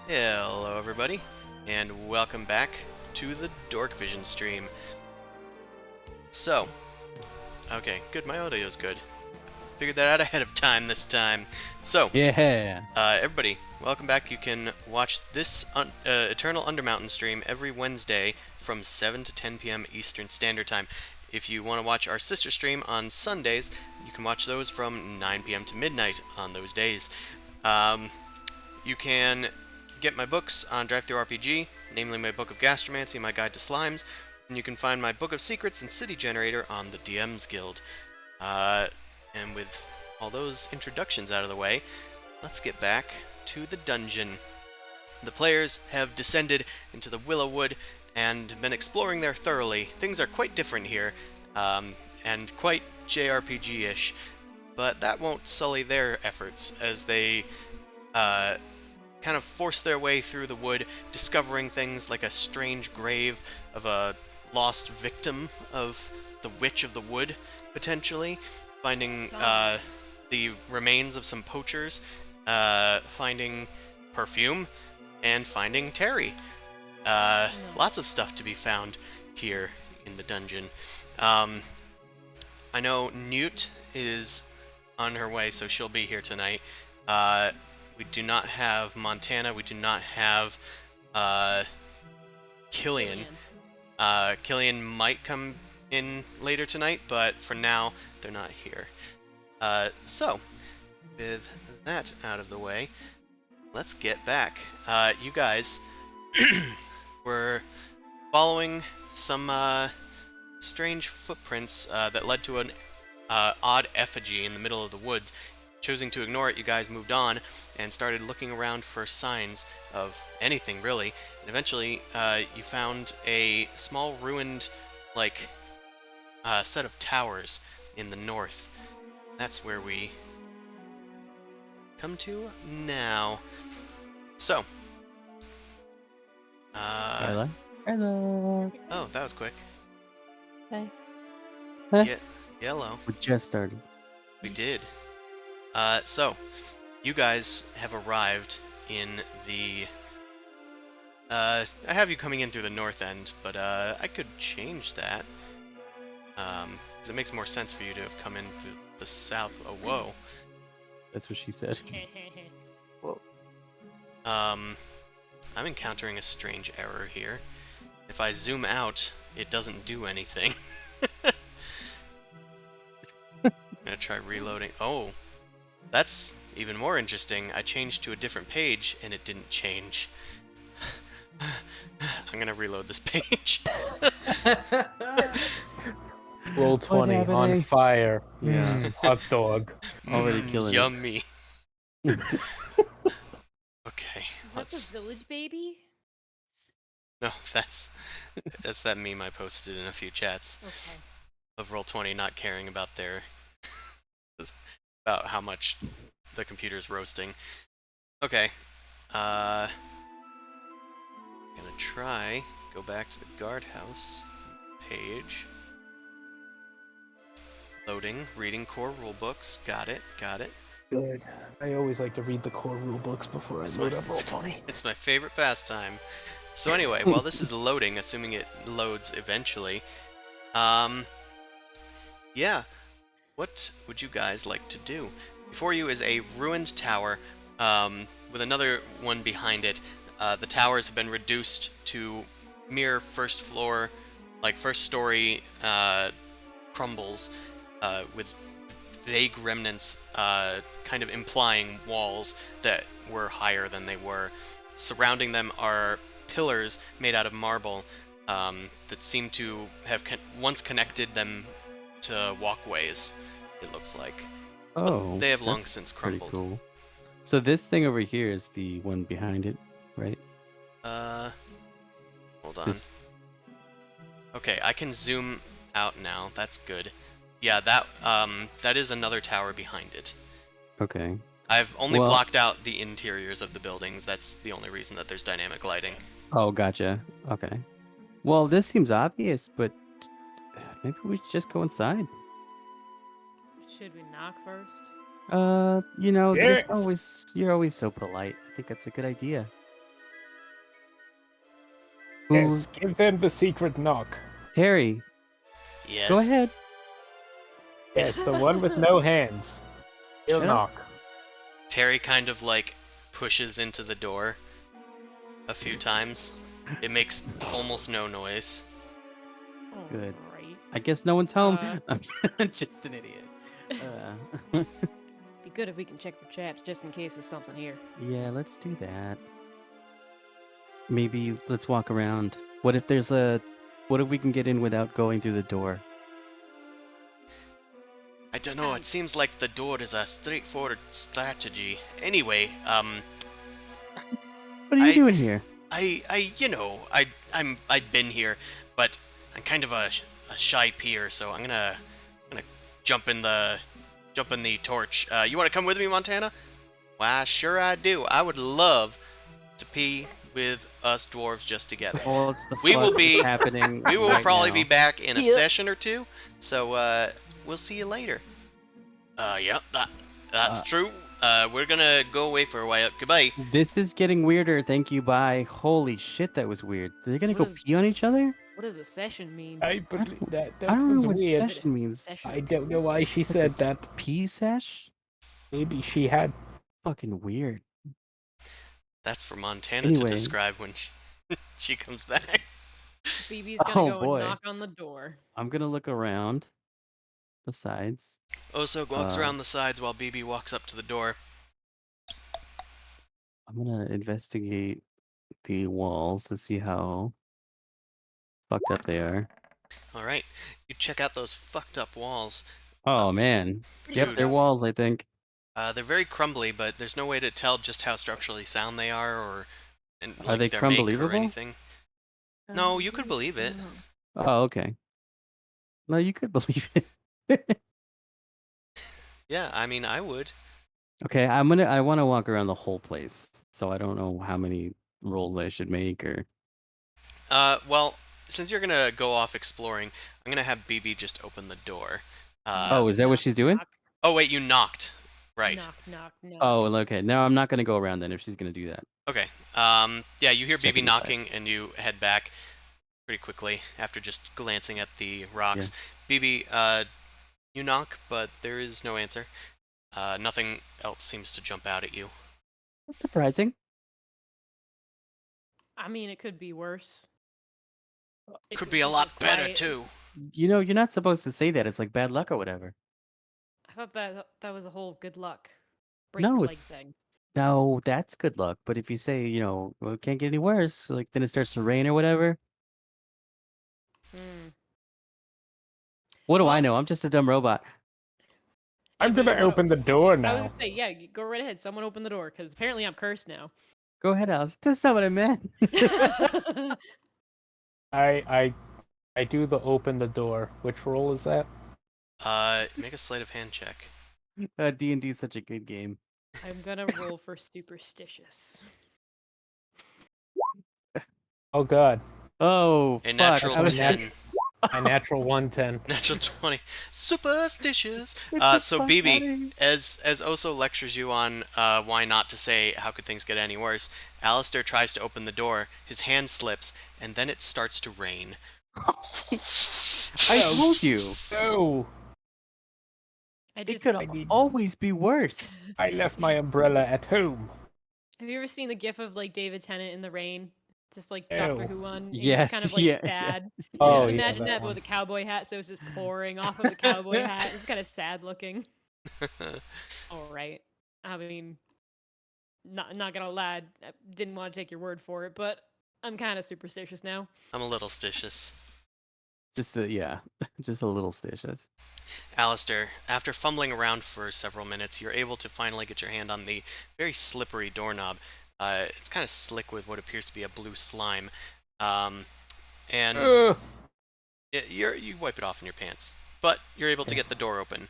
Hello everybody, and welcome back to the Dork Vision stream. So, okay, good, my audio's good. Figured that out ahead of time this time. So, Yeah. everybody, welcome back. You can watch this Eternal Undermountain stream every Wednesday from 7 to 10 p.m. Eastern Standard Time. If you want to watch our sister stream on Sundays, you can watch those from 9 p.m. to midnight on those days. You can get my books on DriveThruRPG, namely my Book of Gastromancy and my Guide to Slimes, and you can find my Book of Secrets and City Generator on the DM's Guild. And with all those introductions out of the way, let's get back to the dungeon. The players have descended into the Willowwood and been exploring there thoroughly. Things are quite different here, and quite JRPG-ish, but that won't sully their efforts as they kind of force their way through the wood, discovering things like a strange grave of a lost victim of the Witch of the Wood, potentially, finding the remains of some poachers, finding perfume, and finding Terry. Lots of stuff to be found here in the dungeon. I know Newt is on her way, so she'll be here tonight. We do not have Montana. We do not have Killian. Killian might come in later tonight, but for now, they're not here. So, with that out of the way, let's get back. You guys were following some strange footprints that led to an odd effigy in the middle of the woods. Choosing to ignore it, you guys moved on and started looking around for signs of anything, really. And eventually, you found a small ruined, set of towers in the north. That's where we come to now. So, Hello. Hello. oh, that was quick. Hey. Huh? Yeah, yellow. We just started. We did. So, you guys have arrived in the... I have you coming in through the north end, but I could change that. Because it makes more sense for you to have come in through the south. Oh, whoa. That's what she said. Whoa. I'm encountering a strange error here. If I zoom out, it doesn't do anything. I'm gonna try reloading. Oh, that's even more interesting. I changed to a different page, and it didn't change. I'm gonna reload this page. Roll 20 on happening? fire. Yeah. Hot dog. Already killing it. yummy. Okay, Is that let's... the village baby? No, that's that meme I posted in a few chats Okay. of Roll20 not caring about their... about how much the computer's roasting. Okay, gonna try go back to the guardhouse page. Loading, reading core rulebooks. Got it, got it. Good. I always like to read the core rule books before I load up Roll20. It's my favorite pastime. So anyway, while this is loading, assuming it loads eventually, yeah, what would you guys like to do? Before you is a ruined tower, with another one behind it. The towers have been reduced to mere first floor, like first story crumbles, with vague remnants kind of implying walls that were higher than they were. Surrounding them are pillars made out of marble that seem to have once connected them to walkways, it looks like. Oh, they have long that's since pretty crumbled. cool. So this thing over here is the one behind it, right? Hold on. This... Okay, I can zoom out now. That's good. Yeah, that is another tower behind it. Okay. I've only Well- blocked out the interiors of the buildings. That's the only reason that there's dynamic lighting. Oh, gotcha. Okay. Well, this seems obvious, but maybe we should just go inside. Should we knock first? There's Yeah. you're always so polite. I think that's a good idea. Yes, give them the secret knock. Terry, Yes. go ahead. Yes, the one with no hands. He'll Shut up. knock. Terry kind of like pushes into the door a few times. It makes almost no noise. Oh, Good. Great. I guess no one's home. Uh. I'm just an idiot. Be good if we can check for traps just in case there's something here. Yeah, let's do that. Maybe let's walk around. What if we can get in without going through the door? I don't know, it seems like the door is a straightforward strategy. Anyway, What are you doing here? I've been here, but I'm kind of a shy peer, so I'm gonna jump in the torch. You want to come with me, Montana? Why, sure I do. I would love to pee with us dwarves just together. What the We will fuck be- is happening. We will right probably now? be back in a Yep. session or two, so we'll see you later. Yeah, that's true. We're gonna go away for a while. Goodbye. This is getting weirder. Thank you. Bye. Holy shit, that was weird. They're gonna go What is- pee on each other? What does a session mean? I believe that I don't was know what weird. session means. Session? I don't know why she said that. Pee sesh? Maybe she had. Fucking weird. That's for Montana to Anyway. describe when she comes back. BB's gonna Oh, go boy. and knock on the door. I'm gonna look around the sides. Oso walks Uh. around the sides while BB walks up to the door. I'm gonna investigate the walls to see how fucked up they are. All right, you check out those fucked up walls. Oh man. Yep, Dude. they're walls, I think. They're very crumbly, but there's no way to tell just how structurally sound they are, or Are they their make or crumbelievable? anything. No, you could believe it. Oh, okay. No, you could believe it. Yeah, I mean, I would. Okay, I want to walk around the whole place, so I don't know how many rolls I should make or. Well, since you're gonna go off exploring, I'm gonna have BB just open the door. Oh, Uh, is that what she's doing? Knock, oh wait, you knocked. Right. knock, knock, knock. Oh, okay. No, I'm not gonna go around then if she's gonna do that. Okay. Yeah, you hear Just BB checking the size. knocking, and you head back pretty quickly after just glancing at the Yeah. rocks. BB, you knock, but there is no answer. Nothing else seems to jump out at you. That's surprising. I mean, it could be worse. If Could it be a was lot just better quiet. too. You know, you're not supposed to say that. It's like bad luck or whatever. I thought that was a whole good luck, break your No, leg thing. no, that's good luck. But if you say, well, it can't get any worse, like then it starts to rain or whatever. Hmm. What do I Well, know? I'm just a dumb robot. I'm but gonna you wanna- open the door I was now. gonna say, yeah, you go right ahead. Someone open the door, because apparently I'm cursed now. Go ahead, Alice. That's not what I meant. I do the open the door. Which roll is that? Make a sleight of hand check. D&D is such a good game. I'm gonna roll for superstitious. Oh god. Oh, A fuck. natural I was 10. My natural 110. Natural 20. Superstitious. It's So so BB, funny. as Oso lectures you on why not to say how could things get any worse, Alistair tries to open the door, his hand slips, and then it starts to rain. I told you. No, I It just could I need- always be worse. I left my umbrella at home. have you ever seen the gif of like David Tennant in the rain? Just like Ew. Doctor Who one. And Yes, he's kind of like yeah, yeah. sad. Oh, Just yeah, imagine that that, but one. with a cowboy hat, so it's just pouring off of the cowboy hat. It's kind of sad looking. All right. I mean, not gonna lie, I didn't want to take your word for it, but I'm kind of superstitious now. I'm a little stitious. Just just a little stitious. Alistair, after fumbling around for several minutes, you're able to finally get your hand on the very slippery doorknob. It's kind of slick with what appears to be a blue slime. And Ugh. you wipe it off in your pants. But you're able to get the door open.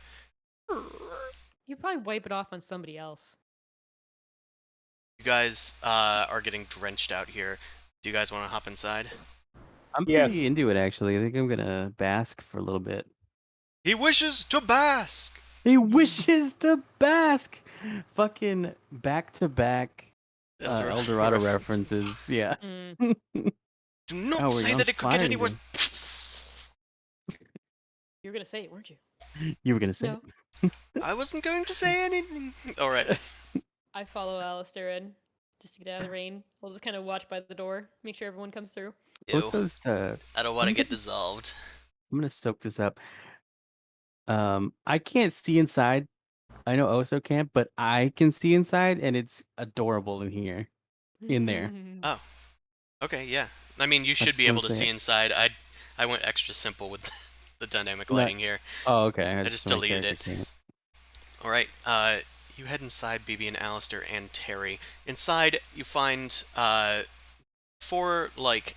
You probably wipe it off on somebody else. You guys are getting drenched out here. Do you guys want to hop inside? I'm Yes. pretty into it actually. I think I'm gonna bask for a little bit. He wishes to bask! He wishes to bask. Fucking back to back El Dorado references. Yeah. Mm. Do not Oh, we're say on that it could get fire any worse. You were gonna say it, weren't you? You were gonna say No. it. I wasn't going to say anything. All right. I follow Alistair in just to get out of the rain. We'll just kind of watch by the door, make sure everyone comes through. Ew. Oso's, I don't want to I'm get gonna- dissolved. I'm gonna soak this up. I can't see inside. I know Oso can't, but I can see inside, and it's adorable in here. In there. Oh. Okay, yeah. I mean, you should just be able wanna to say see it. inside. I went extra simple with the dynamic Not- lighting here. Oh, okay. I just my deleted character it. can't. All right. You head inside, BB and Alistair and Terry. Inside, you find four, like,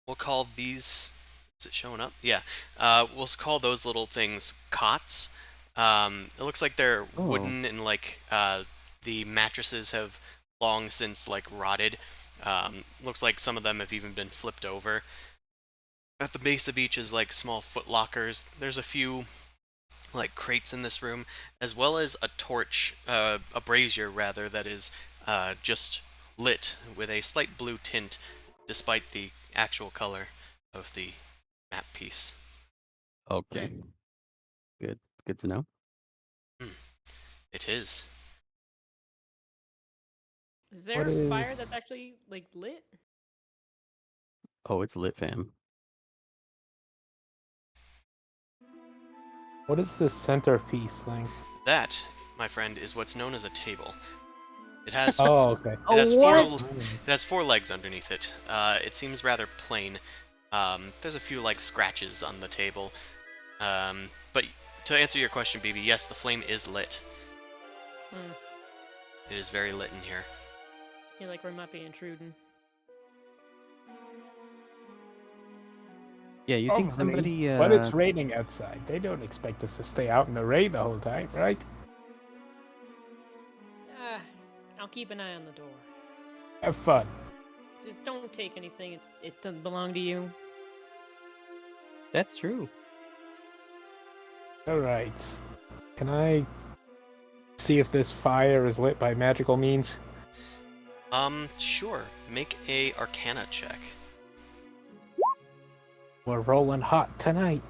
we'll call these. Is it showing up? Yeah. We'll call those little things cots. It looks like they're Oh. wooden and like the mattresses have long since like rotted. Looks like some of them have even been flipped over. At the base of each is like small foot lockers. There's a few like crates in this room, as well as a torch, a brazier rather, that is just lit with a slight blue tint, despite the actual color of the map piece. Okay. Good. Good to know. It is. Is there What a fire is- that's actually like lit? Oh, it's lit, fam. What is this centerpiece thing? That, my friend, is what's known as a table. It has Oh, okay. it has what? it has four legs underneath it. It seems rather plain. There's a few like scratches on the table. But to answer your question, BB, yes, the flame is lit. Hmm. It is very lit in here. You're like, we might be intruding. Yeah, you Oh, think honey, somebody But it's raining outside. They don't expect us to stay out in the rain the whole time, right? I'll keep an eye on the door. Have fun. Just don't take anything. It doesn't belong to you. That's true. All right. Can I see if this fire is lit by magical means? Sure. Make a Arcana check. We're rolling hot tonight.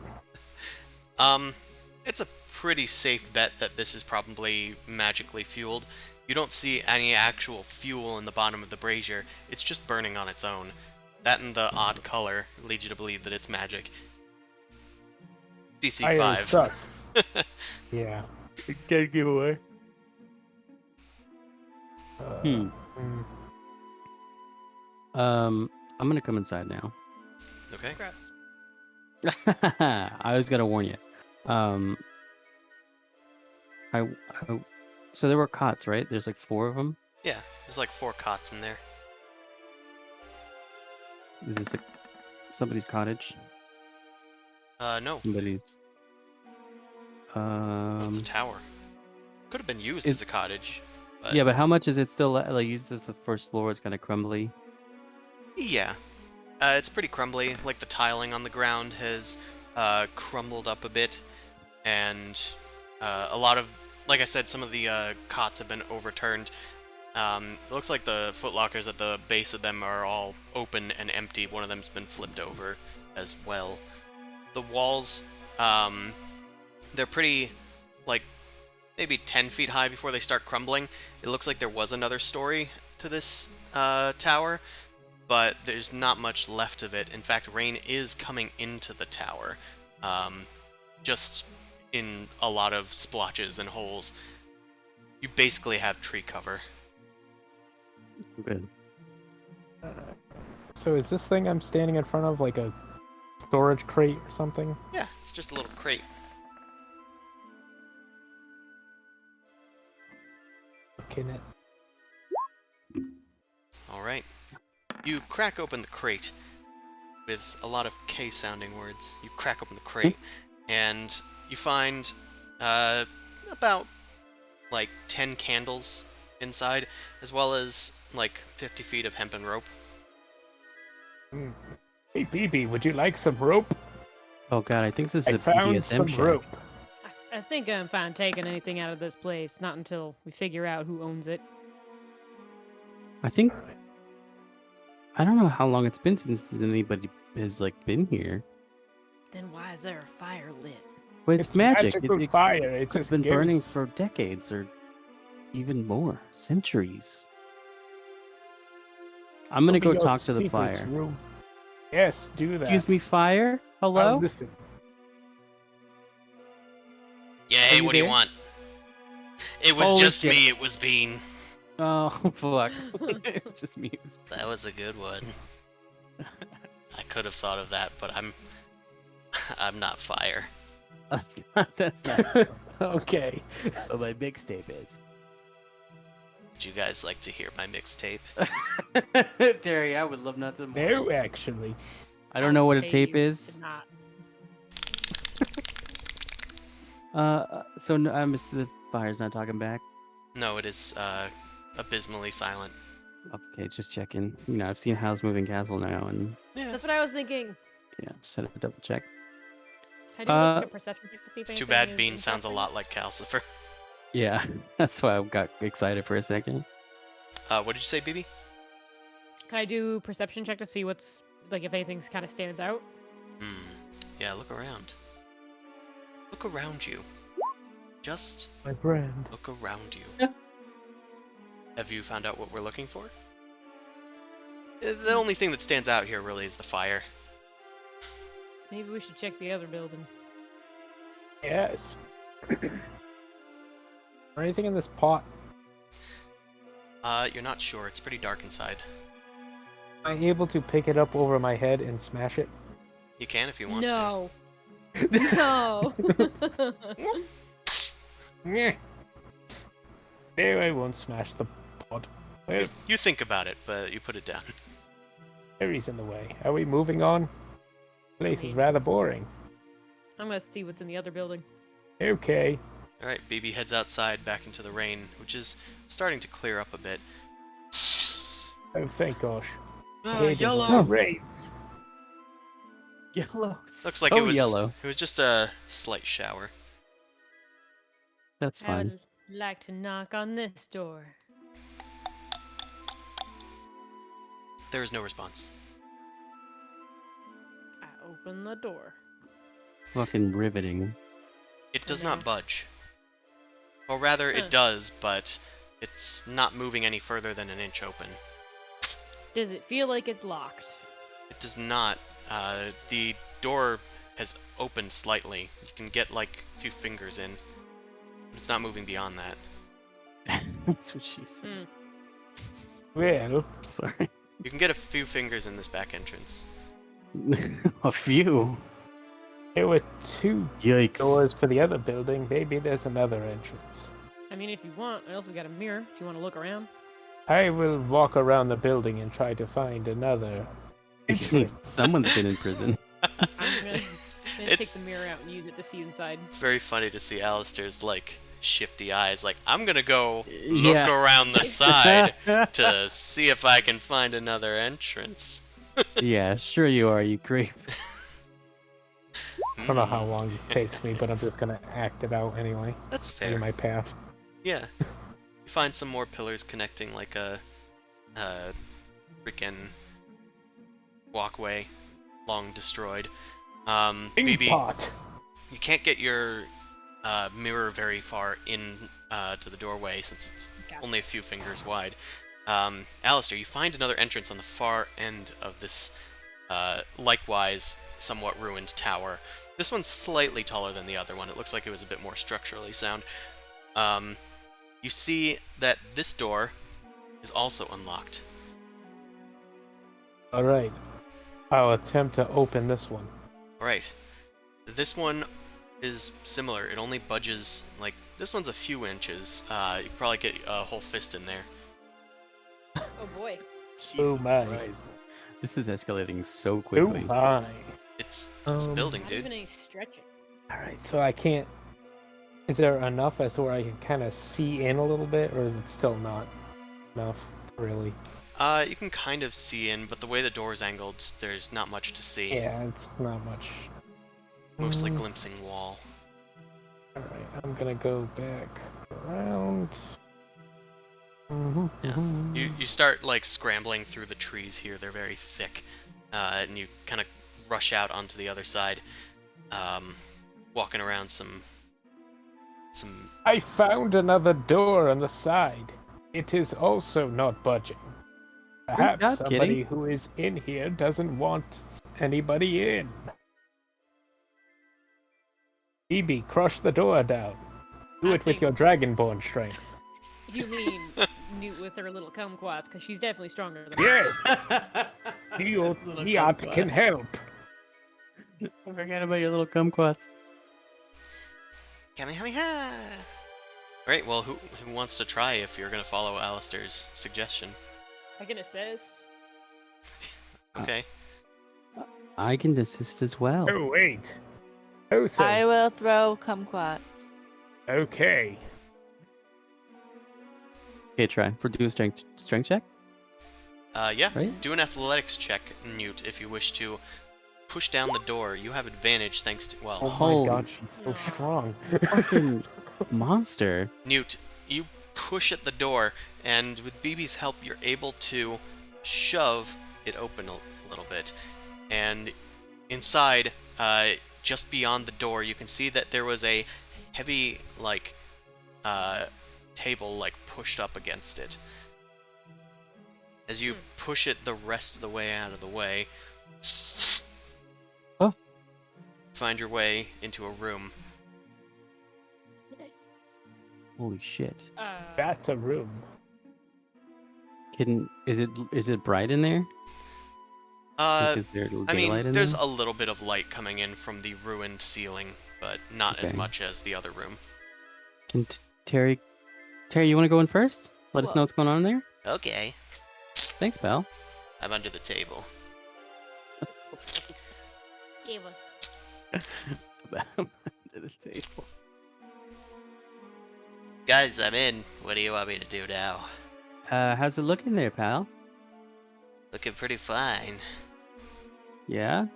It's a pretty safe bet that this is probably magically fueled. You don't see any actual fuel in the bottom of the brazier. It's just burning on its own. That and the odd color leads you to believe that it's magic. DC Fire 5. is sus. Yeah. Can't give away. Mm. I'm gonna come inside now. Okay. Gross. I was gonna warn you. I so there were cots, right? There's like 4 of them. Yeah, there's like 4 cots in there. Is this like somebody's cottage? No. Somebody's. It's a tower. Could have been used Is- as a cottage. But Yeah, but how much is it still like used as the first floor? It's kind of crumbly. yeah. It's pretty crumbly. Like the tiling on the ground has crumbled up a bit. And a lot of, like I said, some of the cots have been overturned. It looks like the footlockers at the base of them are all open and empty. One of them's been flipped over as well. The walls, they're pretty, like, maybe 10 feet high before they start crumbling. It looks like there was another story to this tower, but there's not much left of it. In fact, rain is coming into the tower, just in a lot of splotches and holes. You basically have tree cover. Good. So is this thing I'm standing in front of like a storage crate or something? Yeah, it's just a little crate. Okay, Ned. Alright. You crack open the crate with a lot of K-sounding words. You crack open the crate, and you find about, like, 10 candles inside, as well as, like, 50 feet of hempen rope. Hey, BB, would you like some rope? Oh god, I think this is I a found BDSM some shack. rope. I think I'm fine taking anything out of this place. Not until we figure out who owns it. I think I don't know how long it's been since anybody has like been here. Then why is there a fire lit? But it's magic. Magical It fire. It could just have been burning gives- for decades or even more, centuries. I'm gonna Open go your talk to the secrets fire. room. Yes, do that. Excuse me, fire. I'll Hello. listen. Yeah, Are hey, you what do you there? want? It was Holy just shit. me, it was Bean. Oh fuck! It was just me. That was a good one. I could have thought of that, but I'm not fire. That's not Okay. what my mixtape is. Would you guys like to hear my mixtape? Terry, I would love nothing more. No, actually. I don't know what a Pay tape you is. to not. So the fire's not talking back. No, it is abysmally silent. Okay, just checking. You know, I've seen House Moving Castle now, and Yeah. That's what I was thinking. yeah, just had to double check. Can I do like a perception check to see if It's too anything bad is Bean sounds a interesting? lot like Calcifer. Yeah, that's why I got excited for a second. What did you say, BB? Can I do perception check to see what's like if anything kind of stands out? Yeah, look around. Look around you. Just My friend. look around you. Have you found out what we're looking for? The only thing that stands out here really is the fire. Maybe we should check the other building. Yes. Or anything in this pot? You're not sure. It's pretty dark inside. Am I able to pick it up over my head and smash it? You can if you want to. No. No. Yeah. No, I won't smash the pot. Well, You think about it, but you put it down. Harry's in the way. Are we moving on? Place is rather boring. I'm gonna see what's in the other building. Okay. All right, BB heads outside back into the rain, which is starting to clear up a bit. Oh, thank gosh. Yellow. Rains. Yellow. Looks so like it was yellow. It was just a slight shower. That's I fine. would like to knock on this door. There is no response. I open the door. Fucking riveting. It does know. not budge. Or rather, Huh. it does, but it's not moving any further than an inch open. Does it feel like it's locked? It does not. The door has opened slightly. You can get like a few fingers in. But it's not moving beyond that. That's what she said. Well, Sorry. You can get a few fingers in this back entrance. A few. there were 2 Yikes. doors for the other building. Maybe there's another entrance. I mean, if you want, I also got a mirror if you want to look around. I will walk around the building and try to find another entrance. Someone's been in prison. I'm gonna take It's- the mirror out and use it to see inside. It's very funny to see Alistair's like shifty eyes. Like, I'm gonna go look Yeah. around the side to see if I can find another entrance. Yeah, sure you are, you creep. I don't know how long it takes me, but I'm just gonna act it out anyway. That's See fair. my path. Yeah. You find some more pillars connecting like a freaking walkway, long destroyed. BB, Pot. you can't get your mirror very far in to the doorway since it's Gotcha. only a few fingers wide. Alistair, you find another entrance on the far end of this likewise somewhat ruined tower. This one's slightly taller than the other one. It looks like it was a bit more structurally sound. You see that this door is also unlocked. Alright. I'll attempt to open this one. Alright. This one is similar. It only budges, like, this one's a few inches. You could probably get a whole fist in there. Oh boy. Oh my. Christ. This is escalating so Oh quickly. my. It's Um, building, Not dude. even any stretching. Alright, so I can't. Is there enough as to where I can kind of see in a little bit, or is it still not enough, really? You can kind of see in, but the way the door's angled, there's not much to see. Yeah, it's not much. Mostly glimpsing wall. Alright, I'm gonna go back around. You start, like, scrambling through the trees here. They're very thick. And you kind of rush out onto the other side. Walking around some... I found another door on the side. It is also not budging. Perhaps not somebody kidding. who is in here doesn't want anybody in. BB, crush the door down. Do I it with think- your dragonborn strength. You mean Newt with her little kumquats, because she's definitely stronger than Yes, your Little yacht kumquat. can help. I forgot about your little kumquats. Kamehameha! Alright, well, who wants to try if you're going to follow Alistair's suggestion? I can assist. Okay. I can assist as well. Oh, wait. Oh, so, I will throw kumquats. okay. Okay, try. Do a strength check. Yeah. Right? Do an athletics check, Newt, if you wish to push down the door. You have advantage thanks to... Well, Oh Holy- my god, she's so Aw. strong. Fucking monster. Newt, you push at the door, and with BB's help, you're able to shove it open a little bit. And inside, just beyond the door, you can see that there was a heavy, like, table, like, pushed up against it. As you push it the rest of the way out of the way, Oh. find your way into a room. Holy shit. That's a room. Is it bright in there? Like, is there I daylight mean, in there's there? a little bit of light coming in from the ruined ceiling, but not as Okay. much as the other room. Can Terry, you want to go in first? Let us What? know what's going on in there. Okay, Thanks, pal. I'm under the table. Ava. Under the table. Guys, I'm in. What do you want me to do now? How's it looking there, pal? Looking pretty fine. Yeah?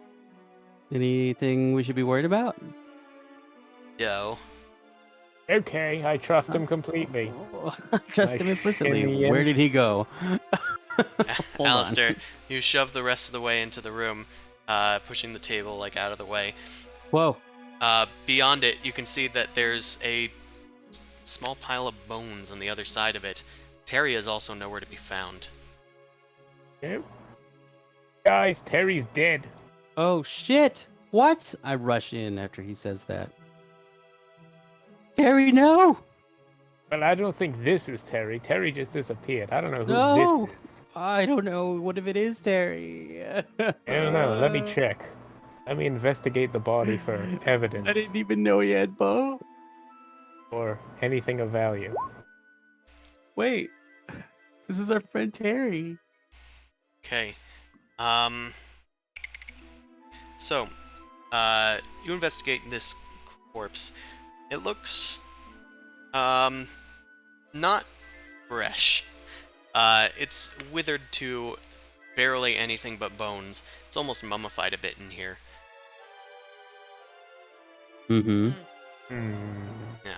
Anything we should be worried about? No. Okay, I trust him completely. Trust I him implicitly. shimmy in. Where did he go? Hold Alistair, on. you shove the rest of the way into the room, pushing the table like out of the way. Whoa. Beyond it, you can see that there's a small pile of bones on the other side of it. Terry is also nowhere to be found. Yep. Guys, Terry's dead. Oh, shit. What? I rush in after he says that. Terry, no! Well, I don't think this is Terry. Terry just disappeared. I don't know who No! this is. I don't know. What if it is Terry? I don't know. Let me check. Let me investigate the body for evidence I didn't even know he had bow. or anything of value. Wait. This is our friend Terry. Okay. So, you investigate this corpse. It looks, not fresh. It's withered to barely anything but bones. It's almost mummified a bit in here. Mm-hmm. Yeah.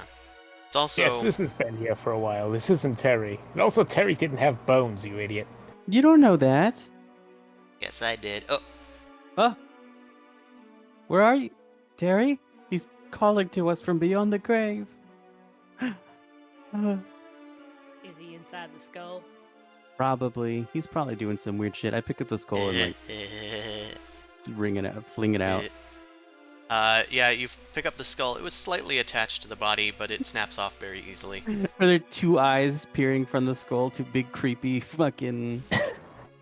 It's also... Yes, this has been here for a while. This isn't Terry. And also, Terry didn't have bones, you idiot. You don't know that. Yes, I did. Oh, Huh? Where are you? Terry? He's calling to us from beyond the grave. Is he inside the skull? Probably. He's probably doing some weird shit. I pick up the skull and like ring it out, fling it out. Yeah, you pick up the skull. It was slightly attached to the body, but it snaps off very easily. Are there two eyes peering from the skull? Two big creepy fucking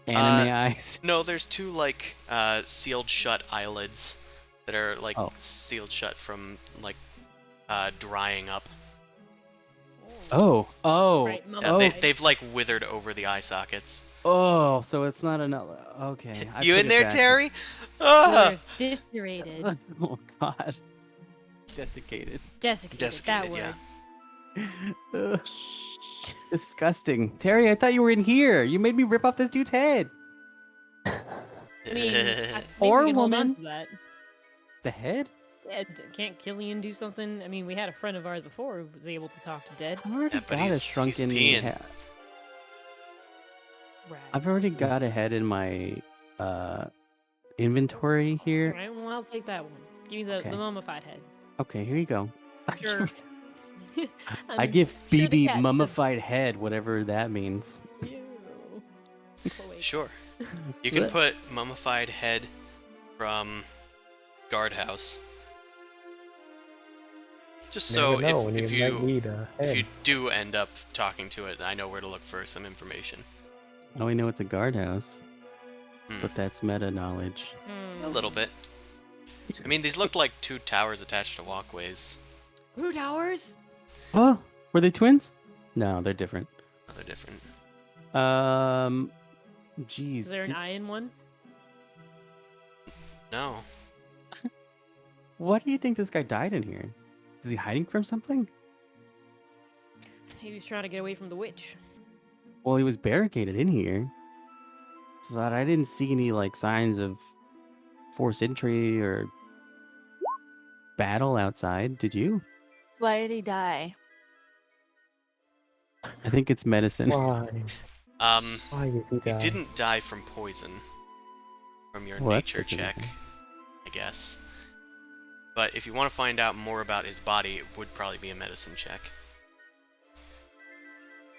anime eyes. No, there's two, like, sealed shut eyelids that are, like, Oh. sealed shut from, like, drying up. Oh. Right, Yeah, Oh. they've, like, withered over the eye sockets. Oh, so it's not another. Okay. I You put in it there, back. Terry? Ah! Eviscerated. Oh God. Desiccated. Desiccated, that Desiccated, word. yeah. Ugh. Disgusting. Terry, I thought you were in here. You made me rip off this dude's head. I mean, Or we can hold on woman. to that. The head? Yeah, can't Killian do something? I mean, we had a friend of ours before who was able to talk to dead. I've already Yeah, but got a he's shrunken peeing. head. Right. I've already got a head in my inventory here. Alright, well, I'll take that one. Give me the Okay. mummified head. Okay, here you go. Sure. I give sure the BB cat does- mummified head, whatever that means. Ew. Cloaca. Sure. You can put mummified head from guardhouse. Just so Never know when if you might you need a if head. you do end up talking to it, I know where to look for some information. Oh, I know it's a guardhouse, Hmm. but that's meta knowledge. A little bit. I mean, these look like two towers attached to walkways. 2 hours? Oh, were they twins? No, they're different. Oh, they're different. Jeez. Is there an eye in one? No. What do you think this guy died in here? Is he hiding from something? He was trying to get away from the witch. Well, he was barricaded in here. So I didn't see any like signs of forced entry or battle outside. Did you? Why did he die? I think it's medicine. Why? Um, Why did he he die? didn't die from poison. From your Well, that's nature good to check, know. I guess. But if you want to find out more about his body, it would probably be a medicine check.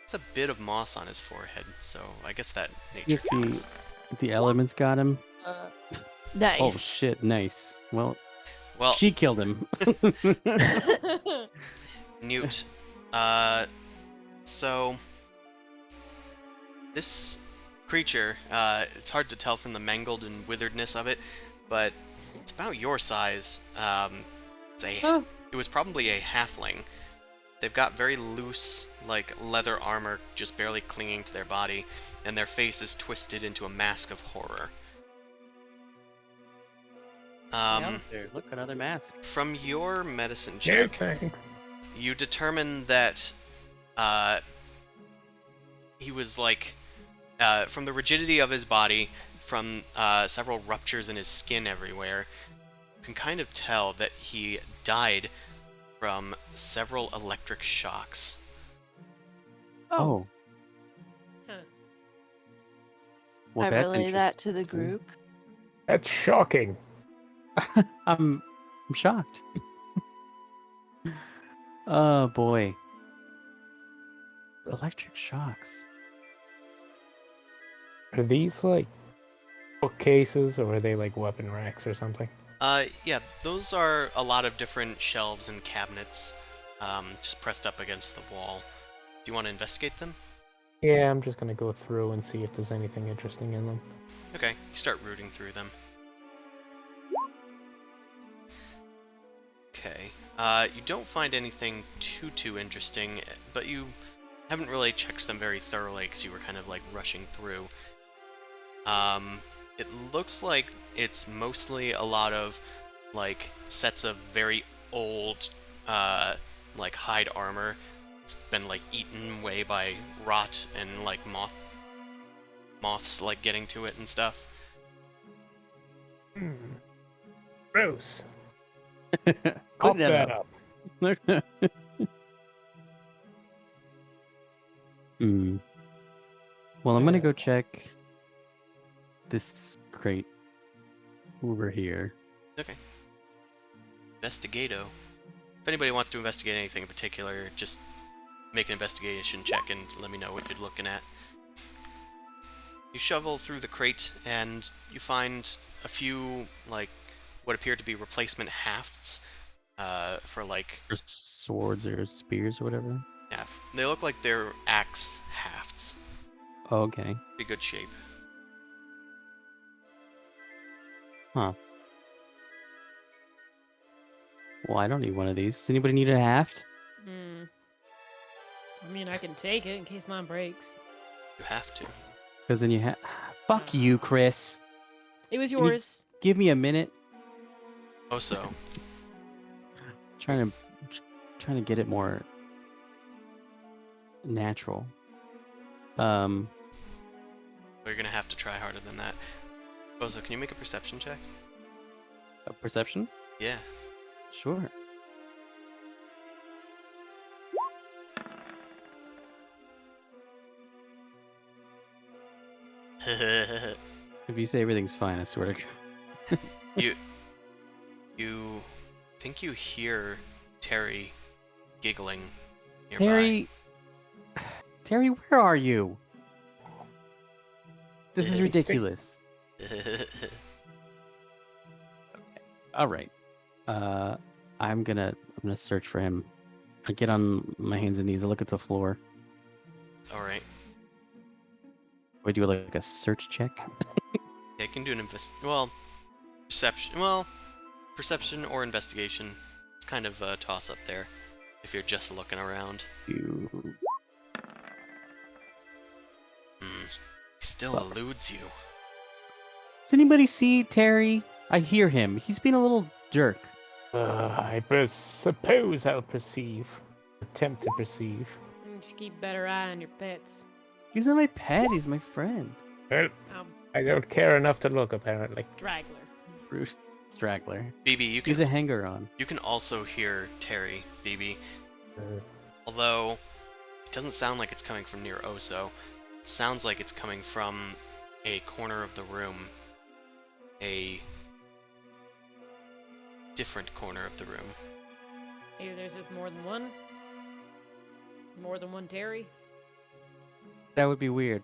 There's a bit of moss on his forehead, so I guess that nature If counts. the elements got him. Nice. Oh shit! Nice. Well, Well, she killed him. Newt. So this creature, it's hard to tell from the mangled and witheredness of it, but it's about your size. Oh. It was probably a halfling. They've got very loose, like, leather armor just barely clinging to their body, and their face is twisted into a mask of horror. Look, another mask. From your medicine Yeah, check, thanks. you determine that uh, he was like, from the rigidity of his body, from several ruptures in his skin everywhere, you can kind of tell that he died from several electric shocks. Oh, Huh. Well, I that's relay that to the interesting. group. That's shocking. I'm shocked. Oh boy. Electric shocks. Are these like bookcases or are they like weapon racks or something? Yeah, those are a lot of different shelves and cabinets, just pressed up against the wall. Do you want to investigate them? Yeah, I'm just gonna go through and see if there's anything interesting in them. Okay, you start rooting through them. Okay, you don't find anything too interesting, but you haven't really checked them very thoroughly because you were kind of like rushing through. It looks like it's mostly a lot of like sets of very old, like hide armor. It's been like eaten away by rot and like moths like getting to it and stuff. Hmm. Gross. Clean Pop that that up. up. Hmm. Well, I'm gonna Yeah. go check this crate over here. Okay. Investigato. If anybody wants to investigate anything in particular, just make an investigation check and let me know what you're looking at. You shovel through the crate and you find a few, like, what appear to be replacement hafts for, like, Or swords or spears or whatever. yeah, they look like they're axe hafts. Oh, okay. Pretty good shape. Huh. Well, I don't need one of these. Does anybody need a haft? Hmm. I mean, I can take it in case mine breaks. You have to. Because then you have. Fuck you, Chris. It was you- yours. Give me a minute. Also, Trying to get it more natural. you're gonna have to try harder than that. Also, can you make a perception check? A perception? Yeah. Sure. If you say everything's fine, I swear to God. You think you hear Terry giggling nearby. Terry, Terry, where are you? This is ridiculous. All right. I'm gonna search for him. I get on my hands and knees. I look at the floor. All right. I do like a search check. Yeah, you can do an perception or investigation. It's kind of a toss up there if you're just looking around. You. He still Well. eludes you. Does anybody see Terry? I hear him. He's being a little jerk. Suppose I'll perceive. Attempt to perceive. You should keep better eye on your pets. He's not my pet. He's my friend. Well, I don't care enough to look, apparently. Straggler. Rude straggler. BB, you He's a can hanger-on. you can also hear Terry, BB. Uh, Although it doesn't sound like it's coming from near Oso. It sounds like it's coming from a corner of the room. A different corner of the room. Maybe there's just more than one. More than one Terry. That would be weird.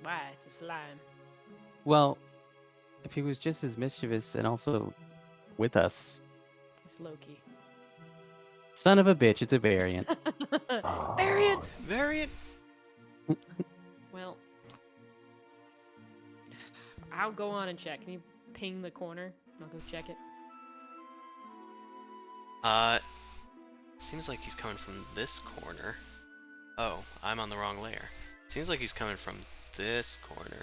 Why? It's a slime. Well, if he was just as mischievous and also with us. It's Loki. Son of a bitch, it's a variant. Variant. Variant. Well, I'll go on and check. Can you ping the corner? I'll go check it. Seems like he's coming from this corner. Oh, I'm on the wrong layer. Seems like he's coming from this corner.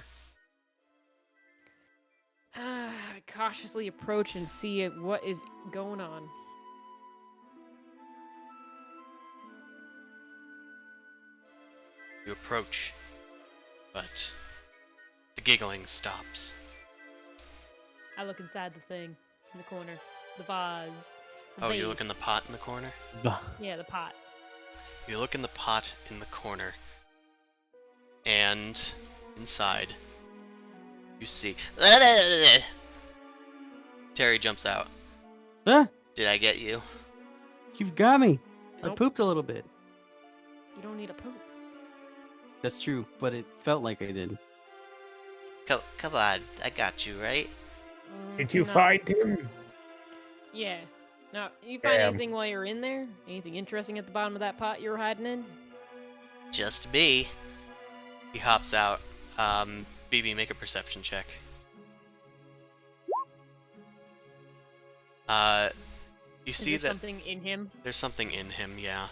I cautiously approach and see what is going on. You approach, but the giggling stops. I look inside the thing in the corner, the vase. The Oh, you look in the vase. pot in the corner? Yeah, the pot. You look in the pot in the corner, and inside, you see... Terry jumps out. Ah, Did I get you? you've got me. I Nope. pooped a little bit. You don't need a poop. That's true, but it felt like I did. Come on, I got you, right? Did you No. find him? Yeah. Now, you find Damn. anything while you're in there? Anything interesting at the bottom of that pot you were hiding in? Just me. He hops out. BB, make a perception check. You Is see there that something in him? there's something in him, yeah.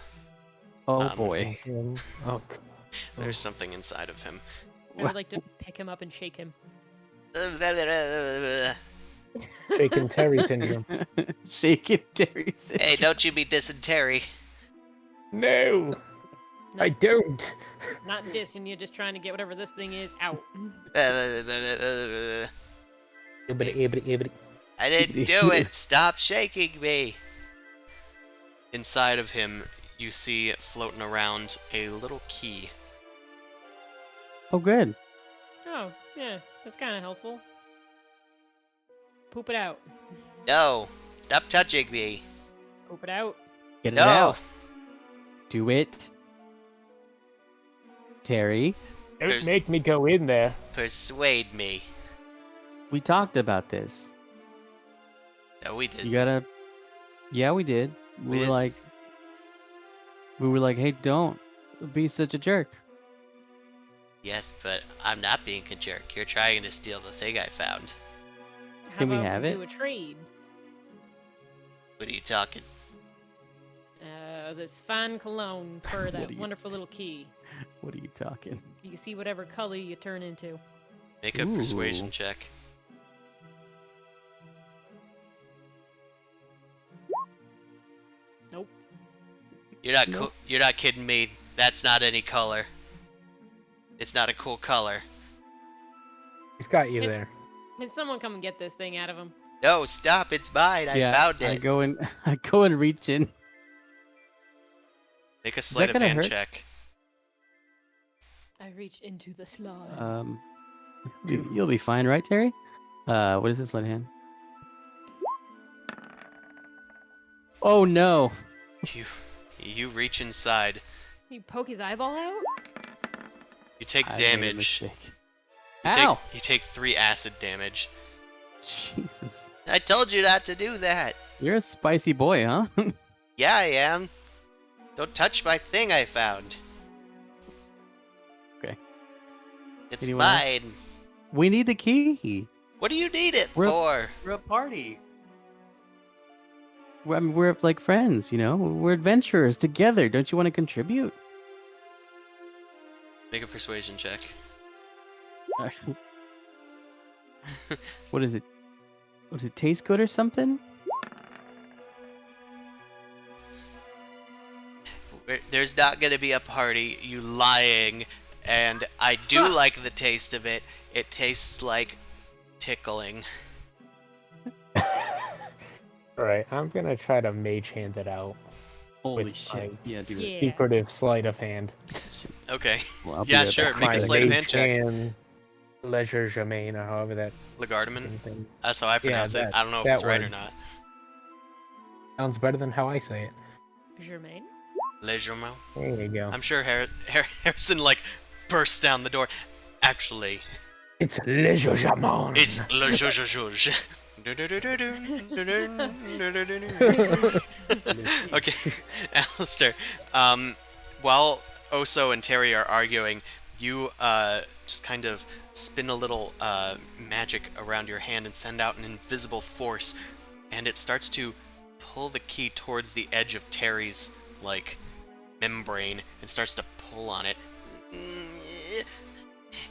Oh Um, boy. Oh, There's something inside of him. I would like to pick him up and shake him. shaken Terry syndrome. Shaking Terry. Hey, don't you be dissing Terry. No, I don't. Not dissing you, just trying to get whatever this thing is out. I Ibbity. didn't do it. Stop shaking me. Inside of him, you see floating around a little key. Oh, good. Oh, yeah, that's kind of helpful. Poop it out. No, stop touching me. Poop it out. Get it No. out. Do it. Terry, Don't There's- make me go in there. Persuade me. we talked about this. No, we didn't. You gotta. Yeah, we did. We did. We were like, hey, don't be such a jerk. Yes, but I'm not being a jerk. You're trying to steal the thing I found. How Can we about have do it? a trade? What are you talking? This fine cologne for What that are you wonderful little key. What are you talking? You can see whatever color you turn into. Make a persuasion Ooh. check. Nope. You're not Nope. you're not kidding me. That's not any color. It's not a cool color. He's got you It- there. Can someone come and get this thing out of him? No, stop. It's mine. I found it. I go and I go and reach in. Make a sleight of gonna hand hurt? check. I reach into the slime. You'll be fine, right, Terry? What is this, let hand? Oh no! You reach inside. You poke his eyeball out? You take I made a damage. mistake. You Ow! you take 3 acid damage. Jesus, I told you not to do that. you're a spicy boy, huh? Yeah, I am. Don't touch my thing I found. Okay. It's Anyone else? mine. We need the key. What do you need it We're- for? We're a party. We're like friends, you know. We're adventurers together. Don't you want to contribute? Make a persuasion check. What is it? What does it taste good or something? There's not gonna be a party, you lying. And I do like the taste of it. It tastes like tickling. Alright, I'm gonna try to mage hand it out. Holy With shit! my- Yeah, do it. Yeah. Secretive sleight of hand. Okay. Well, I'll be Yeah, right sure. back. Make a My sleight of hand mage check. hand, leisure germain, or however that Lagardeman. thing. That's how I pronounce it. that- I don't know if that it's right or word. not. Sounds better than how I say it. Germain? Legèrement. There you go. I'm sure Harrison like bursts down the door. Actually, It's leisure germain. it's le juge. Okay, Alistair. While Oso and Terry are arguing, you just kind of spin a little magic around your hand and send out an invisible force, and it starts to pull the key towards the edge of Terry's like membrane and starts to pull on it.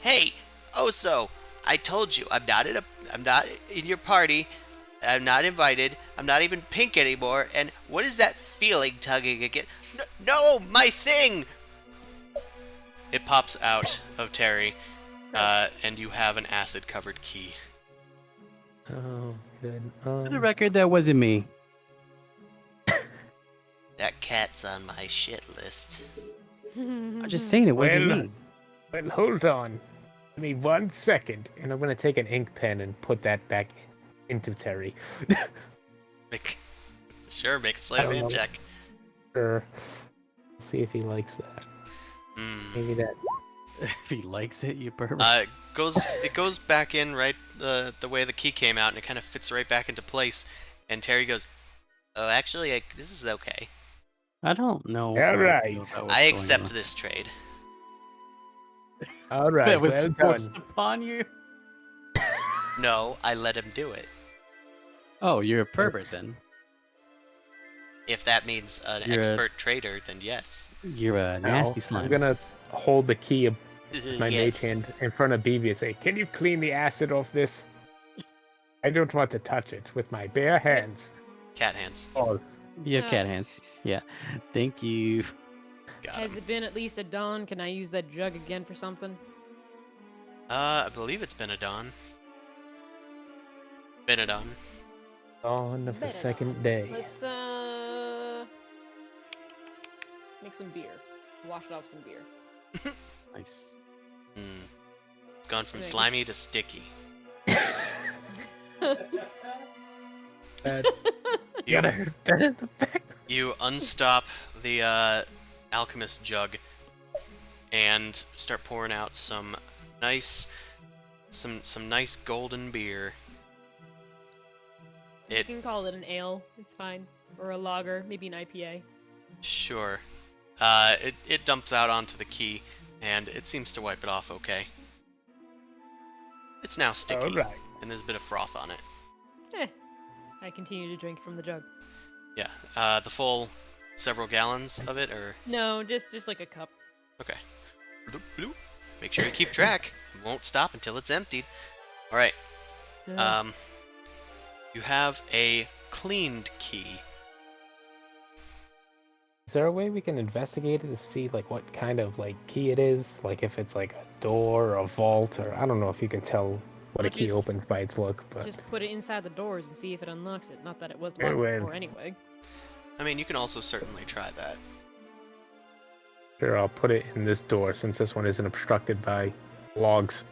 Hey, Oso, I told you I'm not in your party. I'm not invited. I'm not even pink anymore. And what is that feeling tugging again? No, my thing! it pops out of Terry, and you have an acid-covered key. Oh, good. For the record, that wasn't me. That cat's on my shit list. I'm just saying it wasn't Well, me. Well, hold on. Give me 1 second, and I'm gonna take an ink pen and put that back into Terry. Sure, make a I sleight of don't hand know. check. Sure. See if he likes that. Maybe that. If he likes it, you pervert. It goes back in right the way the key came out, and it kind of fits right back into place. And Terry goes, "Oh, actually, this is okay. I don't know. All how I right. feel about what's I going accept on. this trade." All right. That was well forced done. upon you. No, I let him do it. Oh, you're a pervert then. If that means an You're a- expert trader, then yes. You're a Now, nasty slime. I'm gonna hold the key of my Yes. mage hand in front of BB and say, "Can you clean the acid off this? I don't want to touch it with my bare hands." Cat hands. Pause. You have cat hands. Yeah. Thank you. Got Has him. it been at least a dawn? Can I use that jug again for something? I believe it's been a dawn. Been a dawn. Dawn of the Better second dawn. day. Let's make some beer. Wash it off some beer. Nice. It's gone from Thank you. slimy to sticky. That You, gotta hurt that in the back. you unstop the alchemist jug and start pouring out some nice golden beer. You It can call it an ale. It's fine. Or a lager. Maybe an IPA. sure. It dumps out onto the key, and it seems to wipe it off okay. It's now sticky, All right. and there's a bit of froth on it. Eh. I continue to drink from the jug. Yeah. The full several gallons of it, or No, just like a cup. okay. Bloop, bloop. Make sure you keep track. You won't stop until it's emptied. All right. Ugh. You have a cleaned key. Is there a way we can investigate it to see like what kind of like key it is? Like if it's like a door or a vault, or I don't know if you can tell what a Not key just- opens by its look, but Just put it inside the doors and see if it unlocks it. Not that it was It locked will. before anyway. I mean, you can also certainly try that. sure, I'll put it in this door since this one isn't obstructed by logs.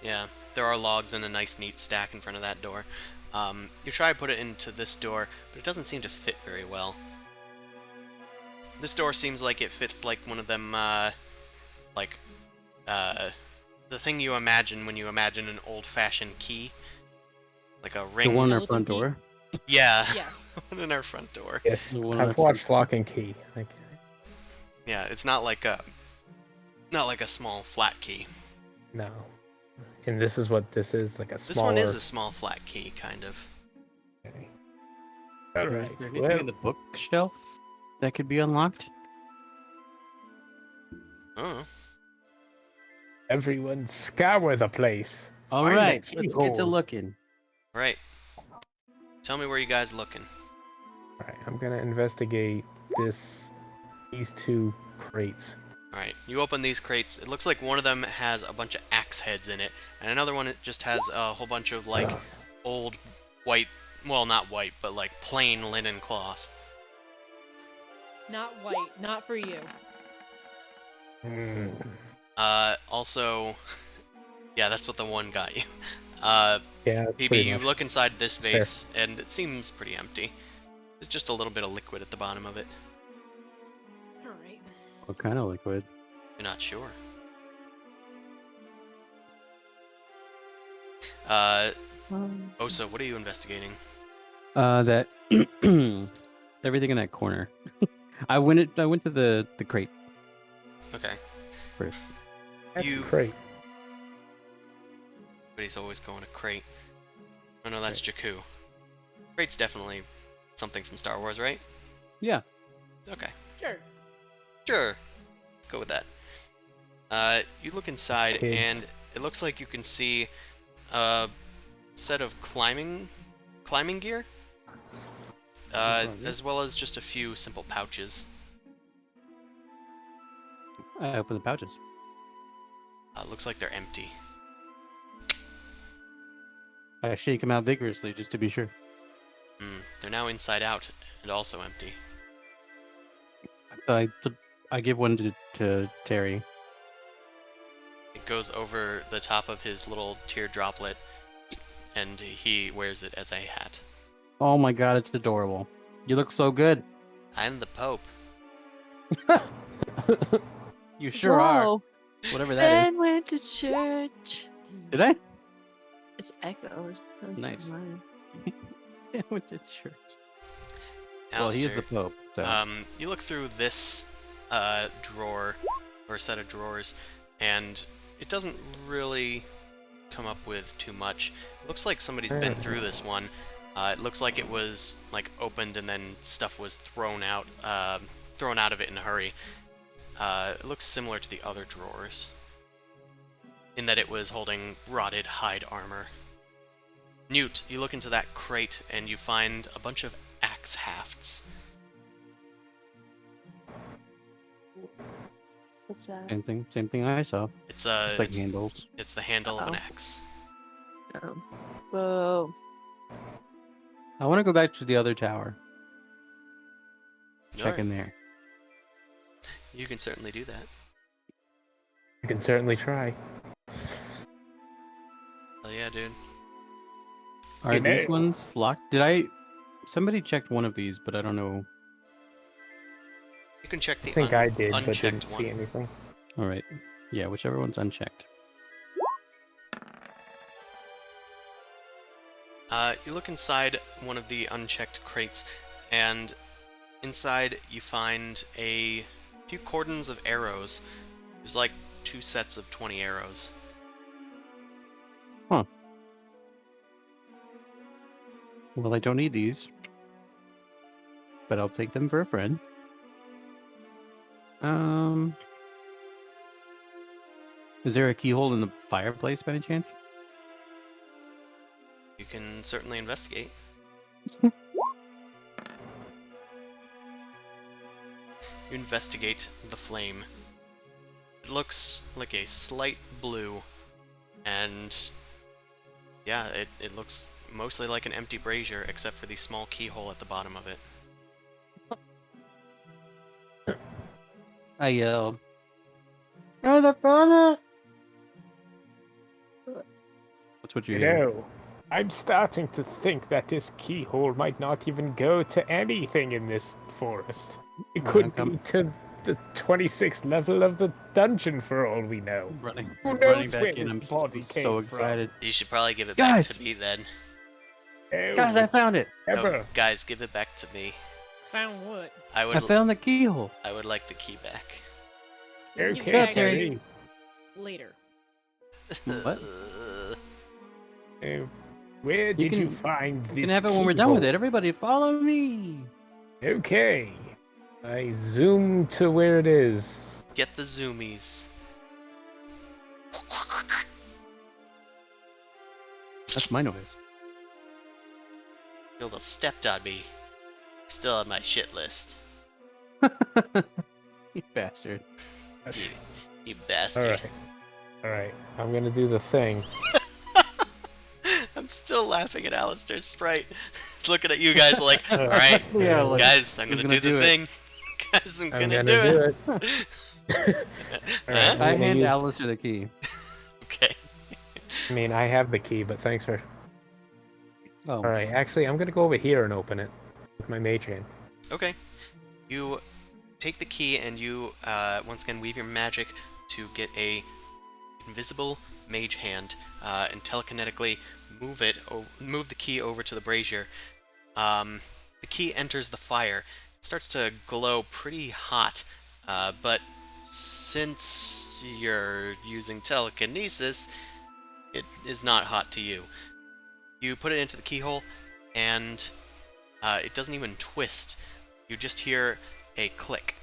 Yeah, there are logs in a nice neat stack in front of that door. You try to put it into this door, but it doesn't seem to fit very well. This door seems like it fits like one of them, the thing you imagine when you imagine an old-fashioned key. Like a The ring. one in our Skeleton front key? door. Yeah, Yeah. one in our front door. Yes, The one on I've the watched front. Lock and Key. Like, Yeah, it's not like a small flat key. no. And this is what this is, like a This smaller. one is a small flat key, kind of. Okay. Is Alright, there anything well, in the bookshelf that could be unlocked? Oh, everyone scour the place. All Find a right, let's get to keyhole. looking. right. Tell me where you guys looking. Alright, I'm gonna investigate these two crates. Alright, you open these crates. It looks like one of them has a bunch of axe heads in it, and another one it just has a whole bunch of, like, old white, well, not white, but, like, plain linen cloth. Not white. Not for you. Hmm. Also, yeah, that's what the one got you. Yeah, PB, pretty you much. look inside this vase, and it seems pretty empty. There's just a little bit of liquid at the bottom of it. Alright. What kind of liquid? You're not sure. Osa, what are you investigating? That everything in that corner. I went to the crate Okay. first. That's you- a crate. But he's always going to crate. Oh no, that's Jakku. Crate's definitely something from Star Wars, right? Yeah. Okay. Sure. Sure. Let's go with that. You look inside, Kids. and it looks like you can see a set of climbing gear, as well as just a few simple pouches. I open the pouches. Looks like they're empty. I shake them out vigorously just to be sure. They're now inside out and also empty. I give one to Terry. It goes over the top of his little tear droplet, and he wears it as a hat. Oh my god, it's adorable. You look so good. I'm the Pope. You sure are. Whoa. Whatever that Ben went to church. is. Did I? It's echoed. That's Nice. mine. I went to church. Well, he is the Alistair, Pope, so. you look through this drawer, or set of drawers, and it doesn't really come up with too much. Looks like somebody's been through this one. It looks like it was like opened and then stuff was thrown out of it in a hurry. It looks similar to the other drawers, in that it was holding rotted hide armor. Newt, you look into that crate and you find a bunch of axe hafts. What's that? Same thing I saw. It's It's like handles. it's the handle of an Uh-oh. axe. Whoa. I want to go back to the other tower. Check Alright, in there. you can certainly do that. You can certainly try. Oh yeah, dude. Are You these know. ones locked? Somebody checked one of these, but I don't know. You can check the I think I did, but unchecked didn't one. see anything. All right. Yeah, whichever one's unchecked. You look inside one of the unchecked crates, and inside you find a few cordons of arrows. There's like 2 sets of 20 arrows. Well, I don't need these, but I'll take them for a friend. Is there a keyhole in the fireplace by any chance? You can certainly investigate. You investigate the flame. It looks like a slight blue, and yeah, it looks mostly like an empty brazier, except for the small keyhole at the bottom of it. I yelled, "Oh, the fella!" That's what you You hear. know, I'm starting to think that this keyhole might not even go to anything in this forest. It Well, could I'm be to the 26th level of the dungeon for all we know. Running Who running knows back where in. this I'm body so came excited. You should probably give it Guys! back to me then. Oh, Guys, I found it! No, ever. guys, give it back to me. Found what? I I would found the keyhole. I would like the key back. You Okay, back Terry. it later. What? Where did you can- find this You can have it when we're done with keyhole? it. Everybody, follow me. Okay. I zoom to where it is. Get the zoomies. That's my noise. You almost stepped on me. Still on my shit list. You bastard. You bastard. Alright, I'm gonna do the thing. I'm still laughing at Alistair's sprite. He's looking at you guys like, alright, Yeah, like, guys, I'm who's gonna do gonna the do it? thing. Guys, I'm I'm gonna gonna do it. it. Alright, Huh? I I'm gonna hand use- Alistair the key. Okay. I mean, I have the key, but thanks for... Oh, Alright, actually, I'm gonna go over here and open it with my mage hand. Okay. You take the key and you once again weave your magic to get a invisible mage hand and telekinetically move the key over to the brazier. The key enters the fire. It starts to glow pretty hot, but since you're using telekinesis, it is not hot to you. You put it into the keyhole, and it doesn't even twist. You just hear a click.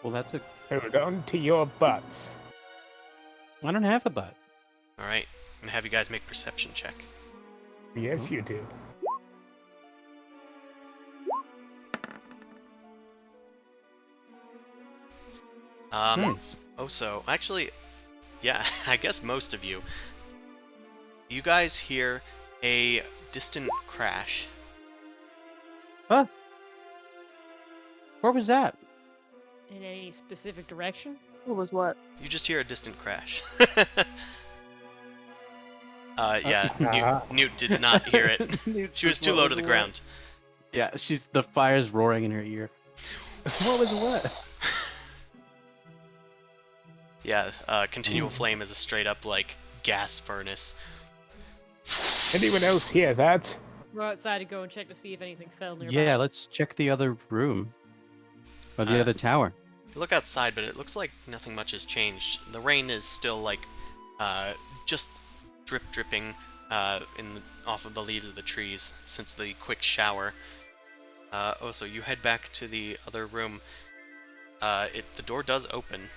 well, that's a. Hold on to your butts. I don't have a butt. Alright, I'm gonna have you guys make perception check. Yes, you do. Nice. So actually, yeah, I guess most of you. You guys hear a distant crash. Huh? Where was that? In any specific direction? What was what? You just hear a distant crash. Yeah, Newt did not hear it. She was too low to the ground. Yeah, the fire's roaring in her ear. What was what? Yeah, continual flame is a straight up like gas furnace. Anyone else hear that? Go outside and go and check to see if anything fell nearby. Yeah, let's check the other room. Or the Uh, other tower. You look outside, but it looks like nothing much has changed. The rain is still like just dripping off of the leaves of the trees since the quick shower. So you head back to the other room. The door does open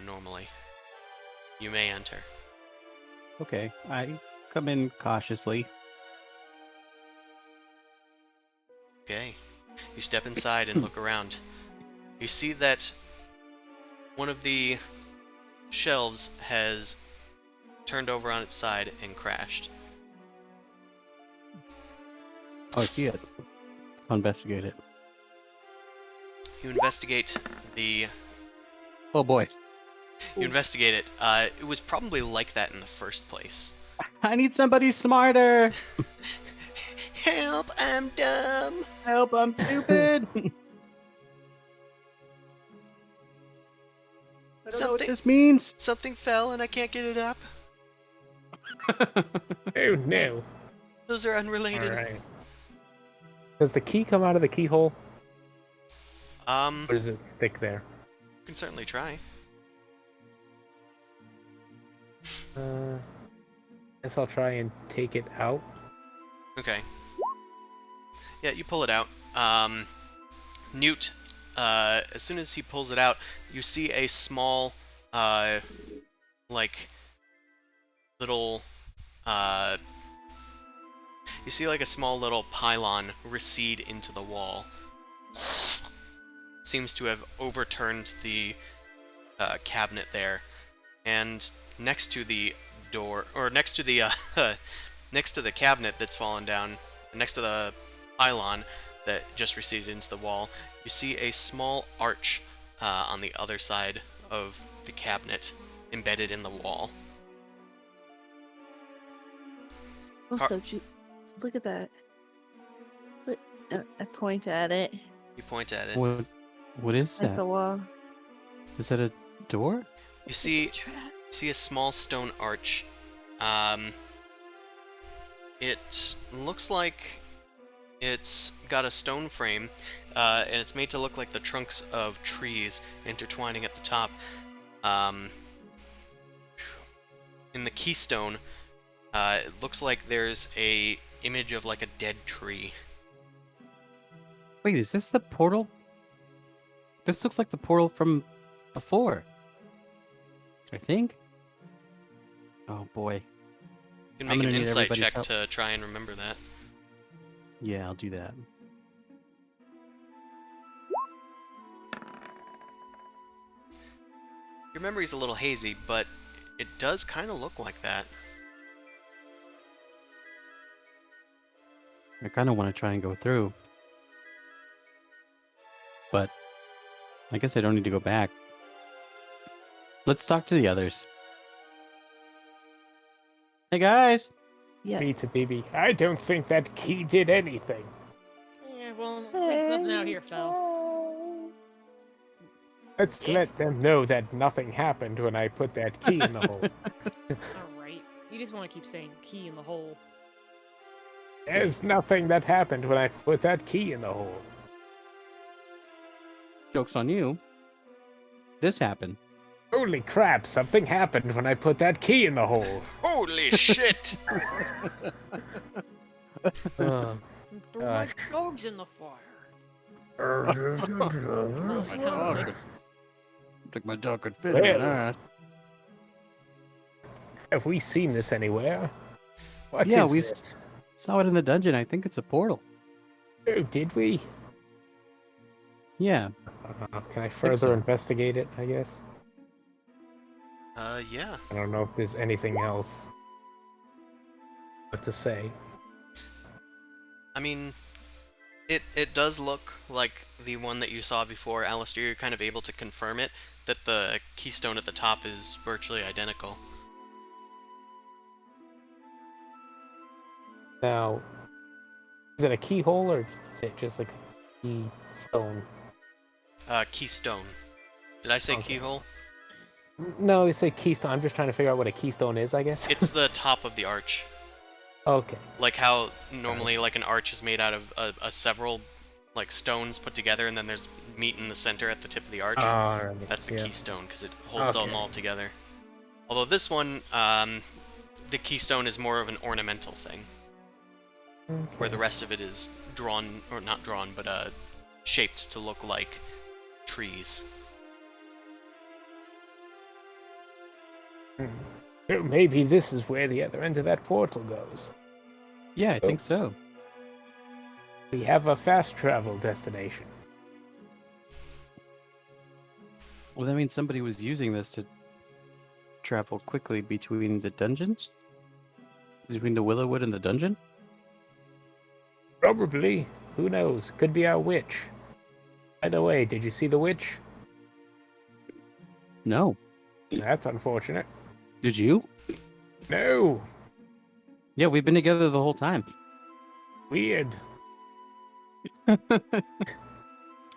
normally. You may enter. Okay, I come in cautiously. Okay. You step inside and look around. You see that one of the shelves has turned over on its side and crashed. Oh, I see it. I'll investigate it. You investigate the... Oh boy. You investigate it. It was probably like that in the first place. I need somebody smarter. Help, I'm dumb! Help, I'm stupid. I don't know what Something- this means. Something fell and I can't get it up. Oh no. Those are unrelated. Alright. Does the key come out of the keyhole? Or does it stick there? You can certainly try. Guess I'll try and take it out. Okay. Yeah, you pull it out. Newt, as soon as he pulls it out, you see a small, like, little, you see like a small little pylon recede into the wall. Seems to have overturned the cabinet there, and next to the door, or next to the next to the cabinet that's fallen down, next to the pylon that just receded into the wall, you see a small arch on the other side of the cabinet embedded in the wall. Oh, Car- so look at that. Look, I point at it. You point at it. What is At that? the wall. Is that a door? You see It's a trap. see a small stone arch. It looks like it's got a stone frame, and it's made to look like the trunks of trees intertwining at the top. In the keystone, it looks like there's a image of like a dead tree. Wait, is this the portal? This looks like the portal from before. I think. Oh boy. You can I'm make an gonna need insight everybody's check help. to try and remember that. Yeah, I'll do that. Your memory's a little hazy, but it does kind of look like that. I kind of want to try and go through. But I guess I don't need to go back. Let's talk to the others. Hey guys! Yeah. Pizza baby. I don't think that key did anything. Yeah, well, there's nothing out here, Fel. Let's Yeah. let them know that nothing happened when I put that key in the hole. Alright. You just want to keep saying key in the hole. There's nothing that happened when I put that key in the hole. Joke's on you. This happened. Holy crap, something happened when I put that key in the hole. Holy shit! Uh, Throw my Gosh. dogs in the fire. well, Sounds like Think my dog could fit Well. in that. have we seen this anywhere? What Yeah, is we Yeah. Can I further so. investigate it, I guess? Yeah. I don't know if there's anything else to say. I mean, it does look like the one that you saw before, Alistair. You're kind of able to confirm it, that the keystone at the top is virtually identical. Now, is it a keyhole or is it just like a keystone? Keystone. Did I say Okay. keyhole? No, you say keystone. I'm just trying to figure out what a keystone is, I guess. It's the top of the arch. Okay. Like how normally like an arch is made out of a several like stones put together, and then there's meat in the center at the tip of the arch. Alright. That's the Yeah. keystone because it holds them Okay. all together. Although this one, the keystone is more of an ornamental thing, where the rest of it is drawn, or not drawn, but shaped to look like trees. So maybe this is where the other end of that portal goes. Yeah, I think so. We have a fast travel destination. Well, that means somebody was using this to travel quickly between the dungeons? Between the Willowwood and the dungeon? Probably. Who knows? Could be our witch. By the way, did you see the witch? No. That's unfortunate. Did you? No. Yeah, we've been together the whole time. Weird.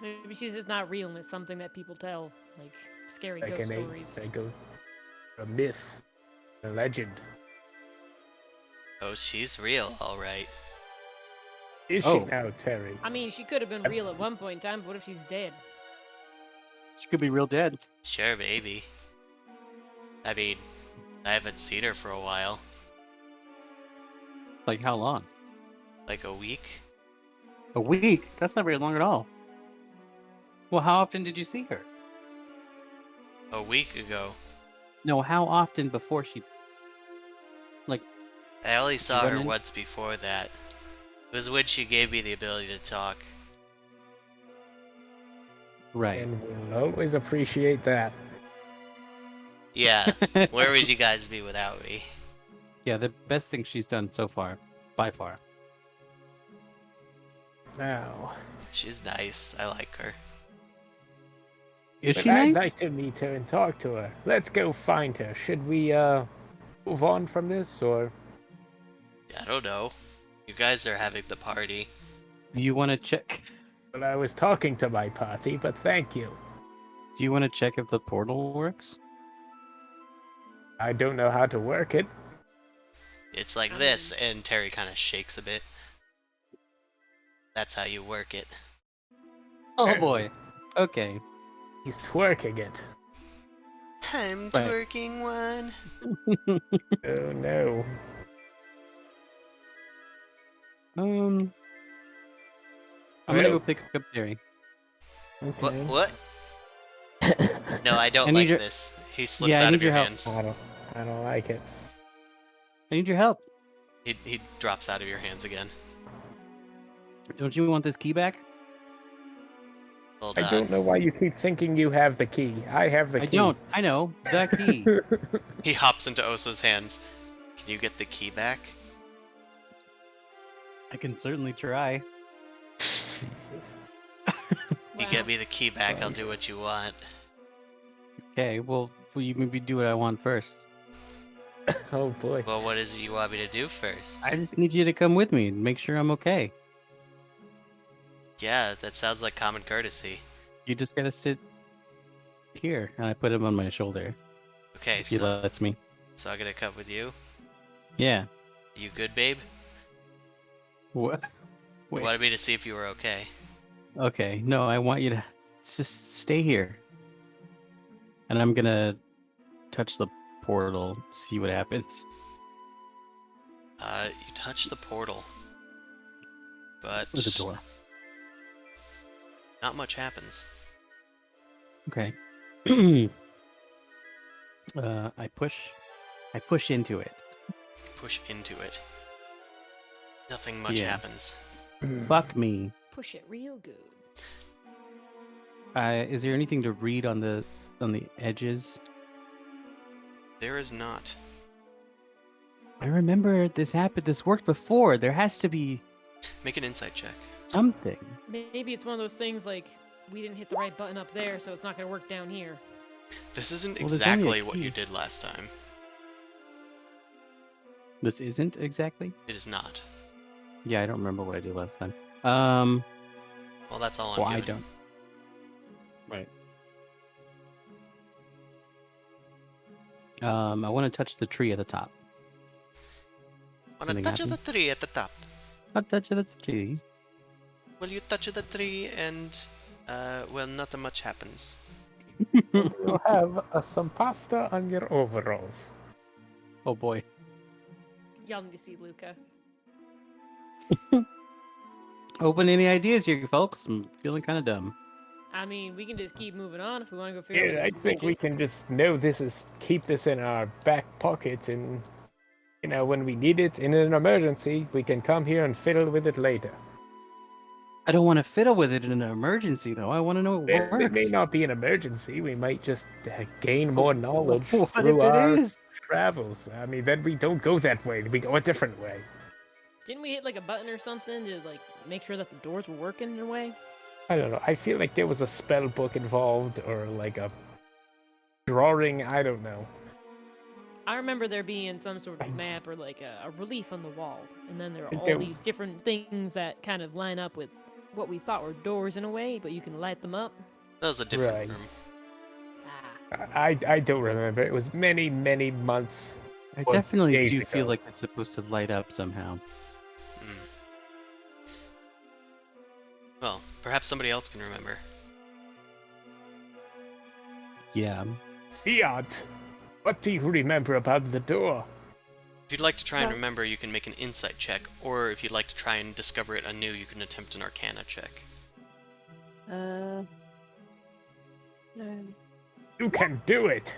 Maybe she's just not real and it's something that people tell, like scary Like ghost an stories. a myth, a legend. Oh, she's real, all right. Is Oh. she now, Terry? I mean, she could have been real at one point in time, but what if she's dead? She could be real dead. Sure, baby. I mean, I haven't seen her for a while. Like how long? Like a week? A week? That's not very long at all. Well, how often did you see her? A week ago. No, how often before she... Like, I only saw her Running? once before that. It was when she gave me the ability to talk. right. And we'll always appreciate that. Yeah, where would you guys be without me? Yeah, the best thing she's done so far. By far. Now, She's nice. I like her. Is but she I'd nice? like to meet her and talk to her. Let's go find her. Should we move on from this, or I don't know. You guys are having the party. Do you want to check... well, I was talking to my party, but thank you. Do you want to check if the portal works? I don't know how to work it. It's like this, and Terry kind of shakes a bit. That's how you work it. Oh boy. Okay. He's twerking it. I'm Right. twerking one. Oh no. I'm gonna go Well- pick up Terry. Okay. What? No, I don't I need like your- this. He slips Yeah, I out need of your your help. hands. I don't like it. I need your help. He drops out of your hands again. Don't you want this key back? Hold I on. don't know why you keep thinking you have the key. I have the I key. don't. I know. The key. He hops into Oso's hands. Can you get the key back? I can certainly try. Jesus. If you get me the key back, I'll do what you want. Okay, well, will you maybe do what I want first? Oh boy. Well, what is it you want me to do first? I just need you to come with me and make sure I'm okay. Yeah, that sounds like common courtesy. You just gotta sit here, and I put him on my shoulder. Okay, If he so lets me. I'm gonna come with you. Yeah. You good, babe? What? You Wait. wanted me to see if you were okay. Okay. No, I want you to just stay here, and I'm gonna touch the portal, see what happens. You touch the portal, but Or the door. not much happens. Okay. I push into it. Push into it. Nothing much Yeah. happens. Fuck me. Push it real good. Is there anything to read on the edges? There is not. I remember this happened. This worked before. There has to be Make an insight check. something. Maybe it's one of those things like we didn't hit the right button up there, so it's not going to work down here. This isn't Well, there's only a exactly what key. you did last time. This isn't exactly. It is not. Yeah, I don't remember what I did last time. Well, that's all I'm Well, I giving. don't. Right. I want to touch the tree at the top. On a Something touch of happened? the tree at the top. I'll touch the tree. Well, you touch the tree and, well, not much happens. You have some pasta on your overalls. Oh boy. Y'all need to see Luca. Open any ideas here, folks? I'm feeling kind of dumb. I mean, we can just keep moving on if we want to go figure Yeah, out I these think we bridges. can just know keep this in our back pocket, and when we need it in an emergency, we can come here and fiddle with it later. I don't want to fiddle with it in an emergency, though. I want to know it Well, it may works. not be an emergency. We might just gain more knowledge What through if it our is? travels. I mean, then we don't go that way. We go a different way. Didn't we hit like a button or something to like make sure that the doors were working in a way? I don't know. I feel like there was a spell book involved, or like a drawing. I don't know. I remember there being some sort of map or like a relief on the wall, and then there are all There- these different things that kind of line up with what we thought were doors in a way, but you can light them up. That was a different Right. room. Ah, I don't remember. It was many, many months. I Or definitely days do feel ago. like it's supposed to light up somehow. Hmm. Well, perhaps somebody else can remember. Yeah. Fiat, what do you remember about the door? If you'd like to try and remember, you can make an insight check, or if you'd like to try and discover it anew, you can attempt an arcana check. No. You can do it.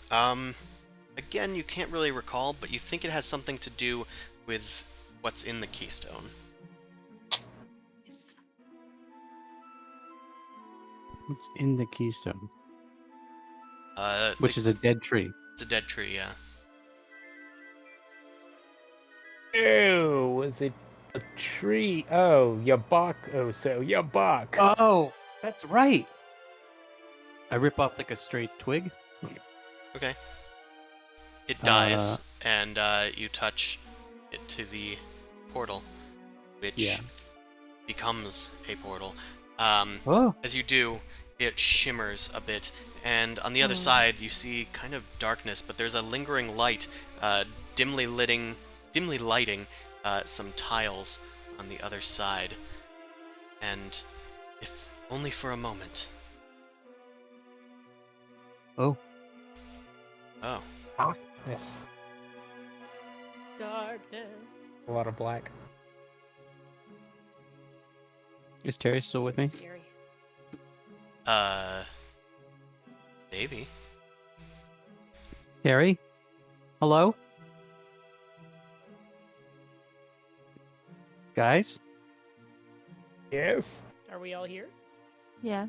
Again, you can't really recall, but you think it has something to do with what's in the keystone. Yes. What's in the keystone? Which Which is a dead tree. it's a dead tree, yeah. Oh, was it a tree? Oh, your bark. Oh, so your bark. Oh, that's right. I rip off like a straight twig. Okay. It dies, and you touch it to the portal, which Yeah. becomes a portal. Oh. As you do, it shimmers a bit, and on the other side, you see kind of darkness, but there's a lingering light, dimly lighting some tiles on the other side. And if only for a moment. Oh. Oh. Yes. darkness. A lot of black. Is Terry still with me? Scary. Maybe. Terry? Hello? Guys? Yes. Are we all here? Yeah.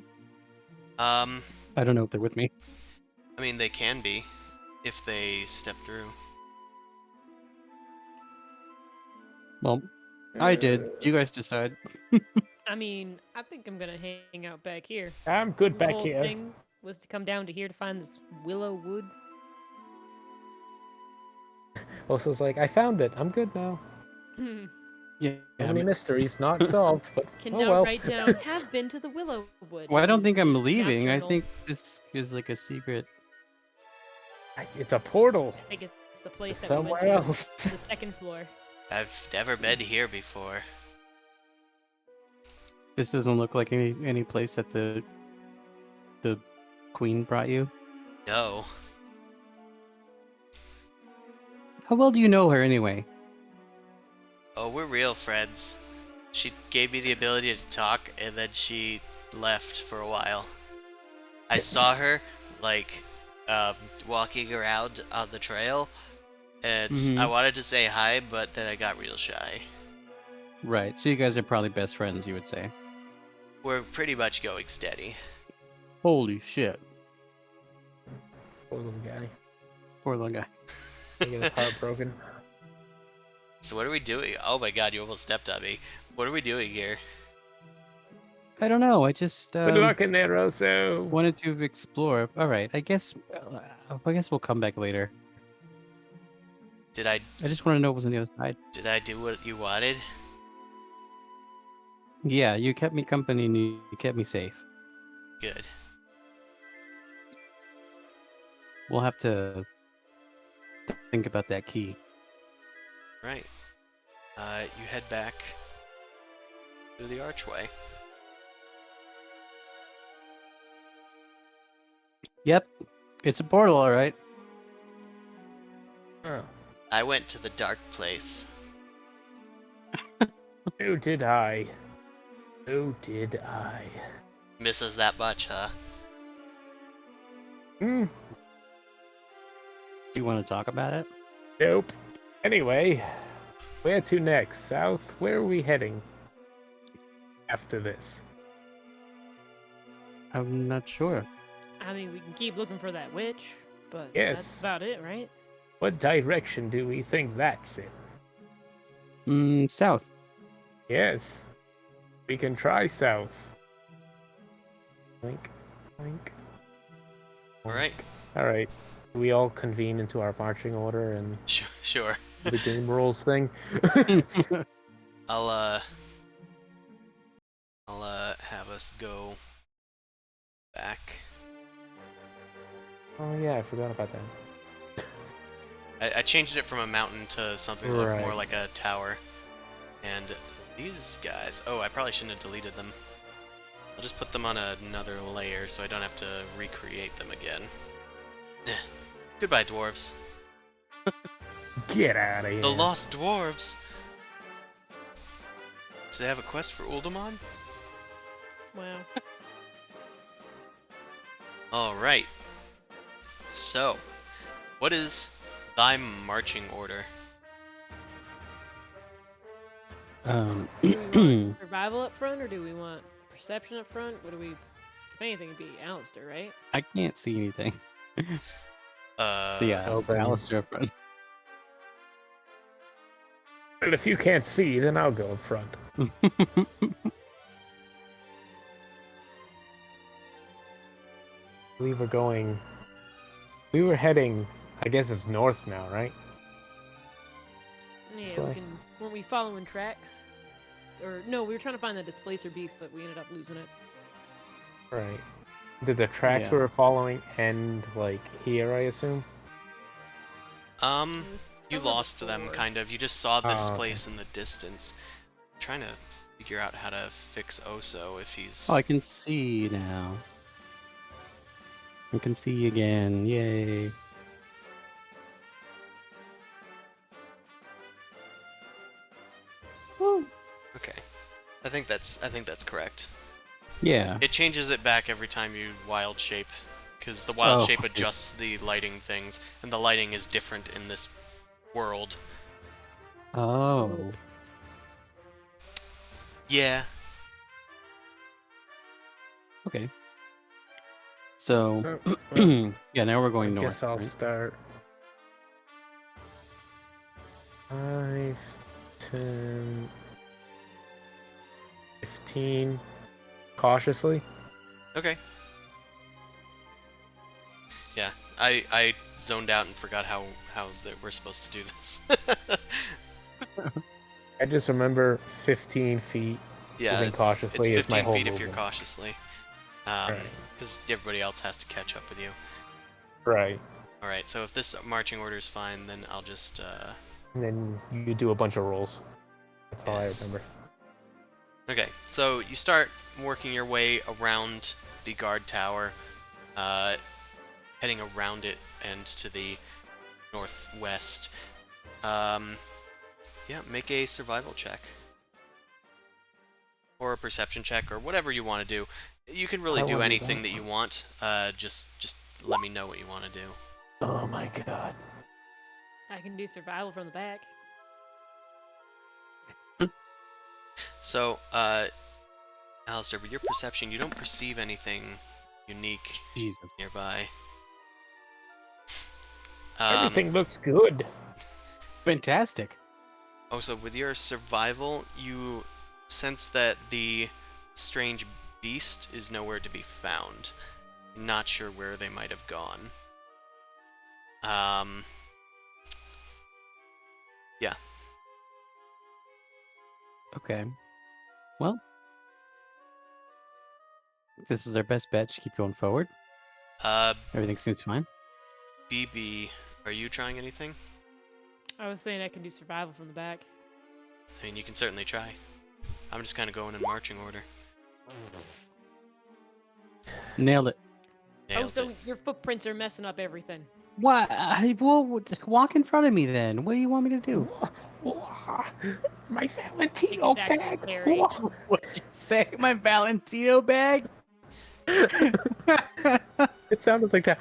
I I don't know if they're with me. mean, they can be, if they step through. Well, I did. You guys decide. I mean, I think I'm gonna hang out back here. I'm good The back whole here. thing was to come down to here to find this willow wood. Also, it's like I found it. I'm good now. Yeah. Many mysteries not solved, but Can oh now well. write down have been to the willow wood. Well, I don't Use think I'm the leaving. gap I journal. think this is like a secret. It's a portal. I think it's the place that Somewhere we went to. else. The second floor. I've never been here before. This doesn't look like any place that the queen brought you. No. How well do you know her anyway? Oh, we're real friends. She gave me the ability to talk, and then she left for a while. I saw her, like, walking around on the trail, and Mhm. I wanted to say hi, but then I got real shy. Right. So you guys are probably best friends, you would say. We're pretty much going steady. Holy shit. Poor little guy. Poor little guy. He get his heart broken. So what are we doing? Oh my god, you almost stepped on me. What are we doing here? I don't know. I just Good luck in there, Rosso. wanted to explore. All right. I guess we'll come back later. Did I I just want to know what was on the other side. do what you wanted? Yeah, you kept me company and you kept me safe. Good. We'll have to think about that key. Right. You head back through the archway. Yep. It's a portal, all right. Oh, I went to the dark place. so did I. So did I. Misses that much, huh? Hmm. Do you want to talk about it? Nope. Anyway, where to next? South? Where are we heading after this? I'm not sure. I mean, we can keep looking for that witch, but Yes. that's about it, right? What direction do we think that's in? South. Yes. We can try south. Blink. Blink. Alright. Alright. We all convene into our marching order and Sure. the game rules thing. I'll have us go back. Oh yeah, I forgot about that. I changed it from a mountain to something that looked more Right. like a tower. And these guys... Oh, I probably shouldn't have deleted them. I'll just put them on another layer so I don't have to recreate them again. Goodbye, dwarves. Get out of here. The Lost Dwarves! Do they have a quest for Uldamon? Wow. Alright. So, what is thy marching order? Do we want survival up front, or do we want perception up front? What do we... If anything, it'd be Alistair, right? I can't see anything. So yeah, Okay. Alistair up front. But if you can't see, then I'll go up front. We were going. We were heading. I guess it's north now, right? Yeah, Sure. we can... Weren't we following tracks? Or, no, we were trying to find the displacer beast, but we ended up losing it. Right. Did the tracks Yeah. we were following end like here? I assume. It was You somewhere lost them, before. kind of. You just saw this Oh, okay. place in the distance. I'm trying to figure out how to fix Oso if he's... Oh, I can see now. I can see again. Yay. Woo. Okay. I think that's correct. Yeah. It changes it back every time you wild shape, because the wild Oh, shape okay. adjusts the lighting things, and the lighting is different in this world. Oh. Yeah. Okay. So, Well, yeah, now we're I going north. guess I'll right? start. 5, 10, 15. Cautiously. Okay. Yeah, I zoned out and forgot how that we're supposed to do this. I just remember 15 feet. Yeah, Moving it's cautiously is my 15 whole feet if you're movement. cautiously. Right. Because everybody else has to catch up with you. Right. Alright, so if this marching order is fine, then I'll just, And then you do a bunch of rolls. That's all Yes. I remember. Okay, so you start working your way around the guard tower, heading around it and to the northwest. Yeah, make a survival check. Or a perception check, or whatever you want to do. You can really I do wanna do anything that. that you want. Just let me know what you want to do. Oh my god. I can do survival from the back. So, Alistair, with your perception, you don't perceive anything unique Jesus. nearby. Everything looks good. Fantastic. Also, with your survival, you sense that the strange beast is nowhere to be found. Not sure where they might have gone. Yeah. Okay. Well, this is our best bet. Just keep going forward. Everything seems fine. BB, are you trying anything? I was saying I can do survival from the back. I mean, you can certainly try. I'm just kind of going in marching order. Nailed it. Nailed so it. your footprints are messing up everything. What? Well, just walk in front of me then. What do you want me to do? My Valentino Exactly, bag. Terry. What'd you say? My Valentino bag? It sounded like that.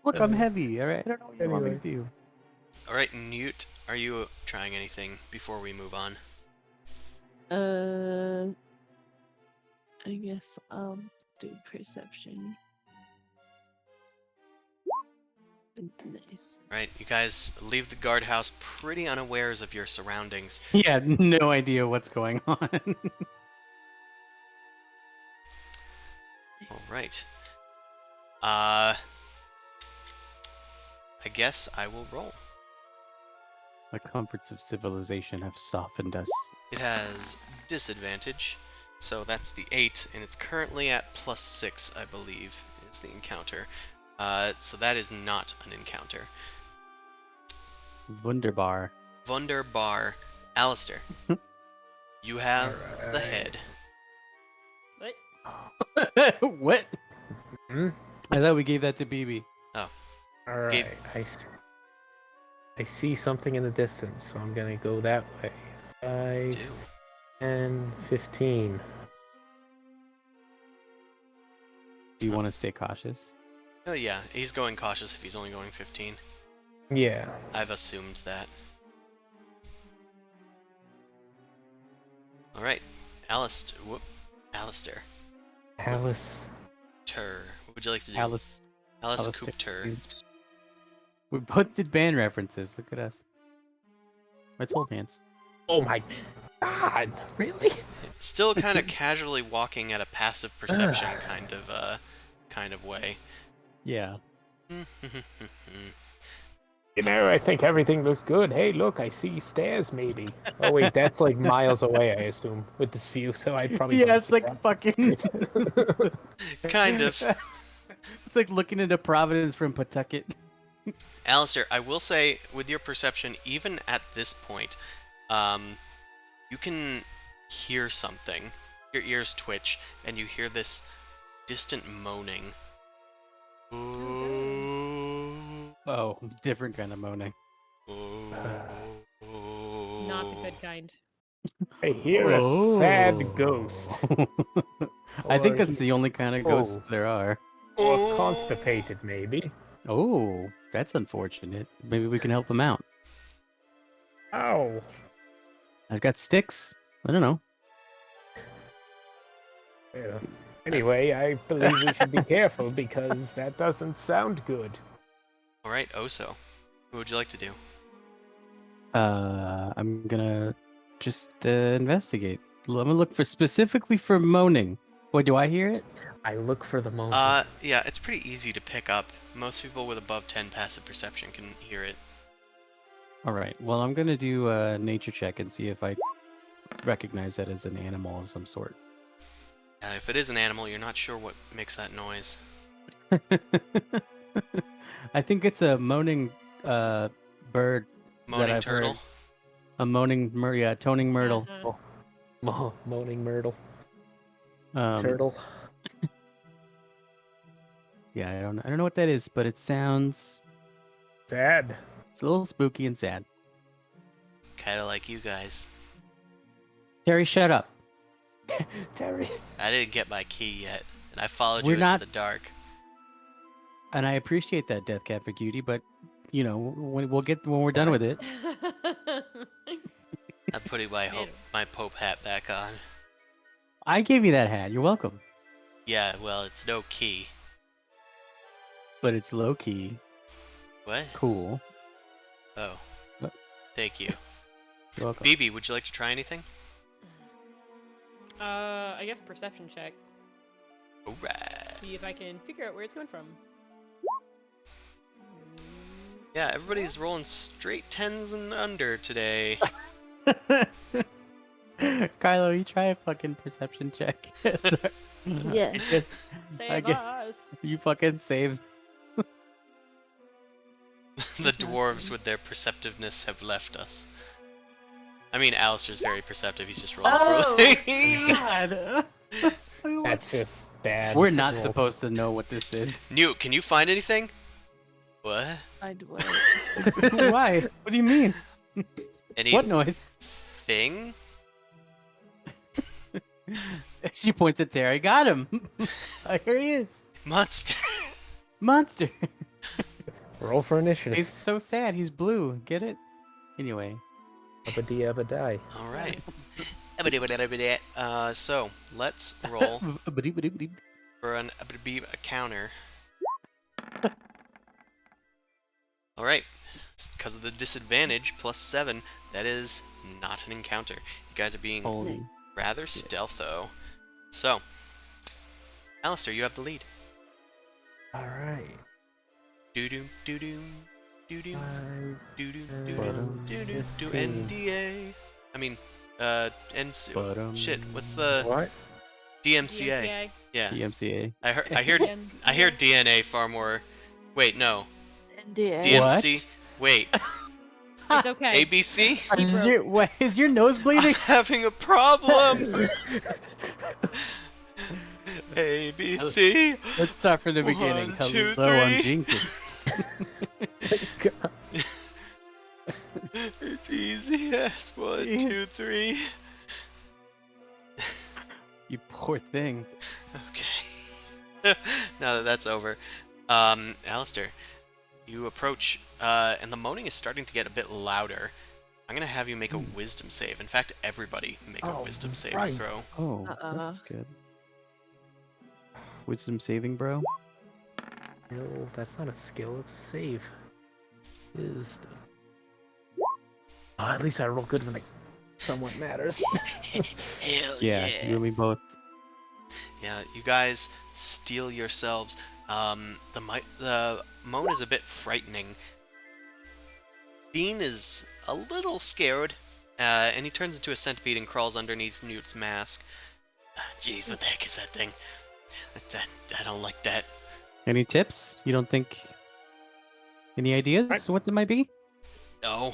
Look, I'm heavy, alright? I don't know what you want me to Anyway. do. Alright, Newt, are you trying anything before we move on? I guess I'll do perception. Nice. Right, you guys leave the guardhouse pretty unawares of your surroundings. Yeah, no idea what's going on. Nice. Alright. I guess I will roll. The comforts of civilization have softened us. It has disadvantage, so that's the 8, and it's currently at +6, I believe, is the encounter. So that is not an encounter. Wunderbar. Wunderbar. Alistair, you have the head. What? What? Hmm? I thought we gave that to BB. All right. Gabe. I see something in the distance, so I'm gonna go that way. 5, Do. 10, 15. Do you want to stay cautious? Oh yeah, he's going cautious if he's only going 15. Yeah. I've assumed that. Alright, Alistair. Alistair. Alice. What would you like to do? Alice. Alice Alistair. Coopter. We both did band references. Look at us. Let's hold hands. Oh my God! Really? Still kind of casually walking at a passive perception kind of way. Yeah. You know, I think everything looks good. Hey, look, I see stairs. Maybe. Oh wait, that's like miles away, I assume, with this view. So I probably. Yeah, don't it's see like that. fucking. Kind of. It's like looking into Providence from Pawtucket. Alistair, I will say, with your perception, even at this point, you can hear something. Your ears twitch, and you hear this distant moaning. Oh, different kind of moaning. Not the good kind. I hear a sad ghost. I think Or that's the only kind of ghosts there are. Or constipated, maybe. Oh, that's unfortunate. Maybe we can help him out. Ow. I've got sticks. I don't know. Yeah. Anyway, I believe we should be careful because that doesn't sound good. Alright, Oso. What would you like to do? I'm gonna just investigate. I'm gonna look for specifically for moaning. Boy, do I hear it? I look for the moment. Yeah, it's pretty easy to pick up. Most people with above 10 passive perception can hear it. All right. Well, I'm gonna do a nature check and see if I recognize that as an animal of some sort. If it is an animal, you're not sure what makes that noise. I think it's a moaning bird. Moaning I've turtle? heard. A moaning toning myrtle. Uh-huh. Moaning myrtle. Um, Turtle. Yeah, I don't know what that is, but it sounds. Sad. It's a little spooky and sad. Kinda like you guys. Terry, shut up. Terry. I didn't get my key yet, and I followed We're you into not- the dark. And I appreciate that, Death Cat for Cutie, but you know, when we're done with it. I'm putting my Pope hat back on. I gave you that hat. You're welcome. Yeah, well, it's no key. But it's low key. What? Cool. Oh. What? Thank you. You're welcome. Phoebe, would you like to try anything? I guess perception check. Alright. See if I can figure out where it's coming from. Yeah, everybody's rolling straight 10s and under today. Kylo, you try a fucking perception check. Sorry. Yes. I Save guess us. you fucking saved. The dwarves with their perceptiveness have left us. I mean, Alistair's very perceptive. He's just rolling poorly. God. That's just bad. We're not roll. supposed to know what this is. Newt, can you find anything? What? I dwell. Why? What do you mean? Any What noise? thing? She points at Terry. Got him. Here he is. Monster. Monster. Roll for initiative. He's so sad. He's blue. Get it? Anyway. Abba die. All right. So let's roll for a counter. All right. Because of the disadvantage, +7, that is not an encounter. You guys are being Holy. Nice. rather stealtho. So, Alistair, you have the lead. All right. Doo-doo, doo-doo, doo-doo, Five, doo-doo, seven, doo-doo, doo-doo, doo, 15. NDA. I mean, shit, what's the What? DMCA? DMCA. Yeah, DMCA. I hear DNA far more. Wait, no, NDA. DMC. Wait, It's okay. ABC? Is your nose I'm bleeding? having a problem. ABC. Let's start from the beginning. 1, 2, Hello, I'm 3. Jenkins. It's easy as 1, 2, 3. You poor thing. Okay. Now that that's over, Alistair, you approach, and the moaning is starting to get a bit louder. I'm gonna have you make a wisdom save. In fact, everybody make a Oh, wisdom saving right. throw. Oh, Uh-uh. that's good. Wisdom saving, bro. No, that's not a skill. It's a save. Wisdom. Oh, at least I roll good when it somewhat matters. Hell Yeah, you and me both. Yeah, you guys steel yourselves. The moan is a bit frightening. Bean is a little scared, and he turns into a centipede and crawls underneath Newt's mask. Jeez, what the heck is that thing? I don't like that. Any tips? You don't think? Any ideas Right. what that might be? No,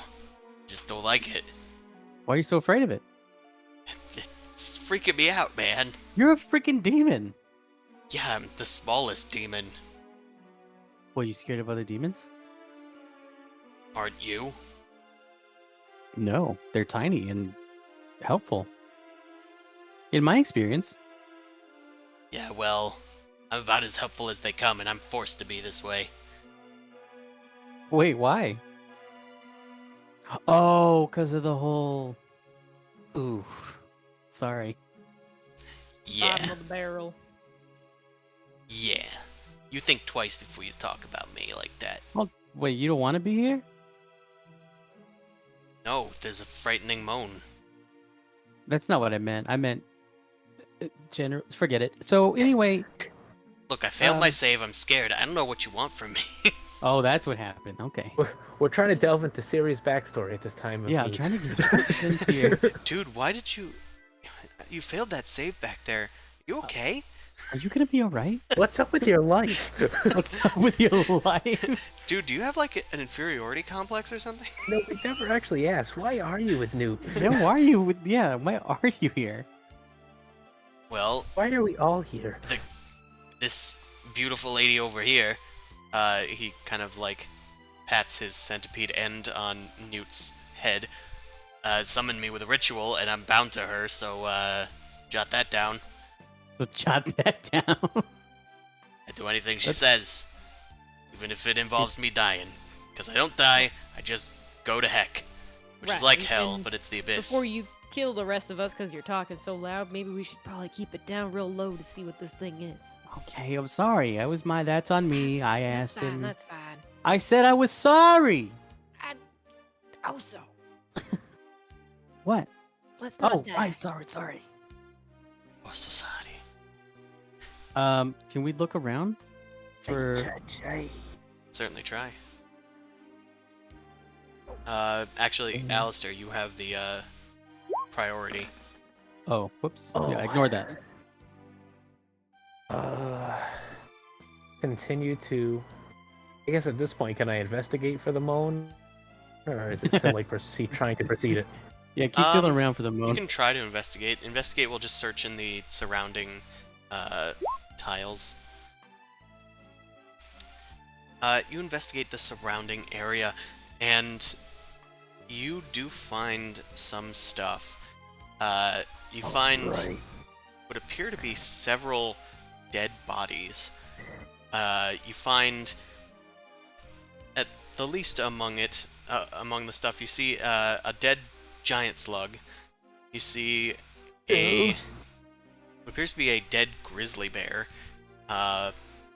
just don't like it. Why are you so afraid of it? It's freaking me out, man. You're a freaking demon. Yeah, I'm the smallest demon. What, you scared of other demons? Aren't you? No, they're tiny and helpful. In my experience. Yeah, well, I'm about as helpful as they come, and I'm forced to be this way. Wait, why? Oh, because of the whole. Ooh, sorry. Yeah, Bottom of the barrel. yeah. You think twice before you talk about me like that. Well, wait, you don't want to be here? No, there's a frightening moan. That's not what I meant. I meant. Forget it. So anyway. Look, I failed my Um, save. I'm scared. I don't know what you want from me. Oh, that's what happened. Okay. We're trying to delve into Siri's backstory at this time. Of Yeah, I'm need. trying to get into your. Dude, why did you... You failed that save back there. You okay? Are you gonna be all right? What's up with your life? What's up with your life? Dude, do you have, like, an inferiority complex or something? No, we never actually asked. Why are you with Newt? Yeah, why are you with? Yeah, why are you here? Well, Why are we all here? this beautiful lady over here, he kind of, like, pats his centipede end on Newt's head, summoned me with a ritual, and I'm bound to her, so, jot that down. So jot that down. I do anything she That's- says, even if it involves me dying. Because I don't die, I just go to heck. which is Right, like hell, and but it's the abyss. Before you kill the rest of us because you're talking so loud, maybe we should probably keep it down real low to see what this thing is. Okay, I'm sorry. That's on me. I That's asked fine. him. That's fine. I said I was sorry. Also, What? let's not Oh, die. I'm sorry. Or society. Can we look around for? Certainly try. Actually, Alistair, you have the priority. Oh, whoops. Oh. Yeah, ignore that. Continue to. I guess at this point, can I investigate for the moan, or is it still like trying to proceed it? Yeah, keep feeling around for the You moon. can try to investigate. Investigate will just search in the surrounding tiles. You investigate the surrounding area, and you do find some stuff. You find what appear to be several dead bodies. You find, at the least among the stuff, you see a dead giant slug. You see what appears to be a dead grizzly bear,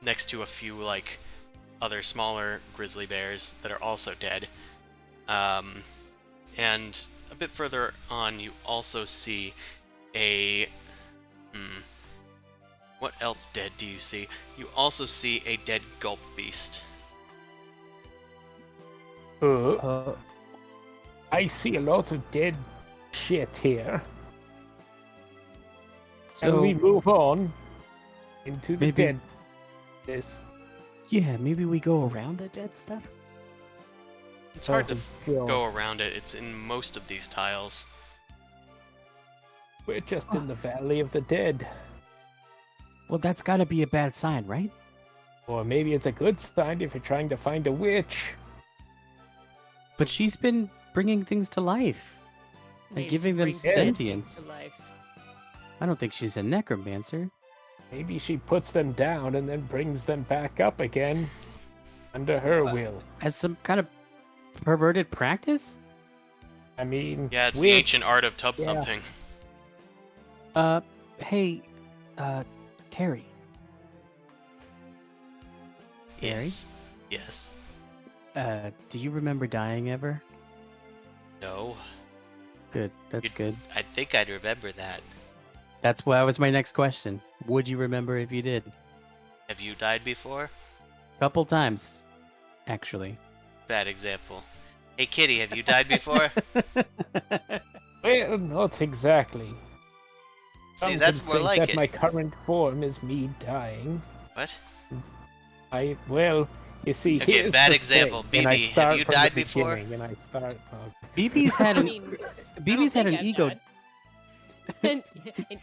next to a few like other smaller grizzly bears that are also dead. And a bit further on, you also see a what else dead do you see? You also see a dead gulp beast. I see a lot of dead shit here. So Can we move on into the maybe- dead? This. yeah, maybe we go around the dead stuff. It's hard to Sure. go around it. It's in most of these tiles. We're just in the Valley of the Dead. Well, that's got to be a bad sign, right? Or maybe it's a good sign if you're trying to find a witch. But she's been bringing things to life and Maybe giving she them brings dead sentience. to life. I don't think she's a necromancer. Maybe she puts them down and then brings them back up again under her will. As some kind of perverted practice? I mean, Yeah, it's the witch. ancient art of tub Yeah. thumping. Hey, Terry. Gary? Yes. Yes. Do you remember dying ever? No. Good, that's You'd- good. I think I'd remember that. That's why was my next question. Would you remember if you did? Have you died before? Couple times, actually. Bad example. Hey, Kitty, have you died before? Well, not exactly. See, Some that's could more think like that it. my current form is me dying. What? Well, you see, Okay, here's bad the example. thing, and I BB, have start you from died the before? beginning, And I start. BB's had I an mean, I don't BB's had think an I've ego. died. an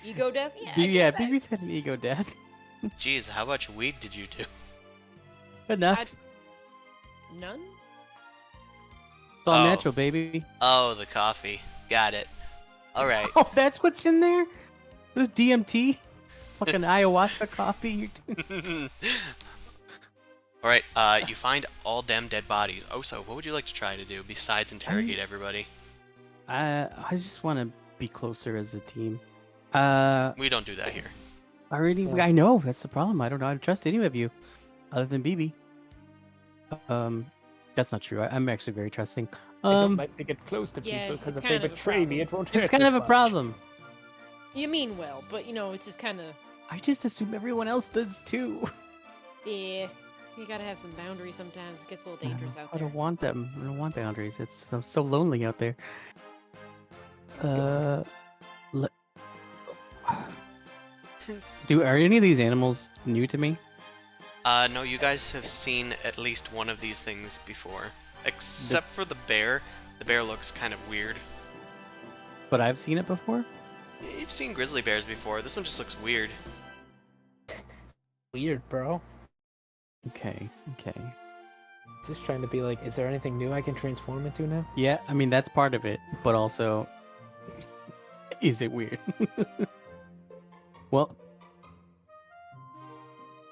ego death? Yeah. I Yeah, guess I- BB's had an ego death. Jeez, how much weed did you do? Enough. None? It's all Oh. natural, baby. Oh, the coffee. Got it. All right. Oh, that's what's in there? This DMT? Fucking ayahuasca coffee? You're doing... All right. You find all them dead bodies. Oh, so what would you like to try to do besides interrogate everybody? I just want to be closer as a team. We don't do that here. Already, Yeah. I know that's the problem. I don't know how to trust any of you, other than BB. That's not true. I'm actually very trusting. I don't like to get close to Yeah, people because it's if they kind of a betray me, problem. it won't hurt It's kind as of a much. problem. You mean well, but it's just kind of. I just assume everyone else does too. Yeah. You gotta have some boundaries sometimes. It gets a little dangerous out I there. don't want them. I don't want boundaries. It's so lonely out there. Are any of these animals new to me? No, you guys have seen at least one of these things before. Except for the bear. The bear looks kind of weird. But I've seen it before. You've seen grizzly bears before. This one just looks weird. Weird, bro. Okay. Just trying to be like, is there anything new I can transform into now? Yeah, I mean that's part of it, but also, is it weird? Well,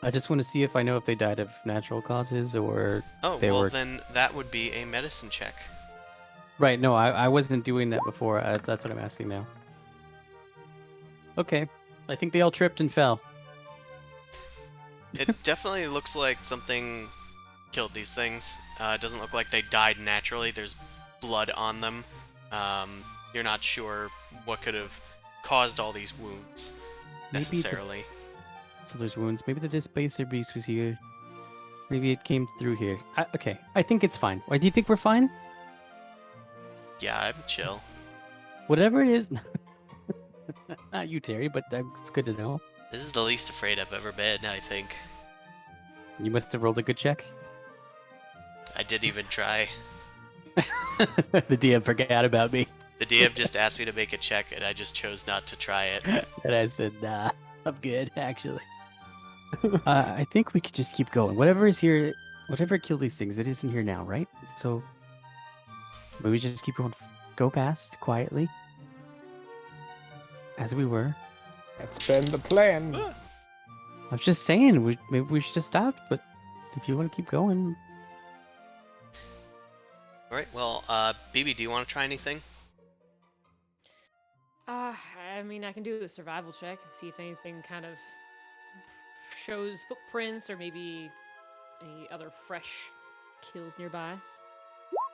I just want to see if I know if they died of natural causes or Oh, They well were- then that would be a medicine check. Right. No, I wasn't doing that before. That's what I'm asking now. Okay. I think they all tripped and fell. It definitely looks like something killed these things. It doesn't look like they died naturally. There's blood on them. You're not sure what could have caused all these wounds Maybe the- necessarily. So there's wounds. Maybe the displacer beast was here. Maybe it came through here. Okay. I think it's fine. Why do you think we're fine? Yeah, I'm chill. Whatever it is. Not you, Terry, but it's good to know. This is the least afraid I've ever been, I think. You must have rolled a good check. I did even try. The DM forgot about me. The DM just asked me to make a check, and I just chose not to try it. And I said, nah, I'm good, actually. I think we could just keep going. Whatever is here, whatever killed these things, it isn't here now, right? So maybe we should just keep going. Go past quietly. As we were. That's been the plan. I was just saying, maybe we should just stop, but if you want to keep going. Alright, well, BB, do you want to try anything? I mean, I can do a survival check, see if anything kind of shows footprints or maybe any other fresh kills nearby.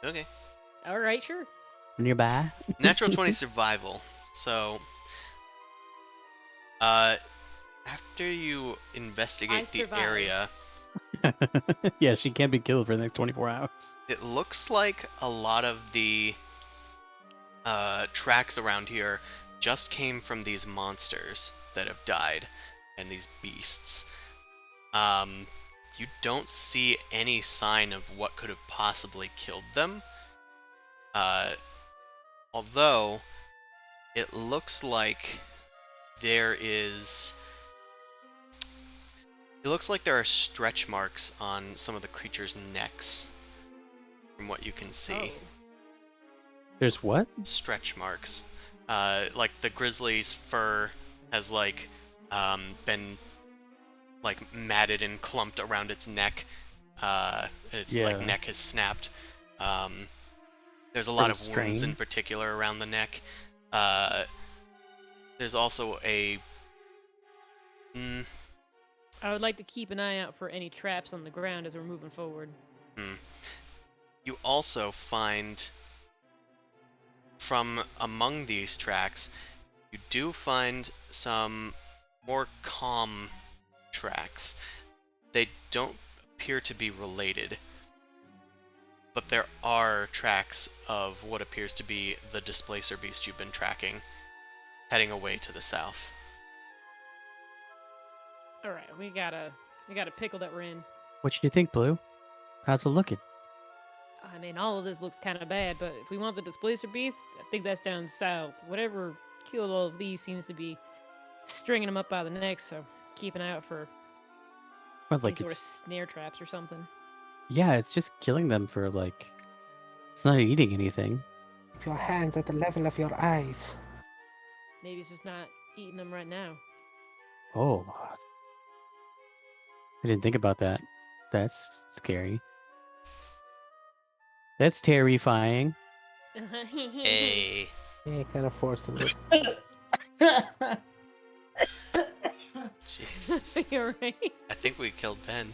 Okay. All right, sure. Nearby. Natural 20 survival. So, after you investigate the survived. area, Yeah, she can't be killed for the next 24 hours. it looks like a lot of the tracks around here just came from these monsters that have died and these beasts. You don't see any sign of what could have possibly killed them. Although, it looks like there is... It looks like there are stretch marks on some of the creatures' necks, from what you can see. Oh. There's what? Stretch marks. Like the grizzly's fur has been matted and clumped around its neck. Its Yeah. neck has snapped. There's a lot From of wounds strain? in particular around the neck. There's also a I would like to keep an eye out for any traps on the ground as we're moving forward. You also find, from among these tracks, you do find some more calm tracks. They don't appear to be related, but there are tracks of what appears to be the displacer beast you've been tracking, heading away to the south. All right, we got a pickle that we're in. What you think, Blue? How's it looking? I mean, all of this looks kind of bad, but if we want the displacer beasts, I think that's down south. Whatever killed all of these seems to be stringing them up by the neck, so keep an eye out for Well, some like sort of it's snare traps or something. yeah, it's just killing them for it's not eating anything. Keep your hands at the level of your eyes. Maybe it's just not eating them right now. Oh, I didn't think about that. That's scary. That's terrifying. Hey. Yeah, kind of forced it. Jesus. You're right. I think we killed Ben.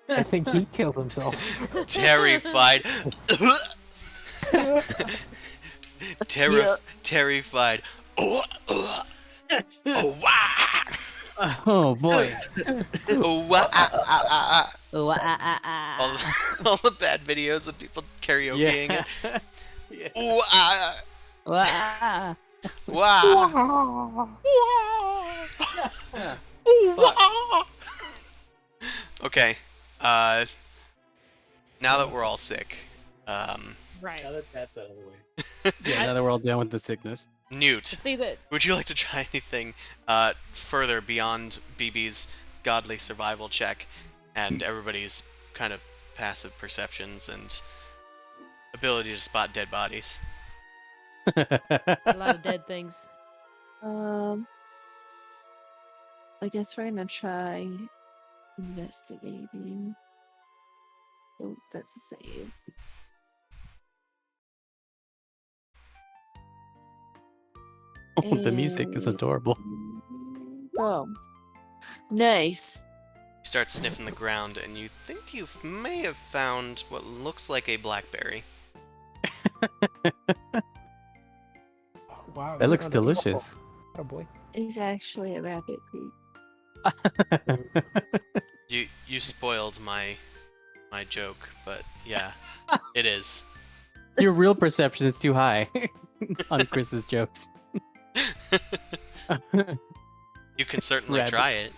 I think he killed himself. Terrified. Terrified. Oh, wah. Oh boy. Oh, wah, all the bad videos of people karaokeing it. Yeah. Ooh, ah, Ah. wah. Ooh, wah. Okay. Now that we're all sick, Right. Now that that's out of the way. Yeah, now that we're all done with the sickness. Newt, See that would you like to try anything further beyond BB's godly survival check and everybody's kind of passive perceptions and ability to spot dead bodies? a lot of dead things. I guess we're gonna try investigating. Oh, that's a save. The music is And- adorable. Boom. Nice. You start sniffing the ground, and you think you may have found what looks like a blackberry. Wow. That you looks found a beautiful- delicious. Oh boy. It's actually a rabbit creep. You spoiled my joke, but yeah, it is. Your real perception is too high on Chris's jokes. You can certainly rabbit. try it.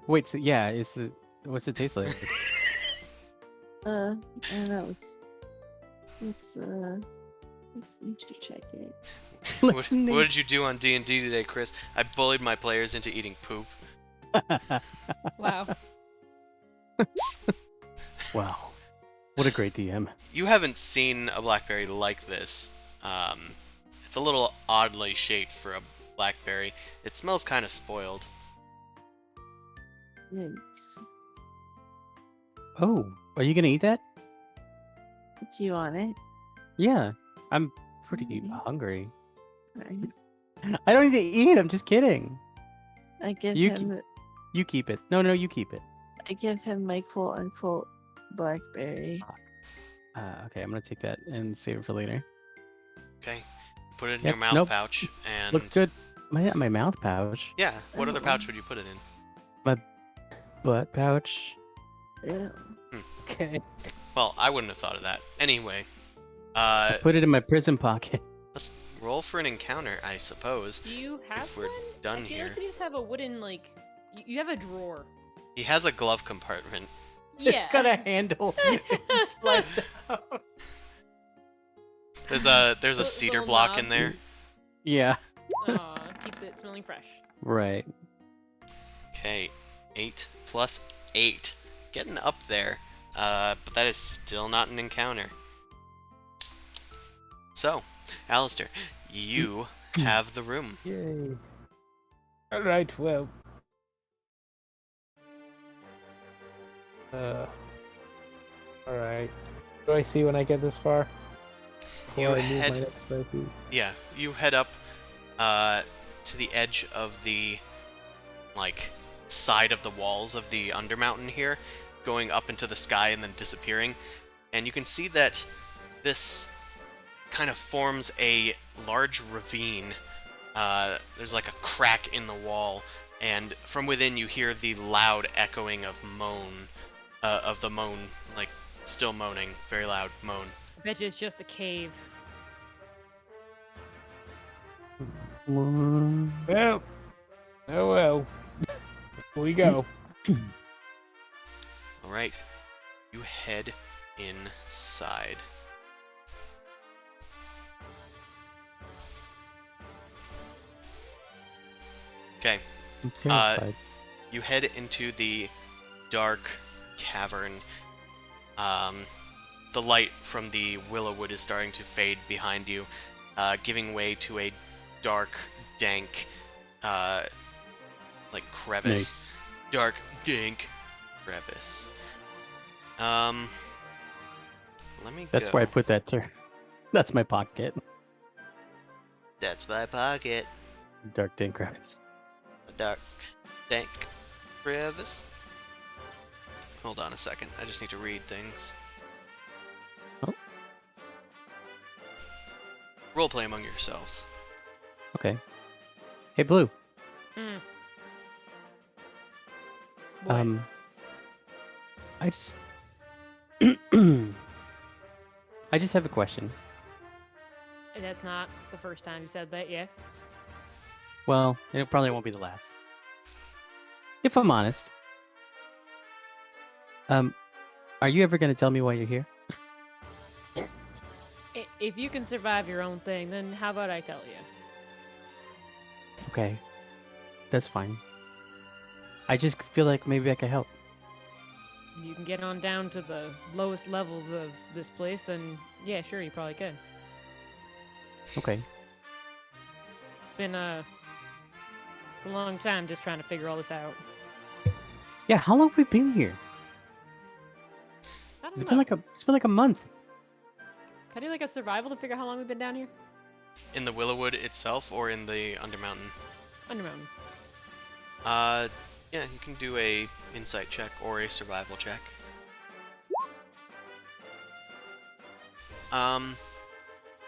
Wait, so yeah, what's it taste like? I don't know. Let's need to check it. What did you do on D&D today, Chris? I bullied my players into eating poop. Wow. Wow. What a great DM. You haven't seen a blackberry like this. It's a little oddly shaped for a blackberry. It smells kind of spoiled. Nice. Oh, are you gonna eat that? Do you want it? Yeah. I'm pretty Mm. hungry. Right. I don't need to eat, I'm just kidding. I give You him. You keep it. No, you keep it. I give him my quote unquote blackberry. Okay, I'm gonna take that and save it for later. Okay, put it in Yep, your mouth nope. pouch, and Looks good. My mouth pouch. Yeah. What other Oh. pouch would you put it in? Butt pouch. Yeah. Okay. Well, I wouldn't have thought of that. Anyway, I put it in my prison pocket. let's roll for an encounter, I suppose. Do you have If we're one? done I feel here. like you just have a wooden you have a drawer. He has a glove compartment. Yeah. It's got a handle. It slides out. There's a Little cedar block in knob. there. Yeah. Aw, keeps it smelling fresh. Right. Okay, 8 plus 8. Getting up there. But that is still not an encounter. So, Alistair, you have the room. Yay. All right. Well. All right. What do I see when I get this far? Before You I move head- my next 5 feet? Yeah, you head up to the edge of the side of the walls of the Undermountain here, going up into the sky and then disappearing. And you can see that this kind of forms a large ravine. There's like a crack in the wall, and from within you hear the loud echoing of the moan, like still moaning, very loud moan. I bet you it's just a cave. Well. Oh well. Here we go. All right, you head inside. Okay, I'm terrified. you head into the dark cavern. The light from the willow wood is starting to fade behind you, giving way to a dark, dank, crevice. Nice. Dark, dank crevice. Let me That's go. where I put that That's my pocket. That's my pocket. Dark dank crevice. A dark, dank crevice. Hold on a second. I just need to read things. Oh. Roleplay among yourselves. Okay. Hey, Blue. Hmm. What? I just I just have a question. That's not the first time you said that, yeah? Well, it probably won't be the last. If I'm honest. Are you ever gonna tell me why you're here? If you can survive your own thing, then how about I tell you? Okay. That's fine. I just feel like maybe I could help. You can get on down to the lowest levels of this place, and yeah, sure, you probably could. Okay. It's been a long time just trying to figure all this out. Yeah, how long have we been here? I don't It's know. been like a month. Can I do like a survival to figure out how long we've been down here? In the Willowwood itself or in the Undermountain? Undermountain. Yeah, you can do a insight check or a survival check.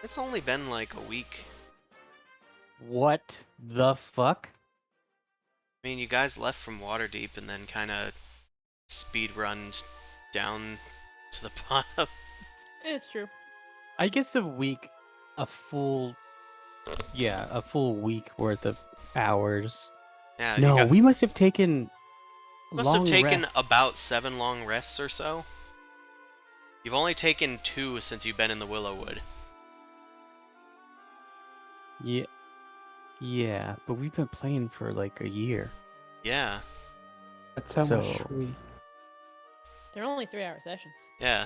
It's only been like a week. What the fuck? I mean, you guys left from Waterdeep and then kind of speed runned down to the bottom. It's true. I guess a week, a full week worth of hours. Yeah, No, we must have taken must have long taken rests. about 7 long rests or so. You've only taken 2 since you've been in the Willowwood. Yeah, yeah, but we've been playing for like a year. Yeah, That's how much So- we. They're only 3-hour sessions. yeah.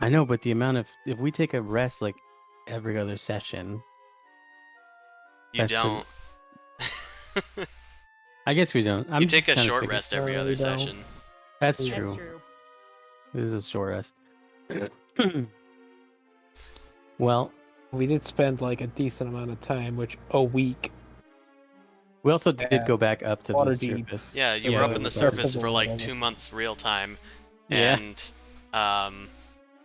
I know, but the amount of if we take a rest like every other session, You That's a- don't. I guess we don't. I'm You just take a trying to short figure- rest every No, other we don't. session. That's That's true. That's true. This is a short rest. Well, We did spend like a decent amount of time, which a week. we also did Yeah. go back up to the Waterdeep. surface. Yeah, you were Yeah, up we in the were surface up. for like 2 months real time, Yeah. and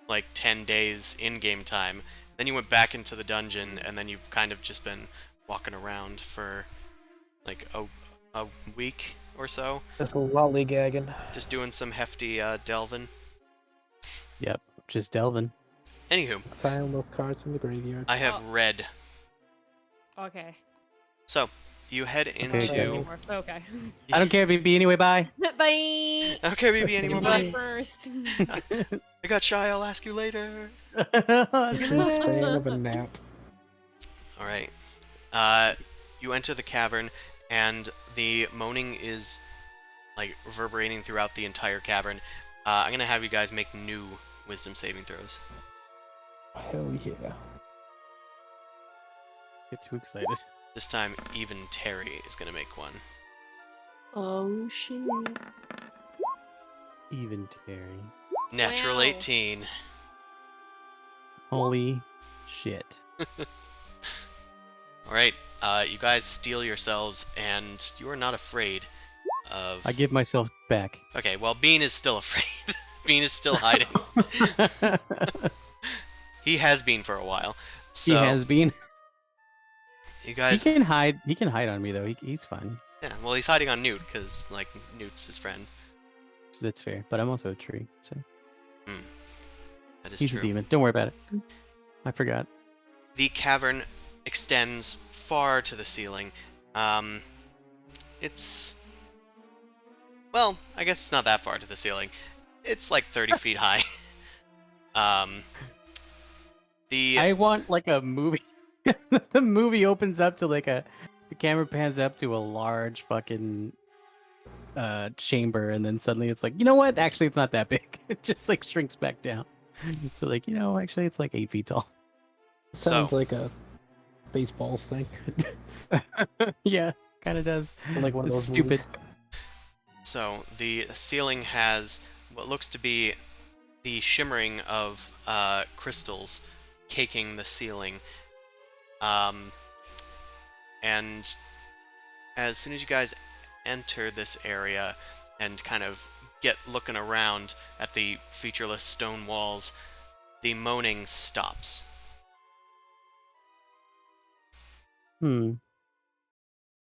like 10 days in-game time. Then you went back into the dungeon, and then you've kind of just been walking around for like a week or so, Just lollygagging. just doing some hefty delving. Yep, just delving. Anywho, Filing those cards from the graveyard. I have red. Okay. So, you head good. into... Anymore. Okay. I don't care, BB. Anyway, bye. Bye. Okay, BB, any more Bye bye? first. I got shy, I'll ask you later. True span of a gnat. Alright. You enter the cavern, and the moaning is, like, reverberating throughout the entire cavern. I'm gonna have you guys make new wisdom saving throws. Hell yeah. Get too excited. This time, even Terry is gonna make one. Oh shit. Even Terry. Natural Wow. 18. Holy shit. Alright, you guys steel yourselves, and you are not afraid of... I give myself back. Okay, well, Bean is still afraid. Bean is still hiding. He has been for a while. So, He has been. you guys... He can hide. He can hide on me though. He's fine. Yeah, well, he's hiding on Newt, because, like, Newt's his friend. So that's fair. But I'm also a tree, so That is he's true. a demon. Don't worry about it. I forgot. The cavern extends far to the ceiling. It's... Well, I guess it's not that far to the ceiling. It's like 30 feet high. I want like a movie. The movie opens up to like the camera pans up to a large fucking chamber, and then suddenly it's like, you know what? Actually, it's not that big. It just like shrinks back down. So like, actually, it's like 8 feet tall. Sounds So- like a Baseballs thing. Yeah, kind of does. Like one of It's those stupid. movies. So, the ceiling has what looks to be the shimmering of crystals caking the ceiling. And as soon as you guys enter this area and kind of get looking around at the featureless stone walls, the moaning stops.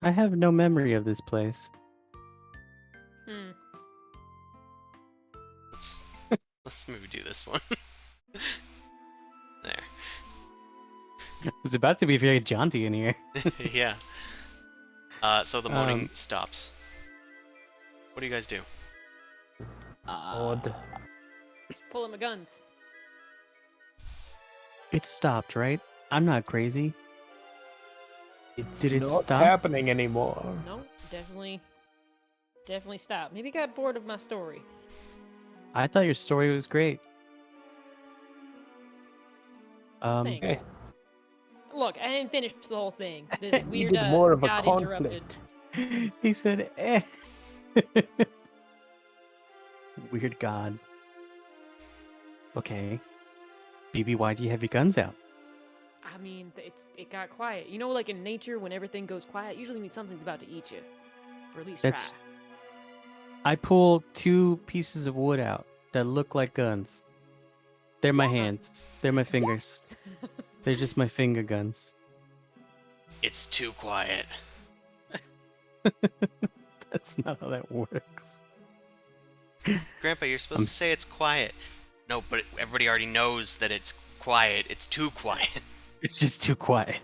I have no memory of this place. Hmm. Let's maybe do this one. There. It's about to be very jaunty in here. Yeah. So the moaning stops. What do you guys do? Odd. Pulling my guns. It stopped, right? I'm not crazy. It's Did it not stop? happening anymore. No, definitely stopped. Maybe got bored of my story. I thought your story was great. Thanks. Hey, Look, I didn't finish the whole thing. This You weird did more of a God conflict. interrupted. He said, eh. Weird God. Okay. BB, why do you have your guns out? I mean, it got quiet. You know, like in nature, when everything goes quiet, usually means something's about to eat you, or at least try. That's- I pull 2 pieces of wood out that look like guns. They're my hands. They're my fingers. They're just my finger guns. It's too quiet. That's not how that works. Grandpa, you're supposed I'm to say it's quiet. No, but everybody already knows that it's quiet. It's too quiet. It's just too quiet.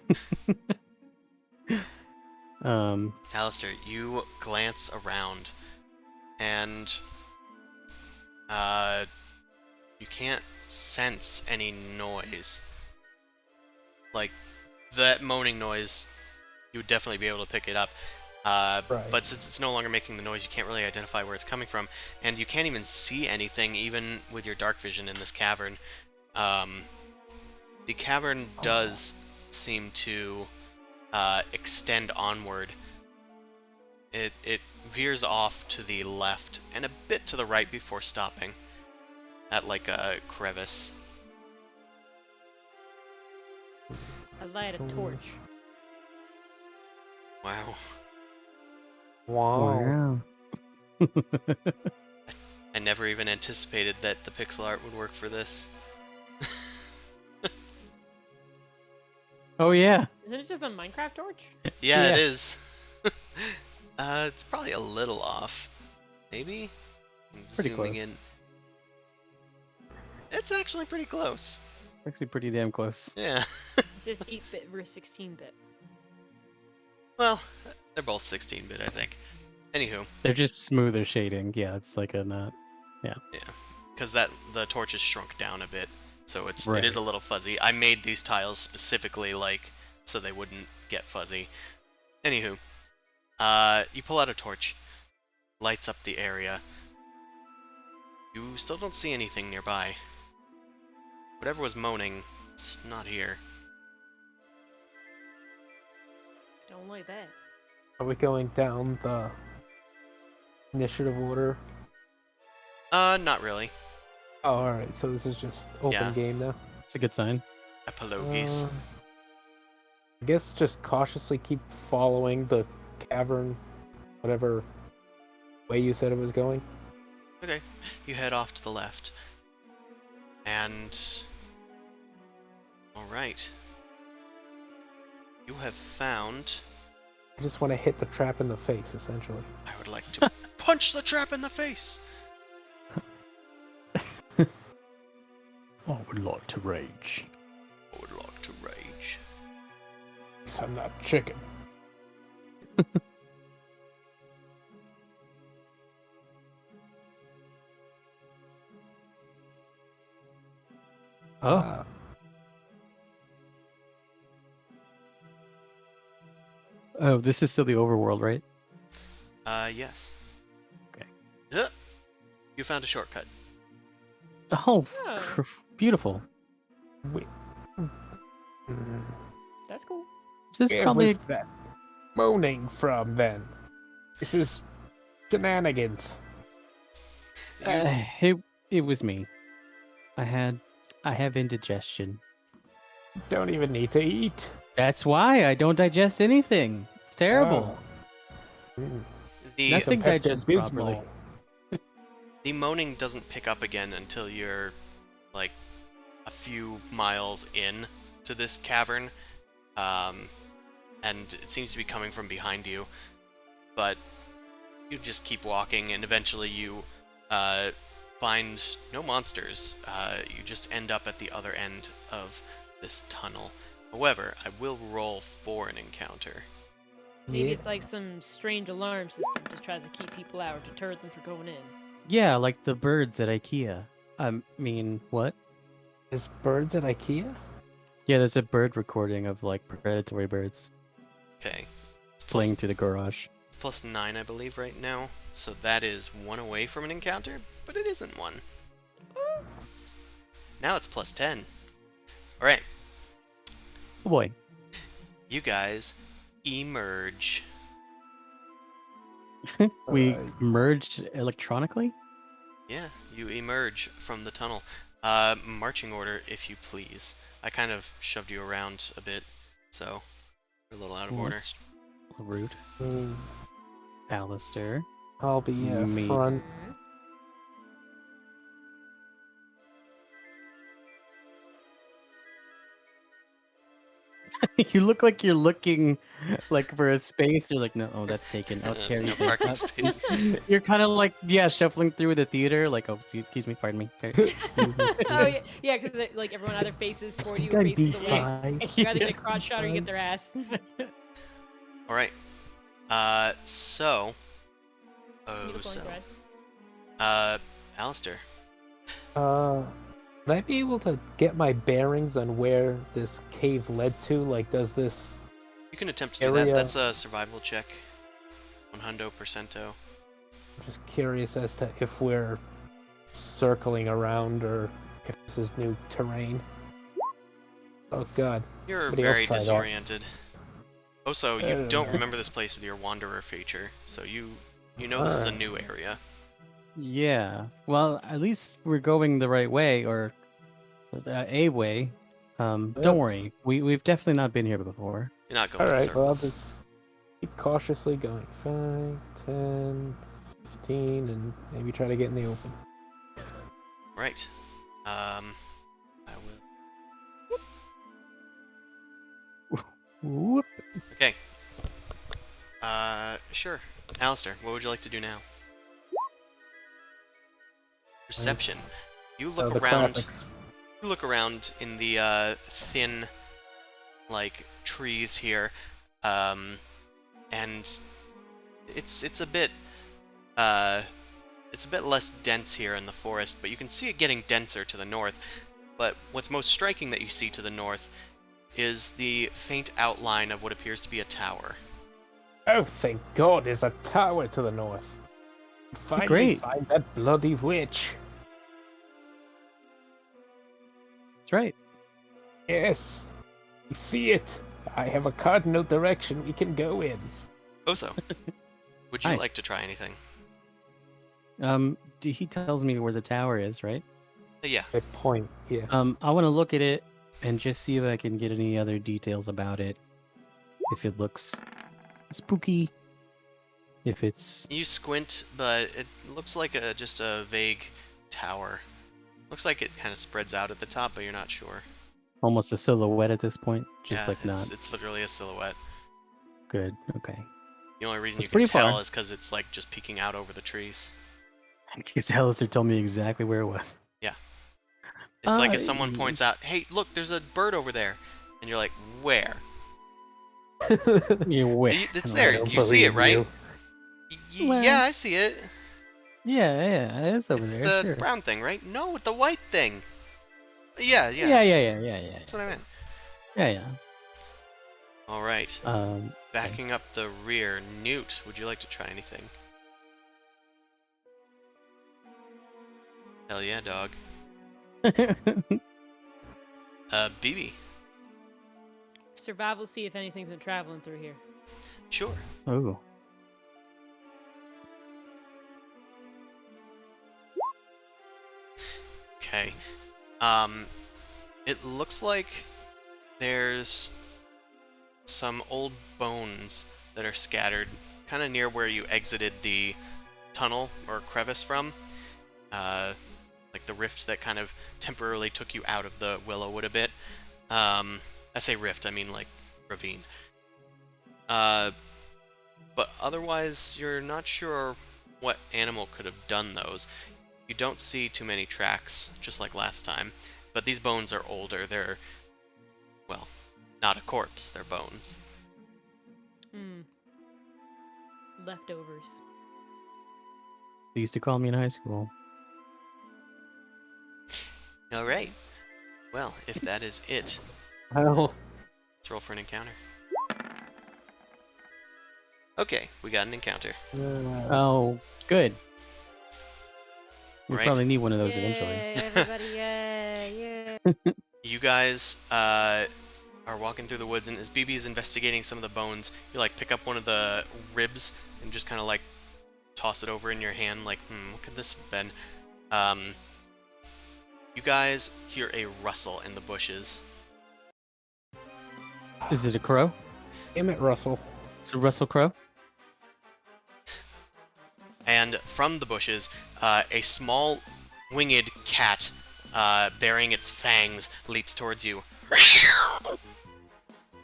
Alistair, you glance around, and you can't sense any noise. Like, that moaning noise, you would definitely be able to pick it up. Right. But since it's no longer making the noise, you can't really identify where it's coming from, and you can't even see anything, even with your dark vision in this cavern. The cavern does seem to extend onward. It veers off to the left and a bit to the right before stopping at like a crevice. I light a torch. Wow. Wow. I never even anticipated that the pixel art would work for this. Oh yeah. Isn't it just a Minecraft torch? Yeah, it Yeah. is. It's probably a little off. Maybe? I'm Pretty zooming close. in. It's actually pretty close. It's actually pretty damn close. Yeah. This 8-bit versus 16-bit. Well, they're both 16-bit, I think. Anywho, They're just smoother shading. Yeah, it's like a not. because the torch is shrunk down a bit, so it Right. is a little fuzzy. I made these tiles specifically like so they wouldn't get fuzzy. Anywho, you pull out a torch, lights up the area. You still don't see anything nearby. Whatever was moaning, it's not here. Don't like that. Are we going down the initiative order? Not really. Oh, alright, so this is just open Yeah. game now. It's a good sign. Epilogues. I guess just cautiously keep following the cavern, whatever way you said it was going. Okay, you head off to the left. And... Alright. You have found... I just want to hit the trap in the face, essentially. I would like to punch the trap in the face! I would like to rage. I would like to rage. Guess I'm not chicken. Oh. Oh, this is still the overworld, right? Yes. Okay. You found a shortcut. Oh, Oh. beautiful. Wait. That's cool. This is Where probably was that moaning from then? This is shenanigans. it was me. I have indigestion. Don't even need to eat. That's why I don't digest anything. It's terrible. Oh. Mm. The, Nothing Some digests Pepto-Bismol. properly. the moaning doesn't pick up again until you're, like, a few miles in to this cavern. And it seems to be coming from behind you. But you just keep walking, and eventually you find no monsters. You just end up at the other end of this tunnel. However, I will roll for an encounter. Maybe Yeah. it's like some strange alarm system just tries to keep people out or deter them from going in. Yeah, like the birds at IKEA. I mean, what? There's birds at IKEA? Yeah, there's a bird recording of like predatory birds Okay. It's flying through the garage. plus 9, I believe, right now. So that is 1 away from an encounter, but it isn't one. Now it's plus 10. Alright, Oh boy. you guys emerge. We Right. merged electronically? Yeah, you emerge from the tunnel. Marching order, if you please. I kind of shoved you around a bit, so you're a little out of order. That's rude. Mm, Alistair. I'll be Me. front. You look like you're looking like for a space. You're like, no, oh, that's taken. Oh, No Terry's parking spaces. You're kind of like, yeah, shuffling through the theater. Like, oh, excuse me, pardon me. Excuse me. Oh yeah, yeah, because like everyone either faces I toward you think or I'd be faces away. fine. You either get a crotch shot or you get their ass. All right. So. You Oh, look so. like Brad. Alistair. Would I be able to get my bearings on where this cave led to? Like, does this... You can attempt to do that. Area. That's a survival check. 100%. I'm just curious as to if we're circling around or if this is new terrain. Oh god. You're Somebody else very try that. disoriented. Also, you don't Uh. remember this place with your wanderer feature, so you know this is a Alright. new area. Yeah. Well, at least we're going the right way, or a way. Yeah. Don't worry. We've definitely not been here before. You're not going in Alright, well, I'll circles. just keep cautiously going. 5, 10, 15, and maybe try to get in the open. Right. I will. Whoop. Okay. Sure. Alistair, what would you like to do now? Perception. You look the around. classics. You look around in the thin, like, trees here, and it's a bit less dense here in the forest, but you can see it getting denser to the north. But what's most striking that you see to the north is the faint outline of what appears to be a tower. Oh, thank God, there's a tower to the north. Finally Great. find that bloody witch. That's right. Yes, we see it. I have a cardinal direction we can go in. Oso, would you Hi. like to try anything? He tells me where the tower is, right? Yeah. Good point. Yeah. I want to look at it and just see if I can get any other details about it. If it looks spooky, if it's You squint, but it looks like just a vague tower. Looks like it kind of spreads out at the top, but you're not sure. almost a silhouette at this point, just Yeah, like not it's literally a silhouette. good. Okay. The only reason It's you can pretty tell far. is because it's like just peeking out over the trees. I guess Alistair told me exactly where it was. It's like if someone Uh, points out, "Hey, look, there's a bird over there," and you're like, "Where?" You wish. It's I there. don't You see it, believe right? you. Well- Yeah, I see it. Yeah, it's over It's there. the Sure. brown thing, right? No, the white thing. Yeah. Yeah. That's what I meant. Yeah. All right. Okay. Backing up the rear, Newt, would you like to try anything? Hell yeah, dog. BB. Survival, see if anything's been traveling through here. Sure. Oh. Okay. It looks like there's some old bones that are scattered kind of near where you exited the tunnel or crevice from. Like the rift that kind of temporarily took you out of the Willowwood a bit. I say rift, I mean like ravine. But otherwise, you're not sure what animal could have done those. You don't see too many tracks, just like last time. But these bones are older. They're, well, not a corpse. They're bones. Hmm. Leftovers. They used to call me in high school. All right. Well, if that is it, Well, let's roll for an encounter. Okay, we got an encounter. Oh, good. We Right. probably need one of those Yay, eventually. everybody, yay. You guys are walking through the woods, and as BB is investigating some of the bones, you like pick up one of the ribs and just kind of like toss it over in your hand, like, what could this have been? You guys hear a rustle in the bushes. Is it a crow? Damn it, Russell. It's a Russell Crowe? And from the bushes, a small winged cat bearing its fangs leaps towards you.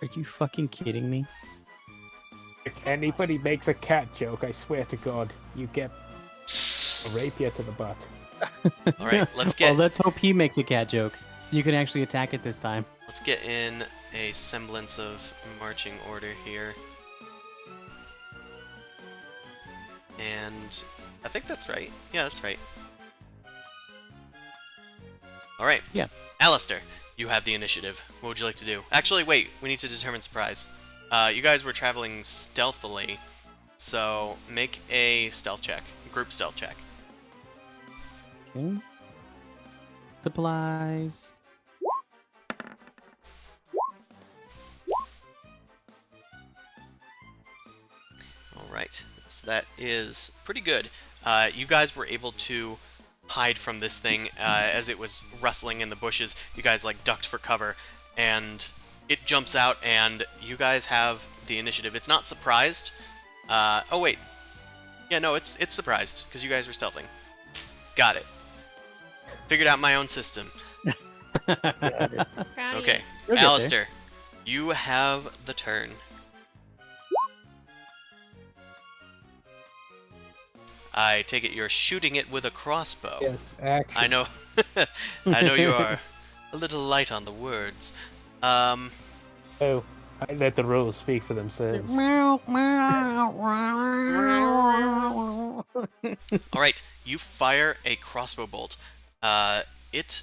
Are you fucking kidding me? If anybody makes a cat joke, I swear to God, you get a rapier to the butt. All right, let's Well, get let's hope he makes a cat joke, so you can actually attack it this time. let's get in a semblance of marching order here. And I think that's right. Yeah, that's right. All right. Yeah. Alistair, you have the initiative. What would you like to do? Actually, wait. We need to determine surprise. You guys were traveling stealthily, so make a stealth check. Group stealth check. Okay. Supplies. All right. So that is pretty good. You guys were able to hide from this thing as it was rustling in the bushes. You guys like ducked for cover, and it jumps out, and you guys have the initiative. It's not surprised. Oh wait. Yeah, no, it's surprised because you guys were stealthing. Got it. Figured out my own system. Proud of Okay, You'll get there. Alistair, you have the turn. I take it you're shooting it with a crossbow. Yes, actually. I know. I know you are a little light on the words. Oh, I let the rules speak for themselves. All right, you fire a crossbow bolt. It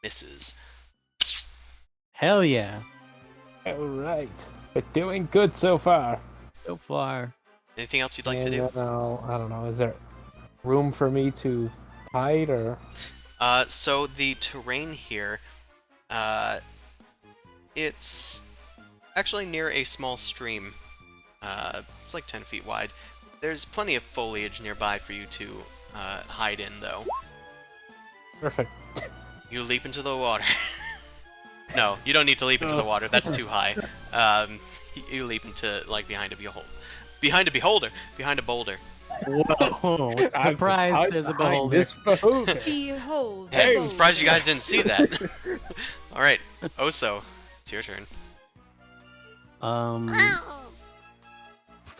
misses. Hell yeah. All right. We're doing good so far. So far. Anything else you'd like to And, do? I don't know. Is there room for me to hide or? So the terrain here, it's actually near a small stream. It's like 10 feet wide. There's plenty of foliage nearby for you to hide in, though. Perfect. You leap into the water. No, you don't need to leap into the water. That's too high. You leap into, like, behind a boulder. Whoa. Surprise, there's a behind beholder. this beholder. Behold. Hey, behold. surprised you guys didn't see that. All right, Oso, it's your turn.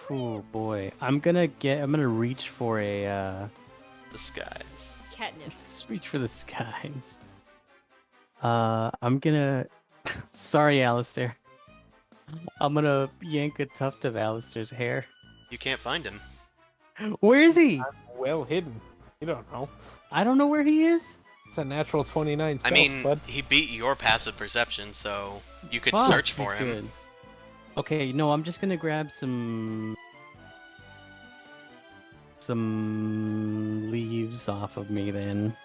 Oh boy. I'm gonna reach for a The skies. Catnip. let's reach for the skies. I'm gonna sorry, Alistair. I'm gonna yank a tuft of Alistair's hair. You can't find him. Where is he? Well hidden. You don't know. I don't know where he is. It's a natural 29 I stealth, mean, bud. he beat your passive perception, so you could Fuck, search for he's him. good. Okay, no, I'm just gonna grab some leaves off of me then,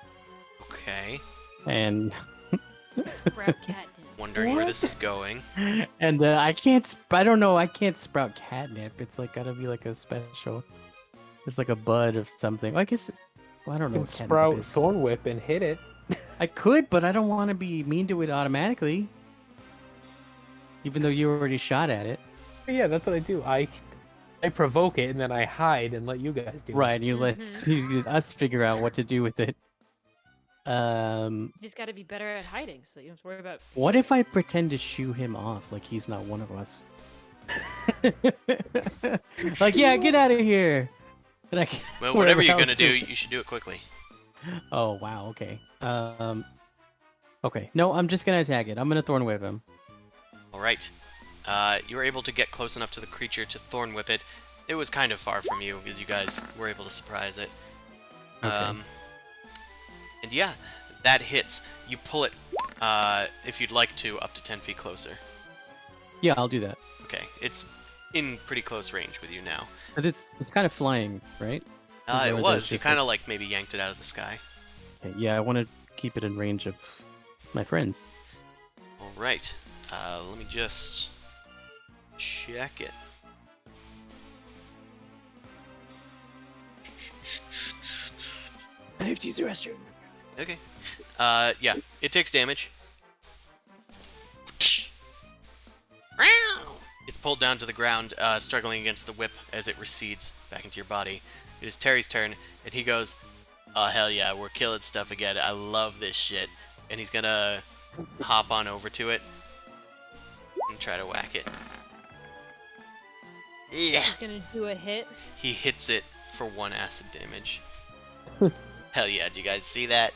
Okay. and Sprout catnip. Wondering where this is going. and I can't. I don't know. I can't sprout catnip. It's like gotta be like a special. It's like a bud of something. I guess. Well, I don't know. You What can catnip sprout is. thorn whip and hit it. I could, but I don't want to be mean to it automatically. Even though you already shot at it. Yeah, that's what I do. I provoke it and then I hide and let you guys do it. Right, and you let us figure out what to do with it. You just got to be better at hiding, so you don't have to worry about. What if I pretend to shoo him off like he's not one of us? Like, yeah, get out of here. And I Well, wherever whatever you're else gonna do, to- you should do it quickly. Oh wow, okay. Okay. No, I'm just gonna attack it. I'm gonna thorn whip him. All right. You were able to get close enough to the creature to thorn whip it. It was kind of far from you because you guys were able to surprise it. Okay. And yeah, that hits. You pull it, if you'd like to, up to 10 feet closer. Yeah, I'll do that. Okay, it's in pretty close range with you now. Cause it's kind of flying, right? Or It is was. You just kind of like maybe yanked it out of the sky. Okay, yeah, I want to keep it in range of my friends. All right. Let me just check it. I have to use the restroom. Okay. Yeah, it takes damage. It's pulled down to the ground, struggling against the whip as it recedes back into your body. It is Terry's turn, and he goes, "Oh hell yeah, we're killing stuff again. I love this shit." And he's gonna hop on over to it and try to whack it. Yeah. He's gonna do a hit. He hits it for 1 acid damage. Hell yeah, do you guys see that?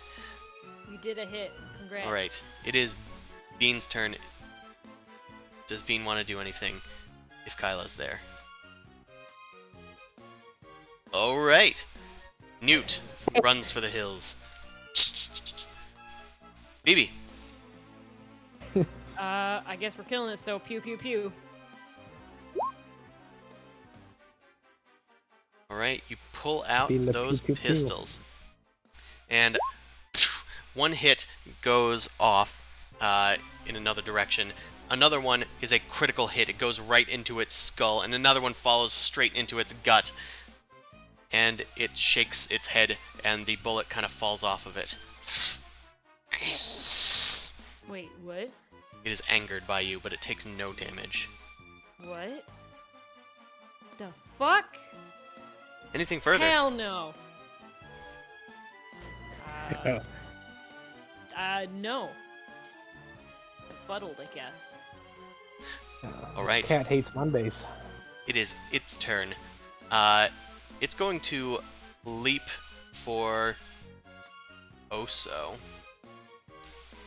You did a hit. Congrats. Alright, it is Bean's turn. Does Bean want to do anything if Kyla's there? Alright! Newt runs for the hills. BB. I guess we're killing it, so pew pew pew. Alright, you pull out Be la those pew, pew, pew. pistols. And 1 hit goes off in another direction. Another one is a critical hit. It goes right into its skull, and another one follows straight into its gut. And it shakes its head, and the bullet kind of falls off of it. Wait, what? It is angered by you, but it takes no damage. What? The fuck? Anything further? Hell no. No. Befuddled, I guess. Alright. Cat hates Mondays. It is its turn. It's going to leap for Oso.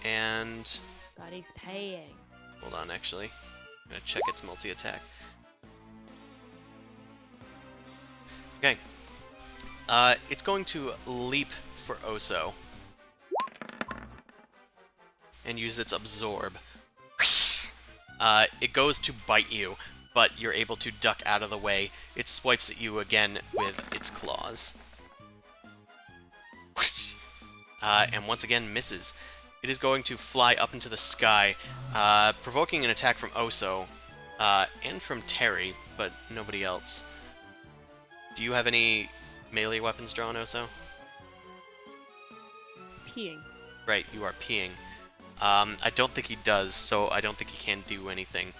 And But he's paying. hold on, actually. I'm gonna check its multi-attack. Okay. It's going to leap for Oso. And use its absorb. It goes to bite you, but you're able to duck out of the way. It swipes at you again with its claws. And once again misses. It is going to fly up into the sky, provoking an attack from Oso, and from Terry, but nobody else. Do you have any melee weapons drawn, Oso? Peeing. Right, you are peeing. I don't think he does, so I don't think he can do anything.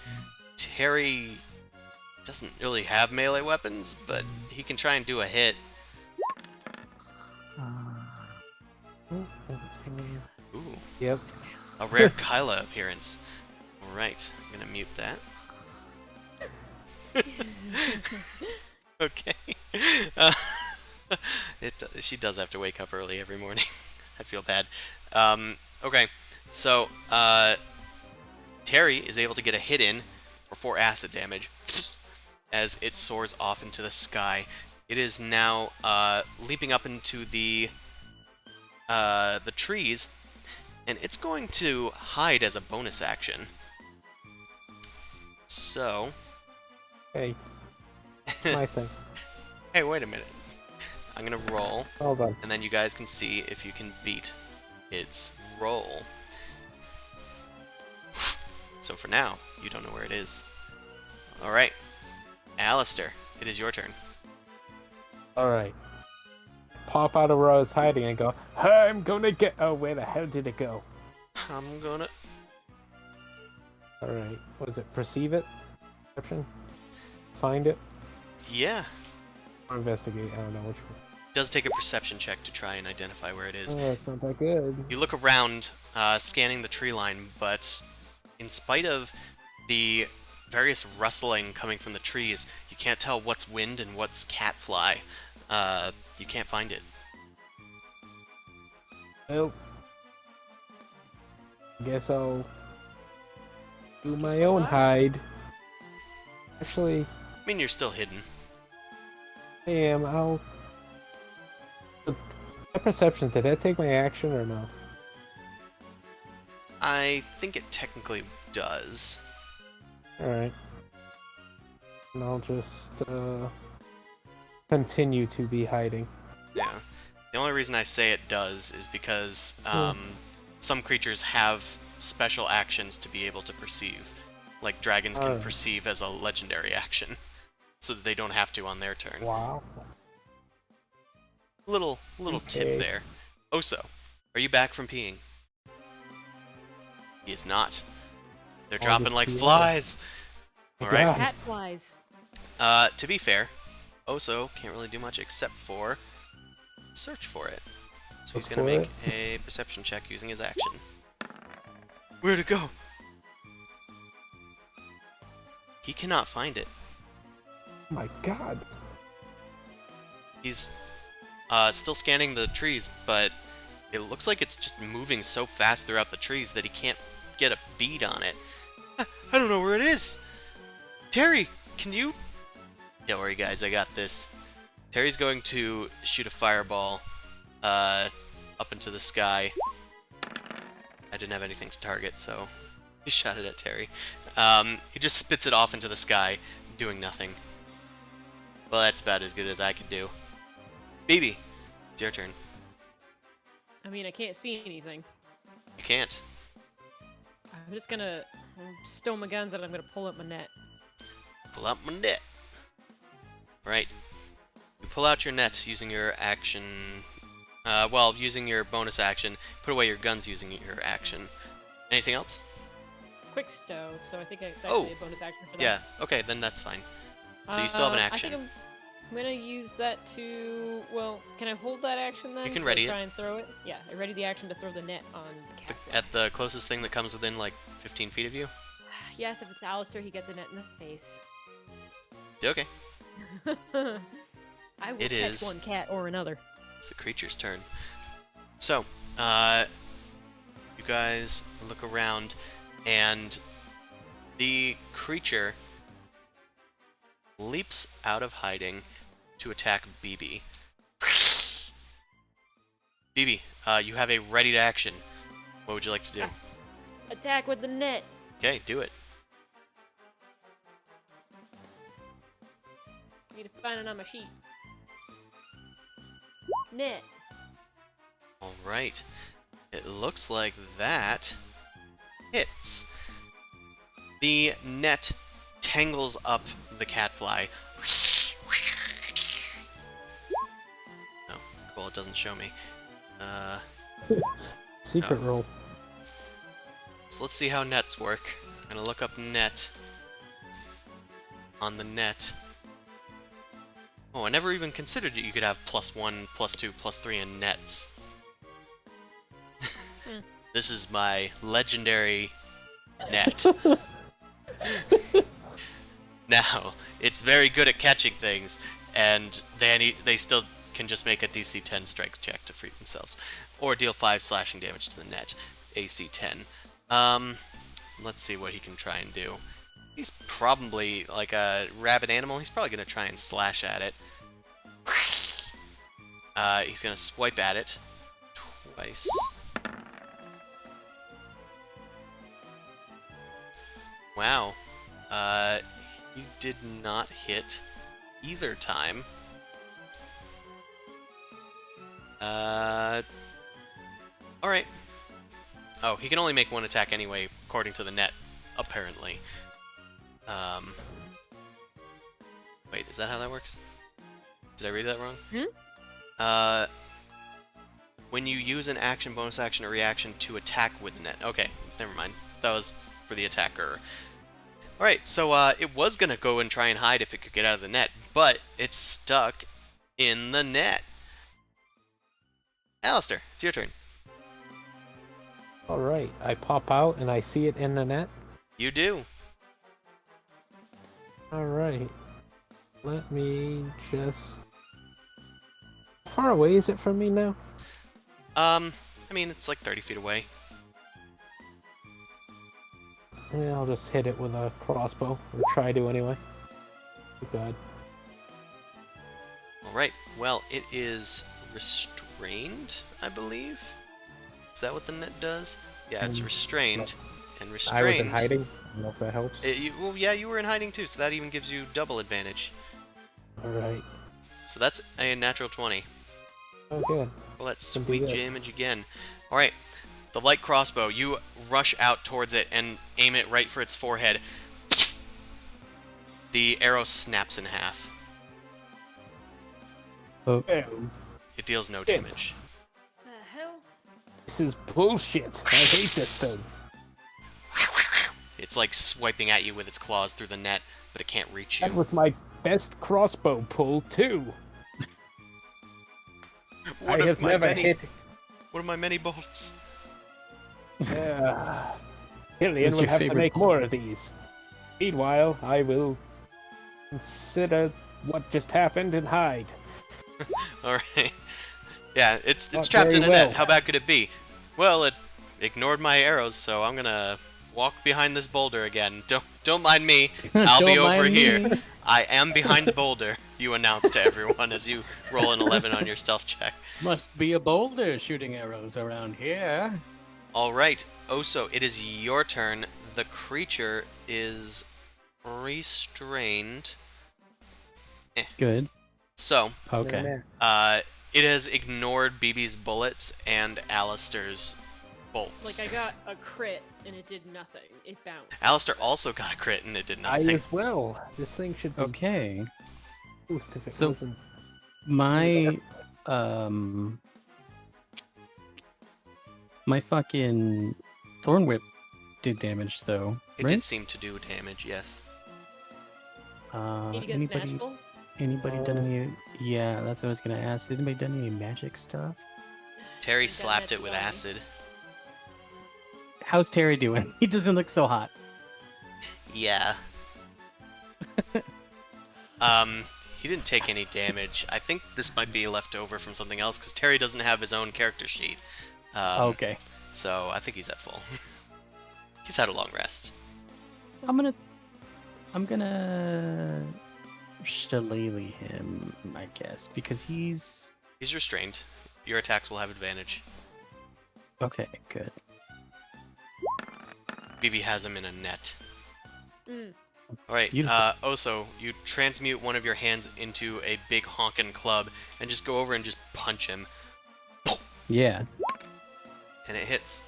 Terry doesn't really have melee weapons, but he can try and do a hit. Ooh, Yep. a rare Kyla appearance. Alright, I'm gonna mute that. Okay. She does have to wake up early every morning. I feel bad. Okay, so Terry is able to get a hit in for 4 acid damage as it soars off into the sky. It is now leaping up into the trees, and it's going to hide as a bonus action. So, Hey. My thing. hey, wait a minute. I'm gonna roll, Hold on. and then you guys can see if you can beat its roll. So for now, you don't know where it is. Alright. Alistair, it is your turn. Alright. Pop out of where I was hiding and go, I'm gonna get. Oh, where the hell did it go? I'm gonna... Alright. What is it? Perceive it? Perception? Find it? Yeah. Or investigate? I don't know which one. It does take a perception check to try and identify where it is. Oh, it's not that good. You look around, scanning the tree line, but in spite of the various rustling coming from the trees, you can't tell what's wind and what's catfly. You can't find it. Well, guess I'll do my own hide. Actually, I mean, you're still hidden. I am. I'll. My perception, did that take my action or no? I think it technically does. Alright. And I'll just continue to be hiding. Yeah. The only reason I say it does is because some creatures have special actions to be able to perceive. Like dragons can perceive as a legendary action, so that they don't have to on their turn. Wow. Little tip Okay. there. Oso, Are you back from peeing? He is not. They're I'll dropping just like pee out. flies. My All right. God. Cat flies. To be fair, Oso can't really do much except for search for it. So he's Look gonna for make a perception check using his action. Where'd it go? He cannot find it. Oh my God. He's still scanning the trees, but it looks like it's just moving so fast throughout the trees that he can't get a bead on it. I don't know where it is. Terry, can you? Don't worry, guys. I got this. Terry's going to shoot a fireball up into the sky. I didn't have anything to target, so he shot it at Terry. He just spits it off into the sky, doing nothing. Well, that's about as good as I could do. BB, it's your turn. I mean, I can't see anything. You can't. I'm just gonna stow my guns and I'm gonna pull up my net. Pull out my net. Right. You pull out your net using your action. Well, using your bonus action. Put away your guns using your action. Anything else? Quick stow, so I think it's Oh, actually a bonus action for that. Yeah. Okay, then that's fine. So you still have an I action. think I'm gonna use that to. Well, can I hold that action then? You can to ready it. try and throw it. Yeah, I ready the action to throw the net on the cat. At the closest thing that comes within like 15 feet of you. Yes, if it's Alistair, he gets a net in the face. Okay. I will It catch is. one cat or another. It's the creature's turn. So, you guys look around, and the creature leaps out of hiding to attack BB. BB, you have a ready to action. What would you like to do? Attack with the net. Okay, do it. Need to find it on my sheet. Net. All right. It looks like that hits. The net tangles up the catfly. Oh, cool. It doesn't show me. Secret Oh. roll. So let's see how nets work. I'm gonna look up net on the net. Oh, I never even considered that you could have +1, +2, +3 in nets. This is my legendary net. Now, it's very good at catching things, and they still can just make a DC 10 strike check to free themselves, or deal 5 slashing damage to the net, AC 10. Let's see what he can try and do. He's probably like a rabid animal. He's probably gonna try and slash at it. He's gonna swipe at it twice. Wow. He did not hit either time. Alright. Oh, he can only make one attack anyway, according to the net, apparently. Wait, is that how that works? Did I read that wrong? When you use an action, bonus action, or reaction to attack with the net. Okay, never mind. That was for the attacker. Alright, so it was gonna go and try and hide if it could get out of the net, but it's stuck in the net. Alistair, it's your turn. Alright, I pop out and I see it in the net. You do. Alright. Let me just... How far away is it from me now? I mean, it's like 30 feet away. Yeah, I'll just hit it with a crossbow. Or try to anyway. Too bad. Alright, well, it is restrained, I believe? Is that what the net does? Yeah, it's restrained. And restrained... I was in hiding. I don't know if that helps. Well, yeah, you were in hiding too, so that even gives you double advantage. Alright. So that's a natural 20. Oh, good. Well, that's Can do sweet that. damage again. Alright, the light crossbow, you rush out towards it and aim it right for its forehead. The arrow snaps in half. Oh. It deals no damage. The hell? This is bullshit. I hate this thing. It's like swiping at you with its claws through the net, but it can't reach you. That was my best crossbow pull, too. One I have never hit. One of my many bolts. Killian What's will your have to favorite make more of these. Meanwhile, I will consider what just happened and hide. Alright. Yeah, it's Not trapped in a very net. well. How bad could it be? Well, it ignored my arrows, so I'm gonna walk behind this boulder again. Don't mind me. I'll be Don't over mind here. me. I am behind the boulder, you announce to everyone as you roll an 11 on your stealth check. Must be a boulder shooting arrows around here. Alright, Oso, it is your turn. The creature is restrained. Good. So, Okay. it has ignored BB's bullets and Alistair's bolts. Like I got a crit and it did nothing. It bounced. Alistair also got a crit and it did I nothing. as well. This thing should be Okay. boost if it So- wasn't. My my fucking thorn whip did damage though. It right? did seem to do damage, yes. Did you get Anybody Snatchful? done any? Yeah, that's what I was gonna ask. Did anybody done any magic stuff? Terry You got slapped that it with going. acid. How's Terry doing? He doesn't look so hot. Yeah. He didn't take any damage. I think this might be left over from something else, because Terry doesn't have his own character sheet. Okay. So I think he's at full. He's had a long rest. I'm gonna shillelagh him, I guess, because he's He's restrained. Your attacks will have advantage. okay. Good. BB has him in a net. Mm. Alright, Beautiful. Oso, you transmute one of your hands into a big honkin' club and just go over and just punch him. Yeah. And it hits.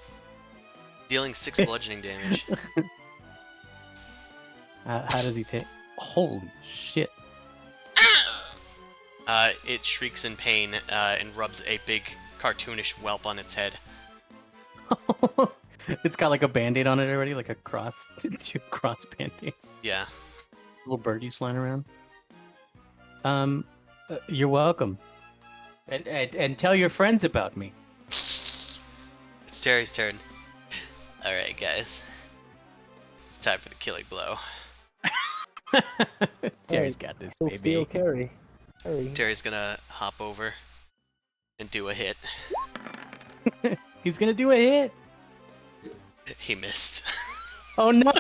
Dealing 6 bludgeoning damage. How does he take? Holy shit! It shrieks in pain and rubs a big cartoonish whelp on its head. It's got like a band-aid on it already, like a cross, two cross band-aids. Yeah. Little birdies flying around. You're welcome. And tell your friends about me. It's Terry's turn. Alright, guys. It's time for the killing blow. Terry's got this, Full steel baby. carry. Hurry. Terry's gonna hop over and do a hit. He's gonna do a hit. He missed. Oh no!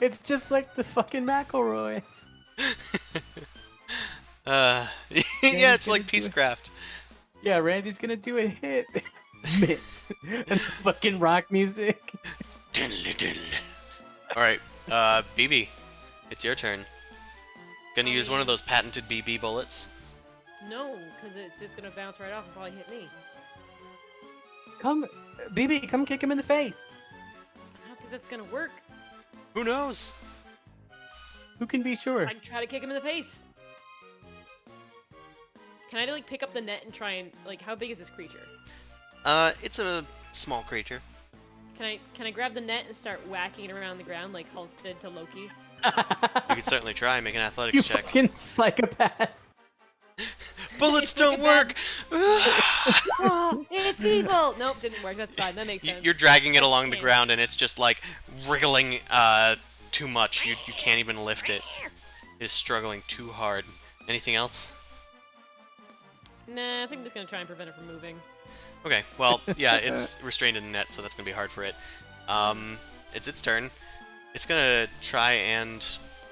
It's just like the fucking McElroys. Yeah, it's like Peacecraft. Yeah, Randy's gonna do a hit. Miss. And the fucking rock music. Alright, BB, it's your turn. Gonna use one of those patented BB bullets. No, because it's just gonna bounce right off and probably hit me. Come, BB, come kick him in the face. I don't think that's gonna work. Who knows? Who can be sure? I can try to kick him in the face. Can I like pick up the net and try and like how big is this creature? It's a small creature. Can I grab the net and start whacking it around the ground like Hulk did to Loki? You could certainly try. Make an athletics You check. fucking psychopath. Bullets don't work! Oh, it's evil! Nope, didn't work. That's fine. That makes sense. You're dragging it along the ground and it's just like wriggling too much. You can't even lift it. It is struggling too hard. Anything else? Nah, I think I'm just gonna try and prevent it from moving. Okay, well, yeah, it's restrained in a net, so that's gonna be hard for it. It's its turn. It's gonna try and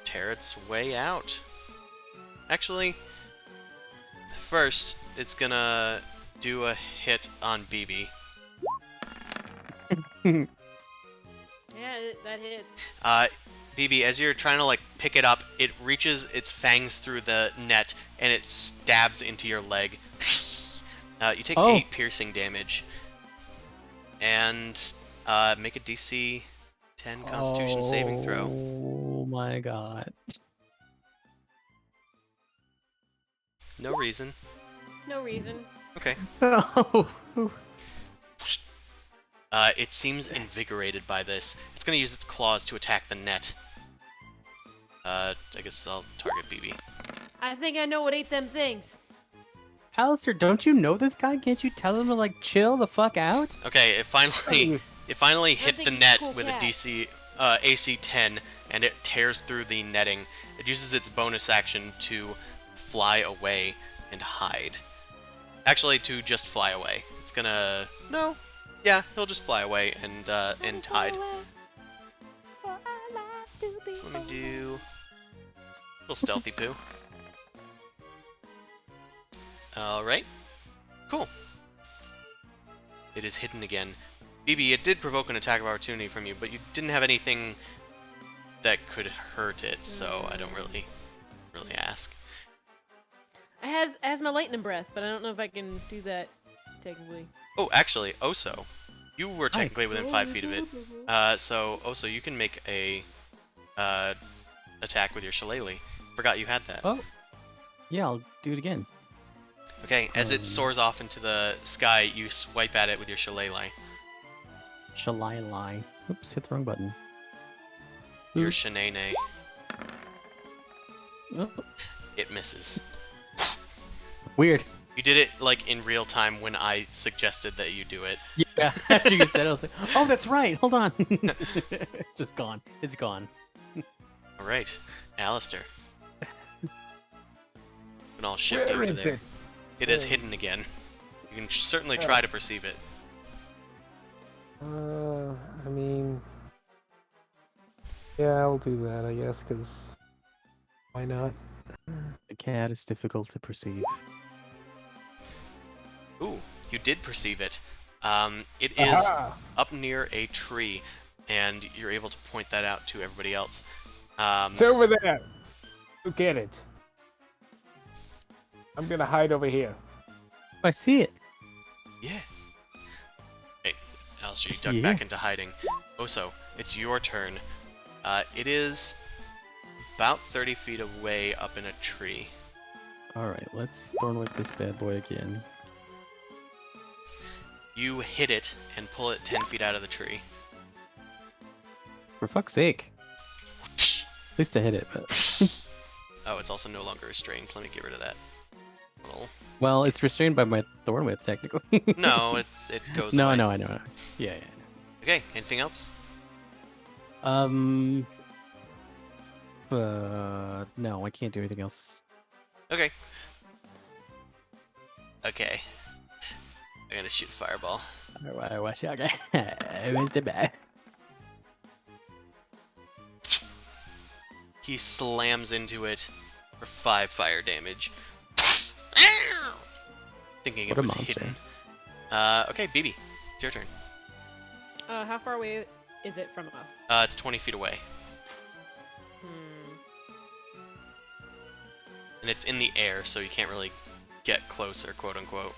tear its way out. Actually, first, it's gonna do a hit on BB. Yeah, that hits. BB, as you're trying to like pick it up, it reaches its fangs through the net and it stabs into your leg. You take 8 piercing damage, and make a DC 10 Constitution saving throw. Oh my god. No reason. No reason. Okay. Oh. It seems invigorated by this. It's gonna use its claws to attack the net. I guess I'll target BB. I think I know what ate them things. Alistair, don't you know this guy? Can't you tell him to like chill the fuck out? Okay, it finally hit the think he's a net cool with cat. a AC 10, and it tears through the netting. It uses its bonus action to fly away and hide. Actually, to just fly away. It's gonna yeah, he'll just fly away and hide. So let me do a little stealthy poo. All right, cool. It is hidden again. BB, it did provoke an attack of opportunity from you, but you didn't have anything that could hurt it, so I don't really ask. It has my lightning breath, but I don't know if I can do that technically. Oh, actually, Oso, you were technically within 5 feet of it. So Oso, you can make a attack with your shillelagh. Forgot you had that. Oh. Yeah, I'll do it again. Okay, as it soars off into the sky, you swipe at it with your shillelagh. Shall I lie? Oops, hit the wrong button. Your shenane. Oh, It misses. weird. You did it like in real time when I suggested that you do it. Yeah, after you said it, I was like, oh, that's right. Hold on. Just gone. It's gone. All right, Alistair. And I'll shift Where over is there. it? It is hidden again. You can certainly try to perceive it. I mean, yeah, I'll do that, I guess, because why not? The cat is difficult to perceive. Ooh, you did perceive it. It is Aha! up near a tree, and you're able to point that out to everybody else. It's over there. Look at it. I'm gonna hide over here. I see it. Yeah. Hey, Alistair, you duck Yeah. back into hiding. Oso, it's your turn. It is about 30 feet away up in a tree. All right, let's thorn whip this bad boy again. You hit it and pull it 10 feet out of the tree. For fuck's sake. At least I hit it, but... Oh, it's also no longer restrained. Let me get rid of that. Little... Well, it's restrained by my thorn whip, technically. No, it goes No, away. I know. Yeah. Okay, anything else? No, I can't do anything else. Okay. Okay. I'm gonna shoot a fireball. I watch out, okay. I missed it back. He slams into it for 5 fire damage. Thinking What it a was monster. hidden. Okay, BB, it's your turn. How far away is it from us? It's 20 feet away, and it's in the air, so you can't really get closer, quote unquote.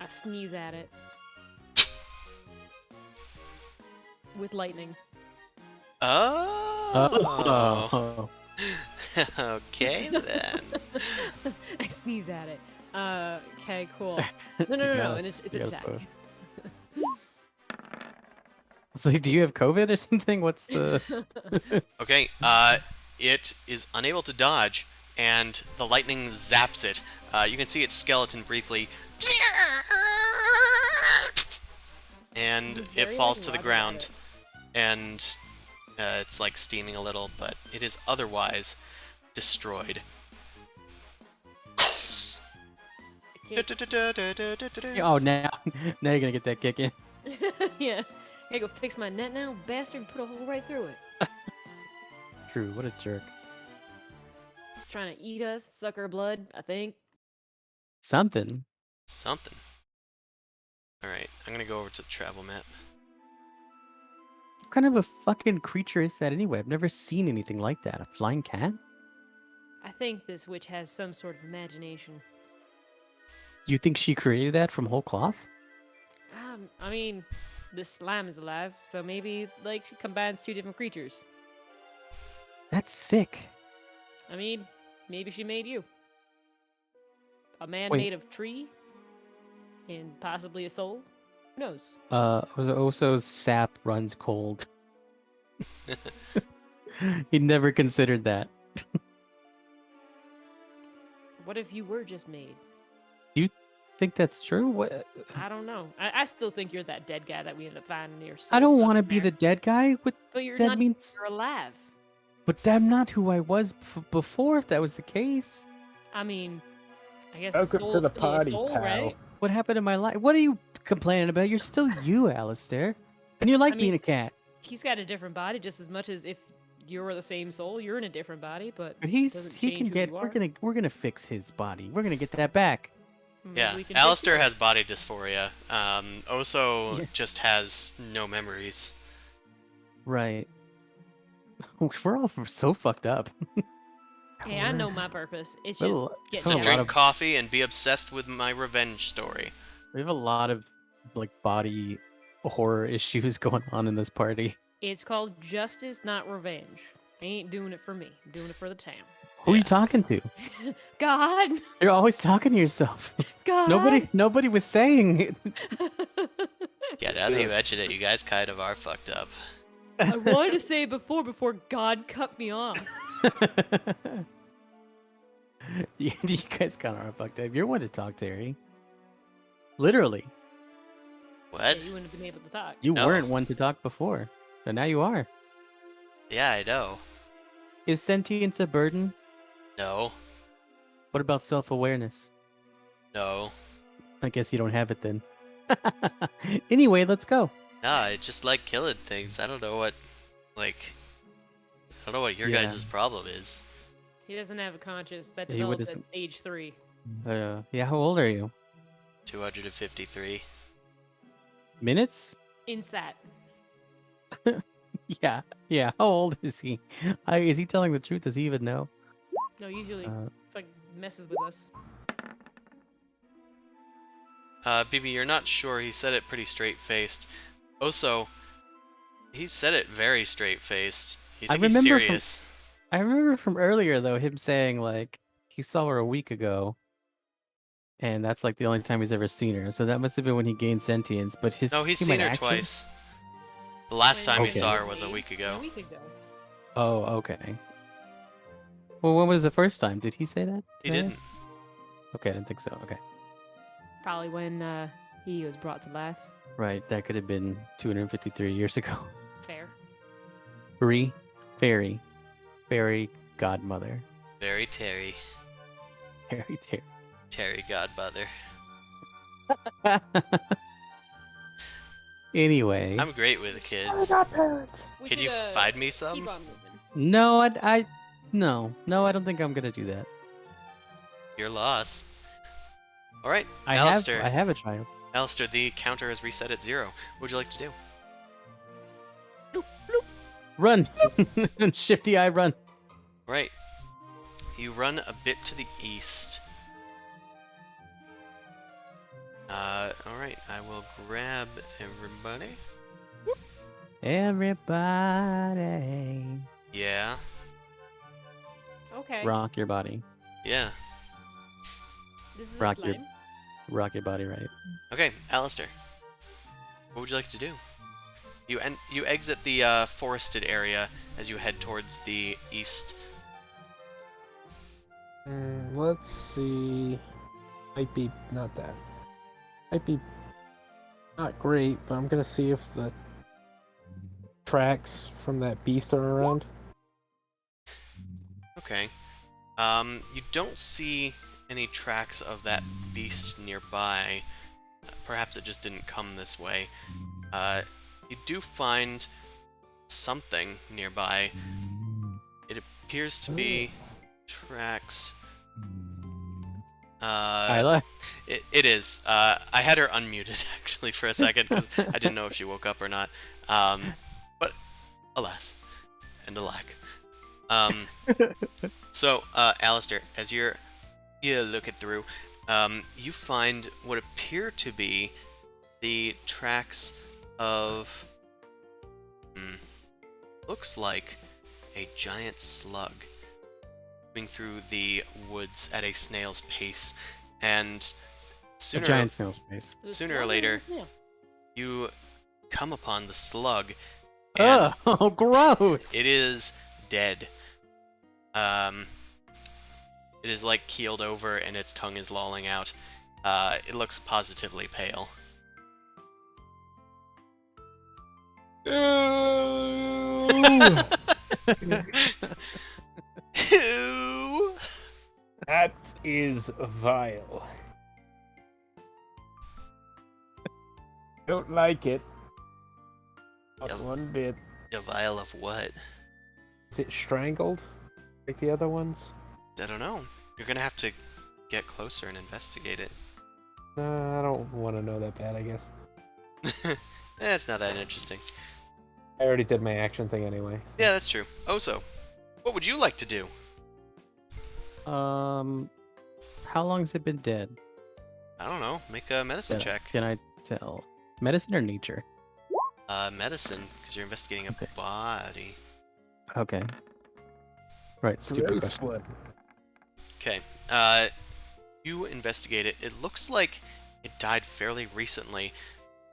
I sneeze at it. With lightning. Oh. Okay then. I sneeze at it. Okay, cool. No. It's an Yes, attack. both. So, do you have COVID or something? What's the... Okay, it is unable to dodge, and the lightning zaps it. You can see its skeleton briefly, and it Very, falls like, to the Roger ground, and it's like steaming a little, but it is otherwise destroyed. Kick. Oh, now you're gonna get that kick in. Yeah. Gotta go fix my net now, bastard. Put a hole right through it. True, what a jerk. Trying to eat us, suck our blood, I think. Something. Something. Alright, I'm gonna go over to the travel map. What kind of a fucking creature is that anyway? I've never seen anything like that. A flying cat? I think this witch has some sort of imagination. Do you think she created that from whole cloth? I mean, this slime is alive, so maybe, like, she combines two different creatures. That's sick. I mean, maybe she made you. A man Wait. made of tree? And possibly a soul? Who knows? Oso's sap runs cold. He never considered that. What if you were just made? Think that's true? What? I don't know. I still think you're that dead guy that we ended up finding your soul I don't stuck want to in be there. the dead guy. What But you're that not. means? You're alive. But I'm not who I was before. If that was the case, I mean, I guess a Welcome soul to is the still party, a soul, pal. right? what happened in my life? What are you complaining about? You're still you, Alistair, and you like I being mean- a cat. He's got a different body just as much as if you were the same soul. You're in a different body, but But doesn't he change can who get. you We're are. gonna fix his body. We're gonna get that back. Maybe Yeah, we can fix Alistair it. has body dysphoria. Oso Yeah. just has no memories. Right. We're all so fucked up. Hey, I know my purpose. It's Well, just getting So a there. lot drink of- coffee and be obsessed with my revenge story. We have a lot of like body horror issues going on in this party. It's called justice, not revenge. I ain't doing it for me. I'm doing it for the town. Who are you Yeah. talking to? God, You're always talking to yourself. God. Nobody was saying it. Yeah, now that you mention it, you guys kind of are fucked up. I wanted to say it before God cut me off. Yeah, you guys kind of are fucked up. You're one to talk, Terry. Literally. What? Yeah, you wouldn't have been able to talk. You No. weren't one to talk before, but now you are. Yeah, I know. Is sentience a burden? No. What about self-awareness? No. I guess you don't have it then. Anyway, let's go. Nah, I just like killing things. I don't know what, like, I don't know what your Yeah. guys' problem is. He doesn't have a conscience that He develops would've- at age 3. Yeah, how old are you? 253. Minutes? Insat. Yeah. How old is he? Is he telling the truth? Does he even know? No, usually Uh, fuck messes with us. BB, you're not sure. He said it pretty straight-faced. Also, he said it very straight-faced. You I think he's remember from- serious? I remember from earlier though him saying like he saw her a week ago, and that's like the only time he's ever seen her. So that must have been when he gained sentience. But his No, he's human seen her action- twice. The last time he Okay. saw her was a week ago. A week ago. Oh, okay. Well, when was the first time? Did he say that? He Did I didn't. ask? Okay, I didn't think so. Okay, Probably when he was brought to life. right. That could have been 253 years ago. Fair. Fairy godmother. Very Terry. Fairy Terry. Terry Godmother. Anyway, I'm great with the kids. We Can should, you find me keep some? on moving. no, no, I don't think I'm gonna do that. Your loss. Alright, I Alistair. have a child. Alistair, the counter is reset at 0. What would you like to do? Run, Shifty Eye, run. Right. You run a bit to the east. Alright, I will grab everybody. Everybody, Yeah. Okay. rock your body, Yeah. This is rock a your- slime. rock your body right. Okay, Alistair. What would you like to do? You exit the forested area as you head towards the east. Let's see. Might be not that. Might be not great, but I'm gonna see if the tracks from that beast are around. Okay. You don't see any tracks of that beast nearby. Perhaps it just didn't come this way. You do find something nearby. It appears to be tracks. It is. I had her unmuted actually for a second because I didn't know if she woke up or not. But alas, and alack. So, Alistair, as you're looking through, you find what appear to be the tracks of looks like a giant slug moving through the woods at a snail's pace. and A sooner giant snail space. The Sooner or slug later- and the snail. you come upon the slug, and Oh, gross! it is dead. It is like keeled over, and its tongue is lolling out. It looks positively pale. Ew. That is vile. Don't like it. Not Yep. one bit. A vial of what? Is it strangled? Like the other ones? I don't know. You're gonna have to get closer and investigate it. No, I don't want to know that bad, I guess. It's not that interesting. I already did my action thing anyway. Yeah, that's true. Oso, what would you like to do? How long has it been dead? I don't know. Make a medicine check. Can I tell? Medicine or nature? Medicine, because you're investigating a Okay. body. Okay. Right, stupid Gross question. one. Okay. You investigate it. It looks like it died fairly recently,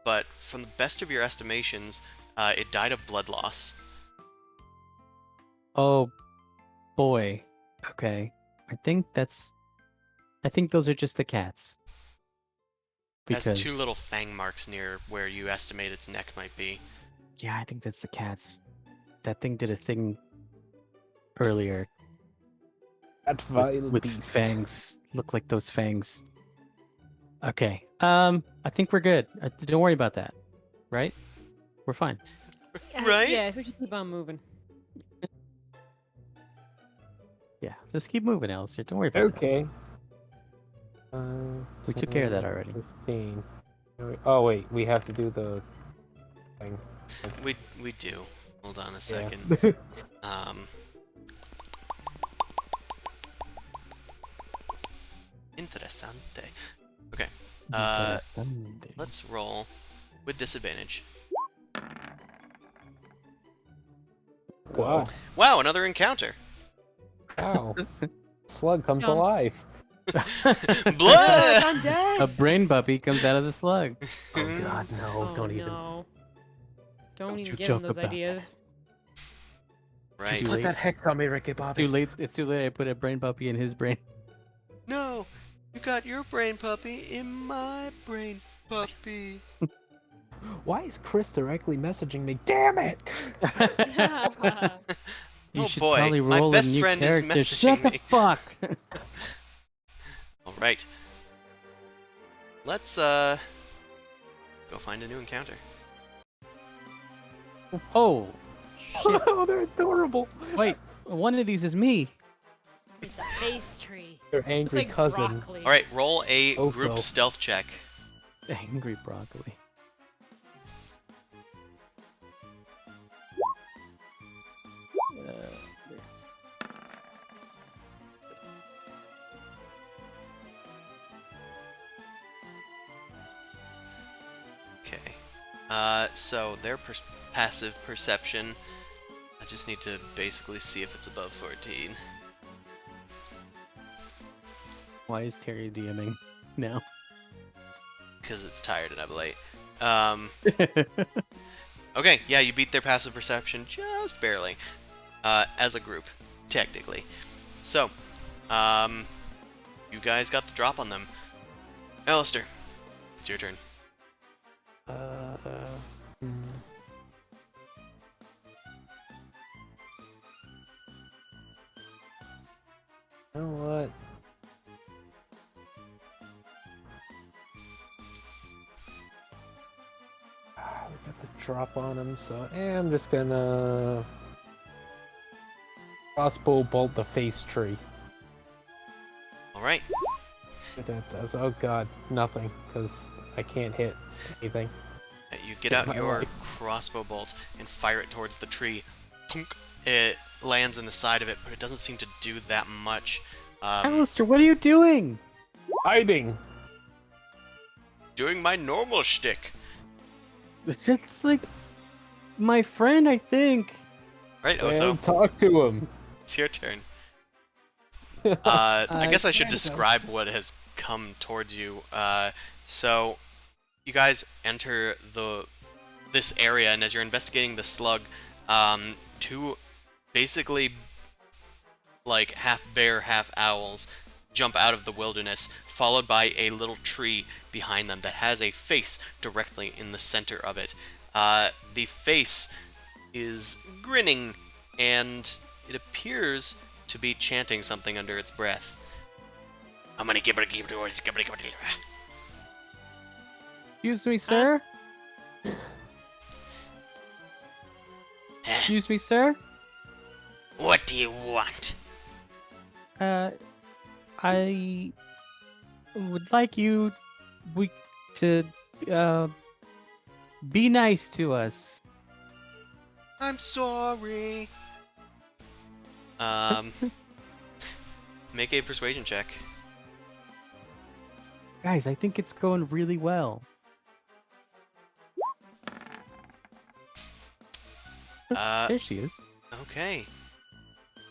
but from the best of your estimations, it died of blood loss. Oh, boy. Okay. I think those are just the cats. It has 2 little fang marks near where you estimate its neck might be. Yeah, I think that's the cats. That thing did a thing earlier That vile with beast. fangs. Look like those fangs. Okay. I think we're good. Don't worry about that. Right? We're fine. Right? Yeah, we should keep on moving. Yeah. Just keep moving, Alistair. Don't worry about that. Okay. We took care of that 10, already. 15. Oh wait, we have to do the thing. We do. Hold on a Yeah. second. Interessante. Okay. Interesante. Let's roll with disadvantage. Wow. Wow, another encounter. Wow. Slug comes Jump. alive. Blood! I'm dead. A brain puppy comes out of the slug. Oh god, no, Oh, don't even. no. Don't even you give him joke those about ideas. Right. Too Put late. that hex on me, Ricky It's Bobby. too late. It's too late. I put a brain puppy in his brain. No, you got your brain puppy in my brain puppy. Why is Chris directly messaging me? Damn it! You Oh should boy, probably my roll best a new friend is character. messaging Shut the me. fuck! All right. Let's go find a new encounter. Oh, shit. Oh, they're adorable. Wait, one of these is me. It's a face tree. Their Looks angry like cousin. broccoli. All right, roll a Oh, group no. stealth check. Angry broccoli. There's- Okay. So their passive perception. I just need to basically see if it's above 14. Why is Terry DMing now? Because it's tired and I'm late. Okay, yeah, you beat their passive perception just barely. As a group, technically. So, you guys got the drop on them. Alistair, it's your turn. Hmm. You know what? We got the drop on him, so I'm just gonna crossbow bolt the face tree. Alright, What that does? Oh god, nothing, because I can't hit anything. you get out My your life. crossbow bolt and fire it towards the tree. Thunk. It lands in the side of it, but it doesn't seem to do that much. Alistair, what are you doing? Hiding! Doing my normal shtick. It's like my friend, I think. Right, And Oso, talk to him! it's your turn. I guess I should Oso. describe what has come towards you. So you guys enter this area, and as you're investigating the slug, two basically like half bear, half owls jump out of the wilderness, followed by a little tree behind them that has a face directly in the center of it. The face is grinning, and it appears to be chanting something under its breath. I'm gonna give it Excuse me, sir. Excuse me, sir. What do you want? I would like you to be nice to us. I'm sorry. Make a persuasion check. Guys, I think it's going really well. There she is. Okay.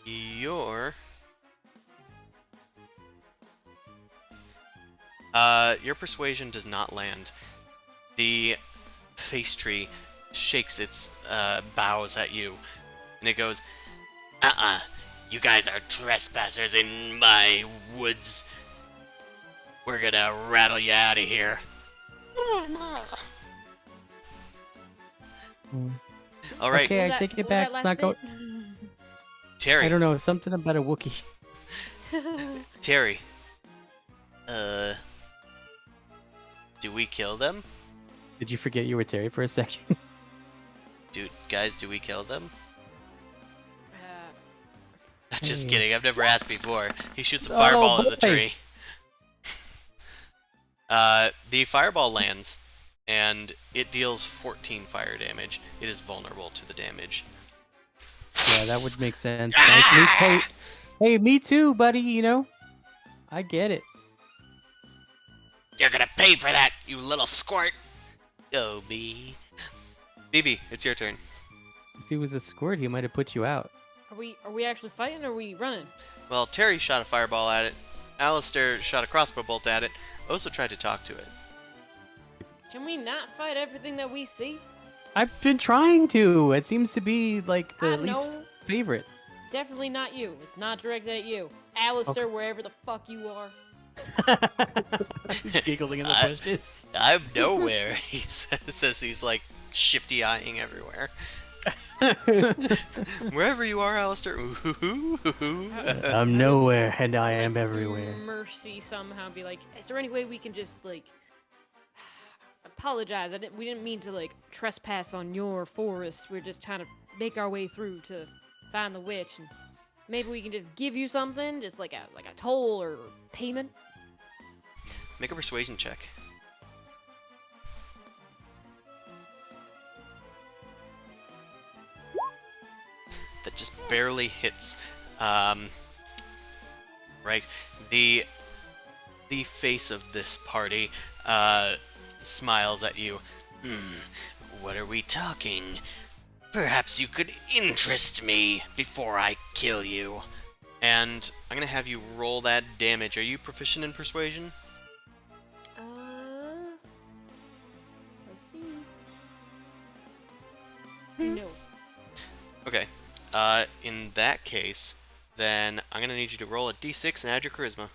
Your persuasion does not land. The face tree shakes its boughs at you, and it goes, you guys are trespassers in my woods. We're gonna rattle you out of here. All right, Okay, I take it back. It's not going. Terry. I don't know. Something about a Wookiee. Terry. Do we kill them? Did you forget you were Terry for a second? Guys, do we kill them? Uh, Just kidding. I've never asked before. He shoots a fireball at the boy. tree. The fireball lands, and it deals 14 fire damage. It is vulnerable to the damage. Yeah, that would make sense. Hey, me too, buddy. You know, I get it. You're gonna pay for that, you little squirt. Oh, me. BB, it's your turn. If he was a squirt, he might have put you out. Are we actually fighting or are we running? Well, Terry shot a fireball at it. Alistair shot a crossbow bolt at it. Oso tried to talk to it. Can we not fight everything that we see? I've been trying to. It seems to be like the I least know. favorite. Definitely not you. It's not directed at you. Alistair, wherever the fuck you are. He's giggling in the I- bushes. I'm nowhere. He says he's like shifty eyeing everywhere. Wherever you are, Alistair. I'm nowhere, and I am everywhere. Mercy somehow be like, is there any way we can just like apologize? We didn't mean to like trespass on your forest. We're just trying to make our way through to find the witch, and maybe we can just give you something, just like a toll or payment. Make a persuasion check. That just barely hits. Right. The face of this party smiles at you. What are we talking? Perhaps you could interest me before I kill you. And I'm gonna have you roll that damage. Are you proficient in persuasion? Let's see. No. Okay. In that case, then I'm gonna need you to roll a d6 and add your charisma.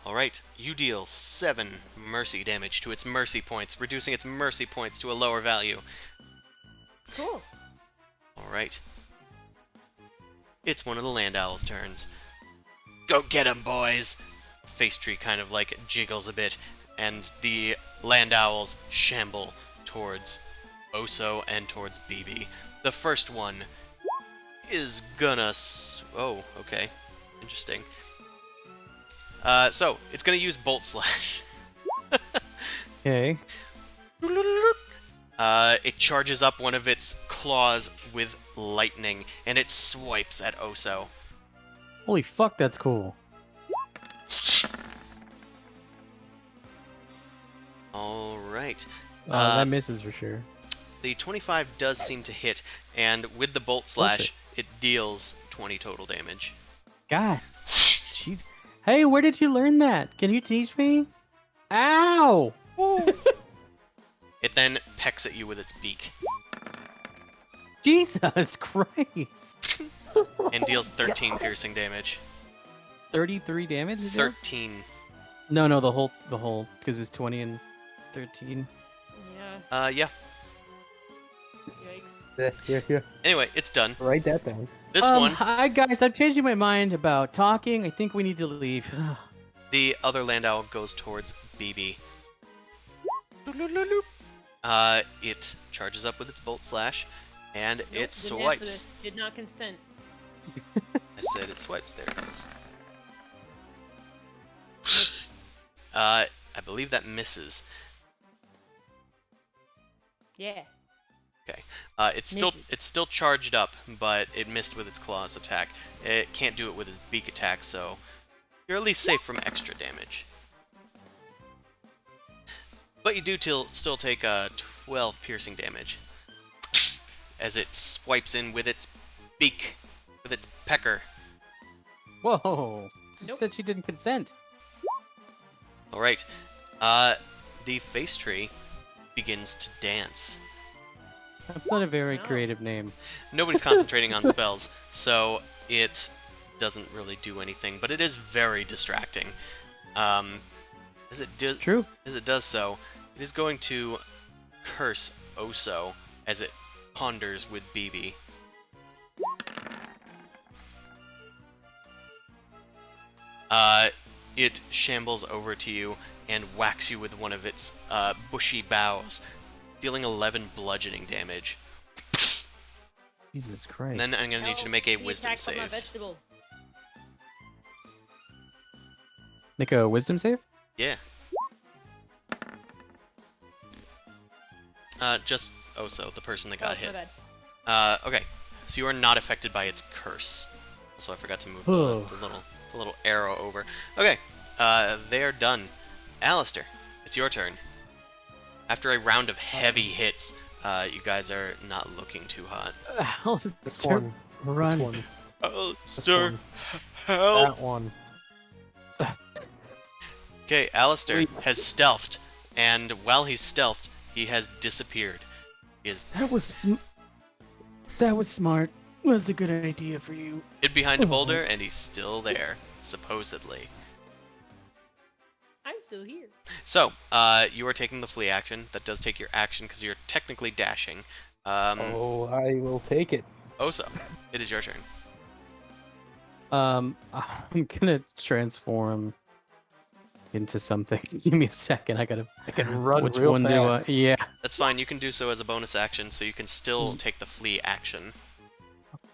Alright, you deal 7 mercy damage to its mercy points, reducing its mercy points to a lower value. Cool. Alright. It's one of the land owls' turns. Go get 'em, boys! Face tree kind of like jiggles a bit, and the land owls shamble towards Oso and towards BB. The first one is gonna oh, okay. Interesting. So, it's gonna use Bolt Slash. Okay. It charges up one of its claws with lightning, and it swipes at Oso. Holy fuck, that's cool. Alright. That misses for sure. the 25 does seem to hit, and with the bolt slash, it deals 20 total damage. God. Jeez. Hey, where did you learn that? Can you teach me? Ow! It then pecks at you with its beak Jesus Christ. and deals 13 piercing damage. 33 damage? is that? 13. No, the whole, because it's 20 and 13. Yeah. Yeah. Yikes. Yeah. Anyway, it's done. Write that down. This one, Hi guys, I'm changing my mind about talking. I think we need to leave. the other land owl goes towards BB. It charges up with its bolt slash, and Nope, it didn't ask for swipes. this. Did not consent. I said it swipes. There it is. I believe that misses. Yeah. Okay. It's still charged up, but it missed with its claws attack. It can't do it with its beak attack, so you're at least safe from extra damage. But you do still take 12 piercing damage as it swipes in with its beak, with its pecker. Whoa. She Nope. said she didn't consent. All right. The face tree begins to dance. That's not a very No. creative name. Nobody's concentrating on spells, so it doesn't really do anything, but it is very distracting. True. As it does so, it is going to curse Oso as it ponders with BB. It shambles over to you and whacks you with one of its bushy boughs, dealing 11 bludgeoning damage. Jesus Christ. And then I'm going to need you to make a He wisdom attacked on my save. vegetable. Make a wisdom save? Yeah. Just Oso, the person that got Oh, hit. my bad. Okay, so you are not affected by its curse. So I forgot to move Oh. the little arrow over. Okay, they are done. Alistair, it's your turn. After a round of heavy hits, you guys are not looking too hot. This one. Run. This one. Alistair, one. help! That one. Okay, Alistair has stealthed, and while he's stealthed, he has disappeared. He is That was smart. Was a good idea for you. hid behind a boulder, and he's still there, supposedly. I'm still here. So, you are taking the flee action. That does take your action because you're technically dashing. Oh, I will take it. Oso, it is your turn. I'm gonna transform into something. Give me a second. I gotta. I can run Which real one fast. do I? Yeah. That's fine. You can do so as a bonus action, so you can still take the flee action.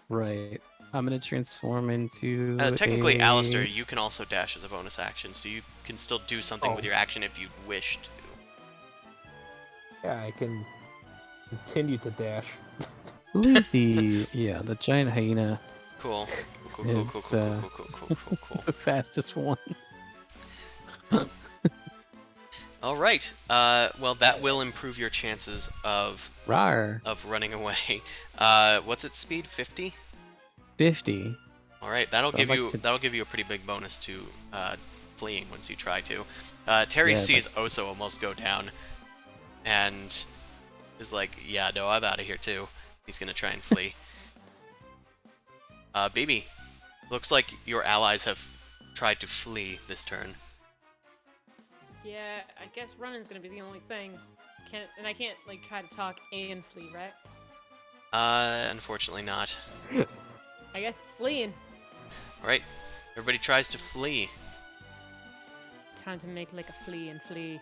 Right. I'm gonna transform into. Technically, a... Alistair, you can also dash as a bonus action, so you can still do something with Oh. your action if you wish to. Yeah, I can continue to dash. believe the giant hyena, Cool. Cool. Is, the fastest one. All right. Well, that will improve your chances of Rar. running away. What's its speed? 50. 50. All right. That'll So give I'd you like to- that'll give you a pretty big bonus to fleeing once you try to. Terry Yeah, sees Oso almost go down, and is like, "Yeah, no, I'm out of here too." He's gonna try and flee. BB, looks like your allies have tried to flee this turn. Yeah, I guess running's gonna be the only thing. I can't like try to talk and flee, right? Unfortunately not. I guess it's fleeing. All right, everybody tries to flee. Time to make like a flea and flee.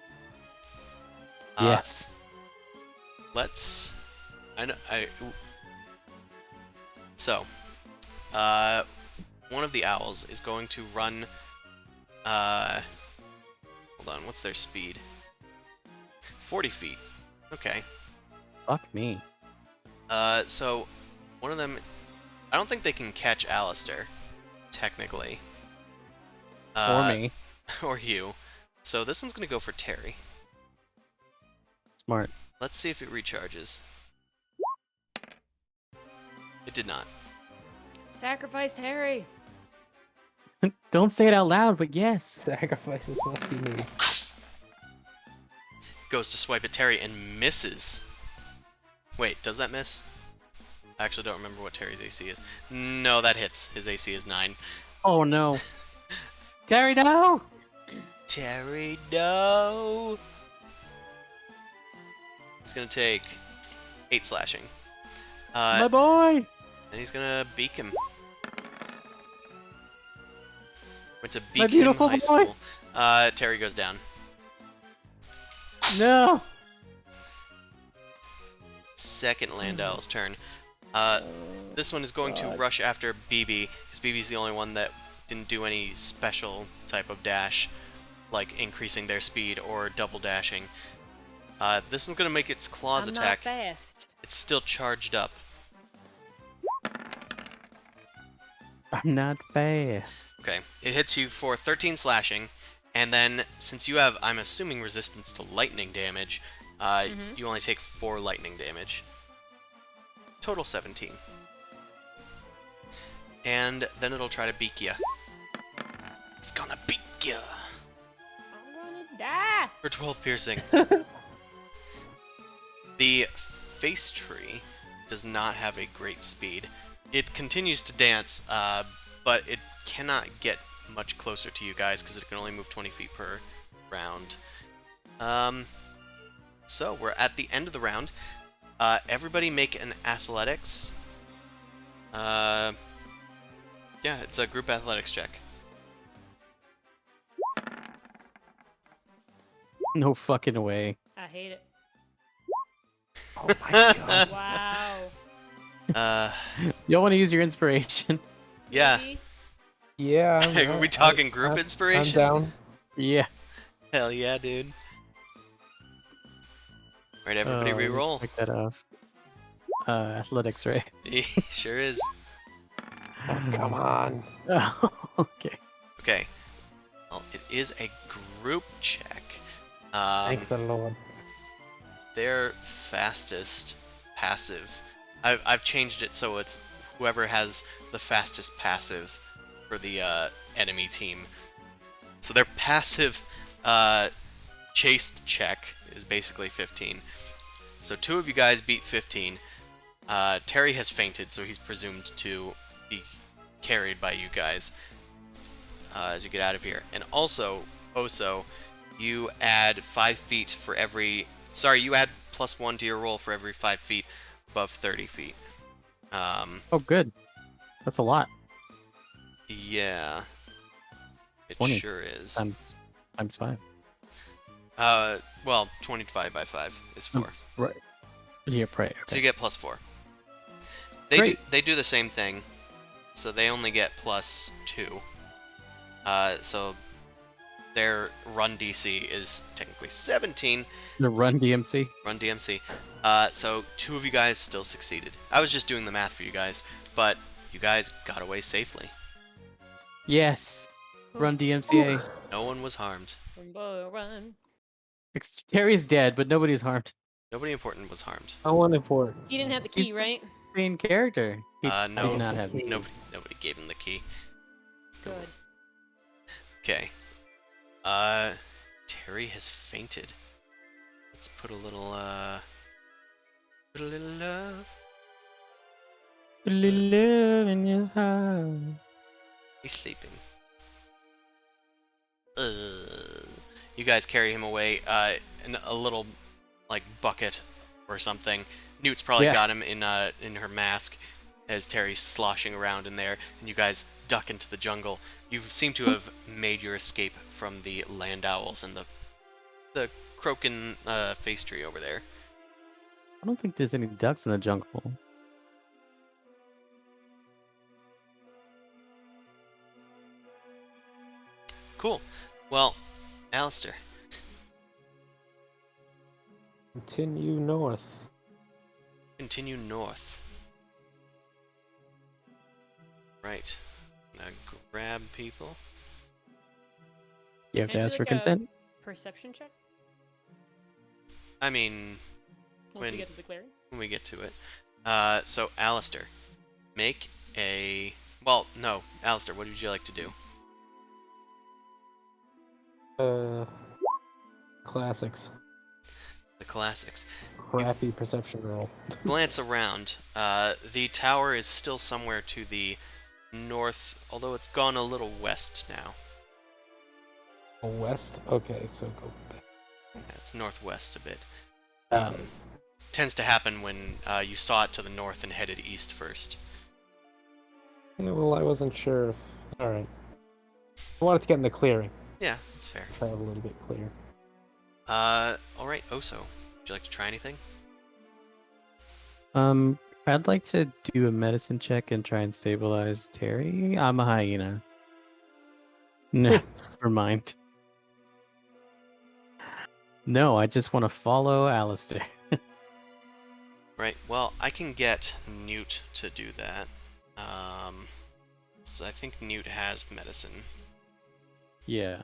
Yes. Let's. So, one of the owls is going to run. Hold on, what's their speed? 40 feet. Okay. Fuck me. So one of them. I don't think they can catch Alistair, technically. Or me. Or you. So this one's gonna go for Terry. Smart. Let's see if it recharges. It did not. Sacrifice Harry. Don't say it out loud, but yes. Sacrifices must be made. Goes to swipe at Terry and misses. Wait, does that miss? I actually don't remember what Terry's AC is. No, that hits. His AC is 9. Oh no. Terry, no! Terry, no! He's gonna take 8 slashing. My boy! And he's gonna beak him. Went to My Beacon beautiful High boy. School. Terry goes down. No! Second Landau's turn. This one is going to rush after BB, because BB's the only one that didn't do any special type of dash, like increasing their speed or double dashing. This one's going to make its claws I'm attack. not fast. It's still charged up. I'm not fast. Okay, it hits you for 13 slashing, and then since you have, I'm assuming, resistance to lightning damage, you only take 4 lightning damage. Total 17. And then it'll try to beak ya. It's gonna beak ya I'm gonna die. for 12 piercing. The face tree does not have a great speed. It continues to dance, but it cannot get much closer to you guys because it can only move 20 feet per round. So we're at the end of the round. Everybody make an athletics. Yeah, it's a group athletics check. No fucking way. I hate it. Oh my god. Wow. You want to use your inspiration? Yeah. Maybe? Yeah. Are we talking group inspiration? I'm down. Yeah. Hell yeah, dude. Alright, everybody let me re-roll. Check that off. Athletics, right? Sure is. Oh, come on. Oh, okay. Okay. Well, it is a group check. Thank the Lord. Their fastest passive. I've changed it so it's whoever has the fastest passive for the enemy team. So their passive chased check is basically 15. So 2 of you guys beat 15. Terry has fainted, so he's presumed to be carried by you guys as you get out of here. And also, Oso, you add 5 feet for every... Sorry, you add +1 to your roll for every 5 feet above 30 feet. Oh, good. That's a lot. Yeah. It 20 sure is. Times 5. Well, 20 divided by 5 is 4. Right. Yeah, pray. So you Okay. get +4. They do the same thing, so they only get +2. So their run DC is technically 17. The run DMC. Run DMC. So 2 of you guys still succeeded. I was just doing the math for you guys, but you guys got away safely. Yes. Run DMCA. No one was harmed. Run. Terry's dead, but nobody's harmed. Nobody important was harmed. I want to port. You didn't have the key, He's- right? Main character. He No, did not have. nobody gave him the key. Good. Okay. Terry has fainted. Let's put a little love. A little love in your heart. He's sleeping. You guys carry him away in a little, like, bucket or something. Newt's probably Yeah. got him in her mask as Terry's sloshing around in there, and you guys duck into the jungle. You seem to have made your escape from the land owls and the croaking face tree over there. I don't think there's any ducks in the jungle. Cool. Well, Alistair. Continue north. Continue north. Right. Now grab people. You have to Can I do, ask for like, a consent. Perception check? I mean, Once When- we get to the clearing? when we get to it. So, Alistair, make a... Well, no. Alistair, what would you like to do? Classics. The classics. Crappy perception roll. Glance around. The tower is still somewhere to the north, although it's gone a little west now. West? Okay, so go back. It's northwest a bit. Uh, Tends to happen when you saw it to the north and headed east first. Yeah, well, I wasn't sure if... Alright. I wanted to get in the clearing. Yeah, that's fair. Travel a little bit clear. Alright, Oso. Would you like to try anything? I'd like to do a medicine check and try and stabilize Terry. I'm a hyena. No, never mind. No, I just want to follow Alistair. Right, well, I can get Newt to do that. So I think Newt has medicine. Yeah.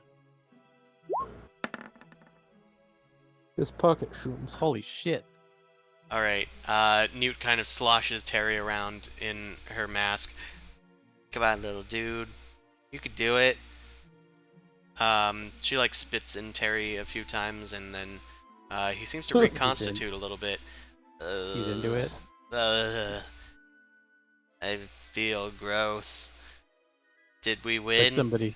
This pocket shrooms. Holy shit. Alright, Newt kind of sloshes Terry around in her mask. Come on, little dude. You could do it. She, like, spits in Terry a few times, and then, he seems to reconstitute a little bit. He's into it. I feel gross. Did we Like win? somebody.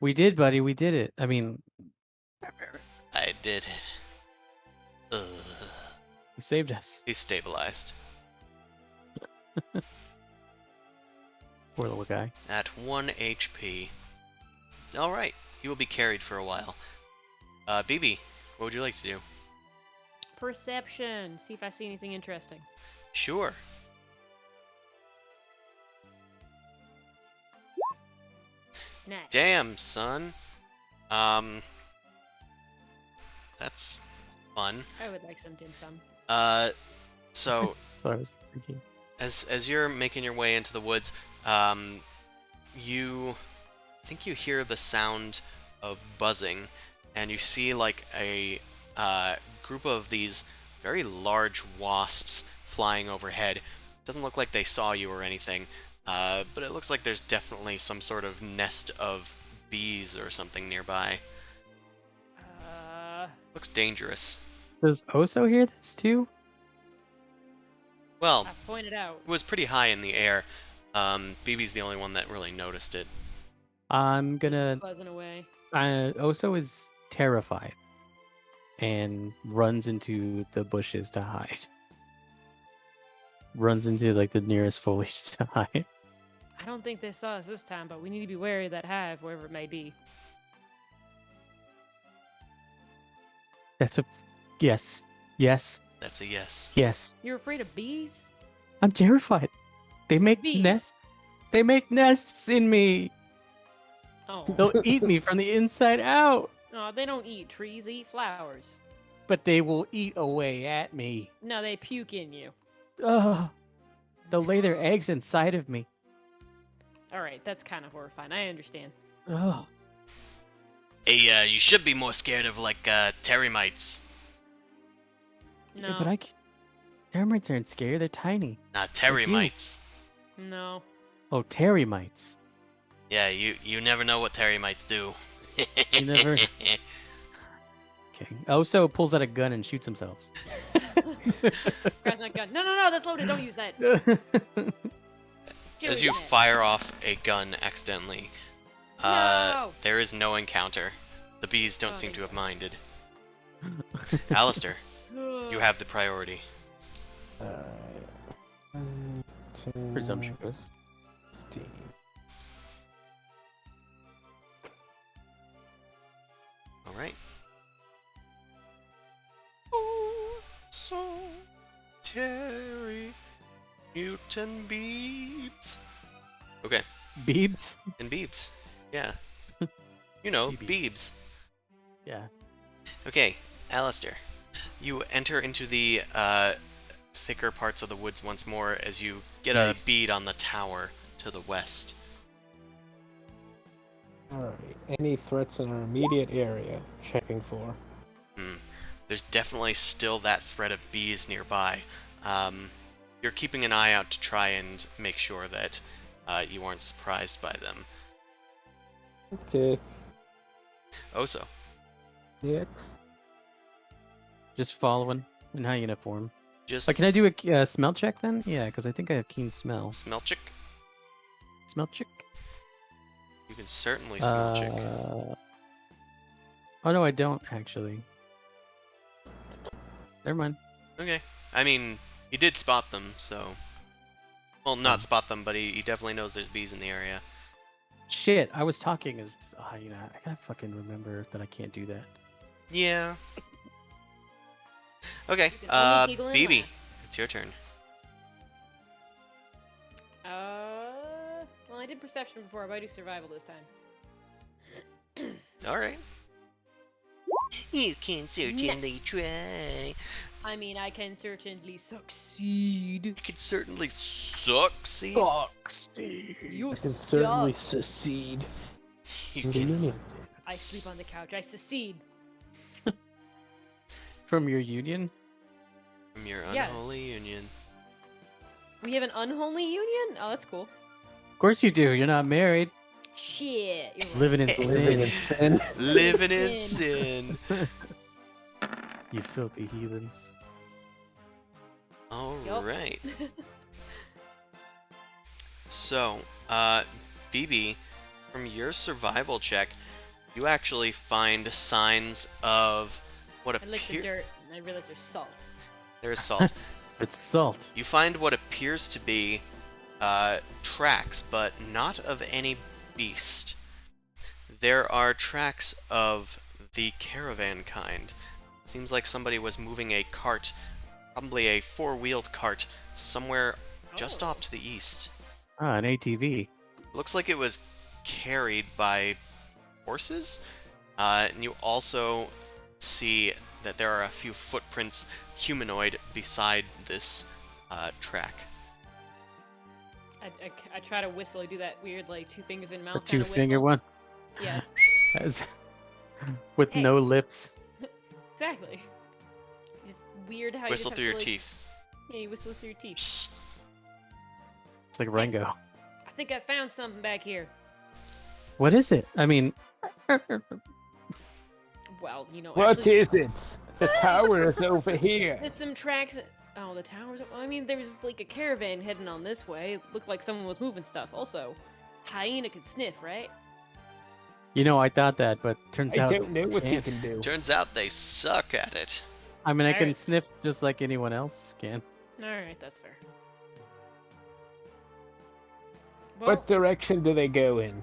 We did, buddy. We did it. I mean, I did it. you saved us. He's stabilized. Poor little guy. At 1 HP. Alright, he will be carried for a while. BB, what would you like to do? Perception. See if I see anything interesting. Sure. Nice. Damn, son. That's fun. I would like some dim sum. So That's what I was thinking. as you're making your way into the woods, you think you hear the sound of buzzing, and you see like a group of these very large wasps flying overhead. Doesn't look like they saw you or anything, but it looks like there's definitely some sort of nest of bees or something nearby. Looks dangerous. Does Oso hear this too? Well, I pointed out. it was pretty high in the air. BB's the only one that really noticed it. I'm gonna. Buzzing away. Oso is terrified and runs into the bushes to hide. Runs into like the nearest foliage to hide. I don't think they saw us this time, but we need to be wary of that hive, wherever it may be. That's a yes. Yes. That's a yes. Yes. You're afraid of bees? I'm terrified. They make Bees. nests. They make nests in me. Oh. They'll eat me from the inside out. No, they don't eat trees, they eat flowers. But they will eat away at me. No, they puke in you. Ugh. They'll lay their eggs inside of me. Alright, that's kind of horrifying. I understand. Ugh. Hey, you should be more scared of, like, termites. No. Yeah, but termites aren't scary. They're tiny. Not termites. No. Oh, termites. Yeah, you never know what termites do. You never- Okay. Oso pulls out a gun and shoots himself. Grabs my gun. No, that's loaded. Don't use that. As you fire off a gun accidentally, No! there is no encounter. The bees don't Oh, seem thank to have God. minded. Alistair, you have the priority. Alright. 10, Presumptuous. 15. Alright. Oh, so Terry, mutant beeps. Okay, Beebs? and beeps. Yeah. You know, Beebies. beebs. Yeah. Okay, Alistair, you enter into the thicker parts of the woods once more as you get Nice. a bead on the tower to the west. Alright. Any threats in our immediate area? Checking for. There's definitely still that threat of bees nearby. you're keeping an eye out to try and make sure that you aren't surprised by them. Okay. Oso. Yes. Just following in hyena form. Just Can I do a smell check then? Yeah, because I think I have keen smell. smell chick. Smell check. You can certainly smell chick. Oh no, I don't actually. Never mind. Okay. I mean, he did spot them, so... Well, not spot them, but he definitely knows there's bees in the area. Shit, I was talking as a hyena. I gotta fucking remember that I can't do that. Yeah. Okay, You can only giggle and BB, laugh. it's your turn. Well, I did perception before, but I do survival this time. Alright. You can certainly try. I mean, I can certainly succeed. You can certainly succeed. You I can certainly suck. succeed. You in the can union. I sleep on the couch. I secede. From your union? from your Yeah. unholy union. We have an unholy union? Oh, that's cool. Of course you do. You're not married. Shit. You're right. Living in Living in sin. sin. Living in sin. You filthy heathens. Yup. Alright. So, BB, from your survival check, you actually find signs of what I licked the appear... dirt and I realized there's salt. There's salt. It's salt. You find what appears to be tracks, but not of any beast. There are tracks of the caravan kind. Seems like somebody was moving a cart, probably a four-wheeled cart, somewhere just Oh. off to the east. Ah, an ATV. Looks like it was carried by horses. And you also see that there are a few footprints humanoid beside this track. I try to whistle. I do that weird, like, two fingers in A mouth kind of two-finger whistle. one. Yeah, As, with Hey. no lips. exactly. Just weird how Whistle you just through have your to, like, teeth. Yeah, you whistle through your teeth. Psst. It's like Rango. I think I found something back here. What is it? I mean, Well, you know, What actually, is it? The tower is over here. there's some tracks. Oh, the towers. I mean, there was like a caravan heading on this way. It looked like someone was moving stuff. Also, hyena could sniff, right? I thought that, but turns I out don't know what you can't. can do. Turns out they suck at it. I mean, I can Alright. sniff just like anyone else can. All right, that's fair. Well, What direction do they go in?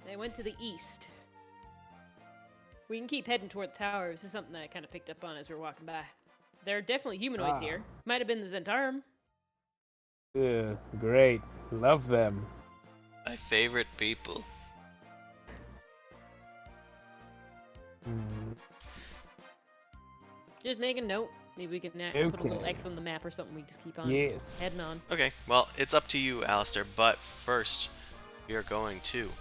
they went to the east. We can keep heading toward the tower. This is something that I kind of picked up on as we are walking by. There are definitely humanoids here. Might have been the Zentarum. Ugh, great. Love them. My favorite people. Hmm. Just make a note. Maybe we can put a little Okay. X on the map or something. We just keep on Yes. heading on. Okay, well, it's up to you, Alistair, but first, we are going to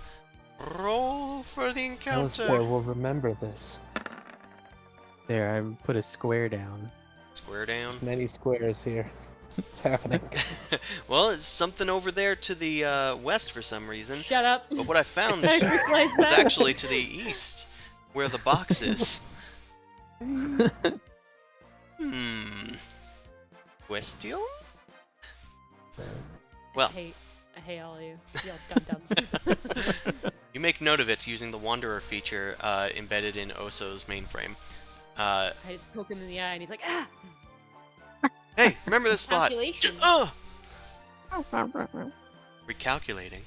roll for the Alistair encounter. will remember this. There, I put a square down. Square down. Many squares here. It's happening. Well, it's something over there to the west for some reason. Shut up. But what I found I realized was that. actually to the east, where the box is. Question? Well, I hate all of you. Y'all dum-dums. you make note of it using the Wanderer feature embedded in Oso's mainframe. I just poke him in the eye and he's like, ah! Hey, remember this spot? Calculation. Recalculating.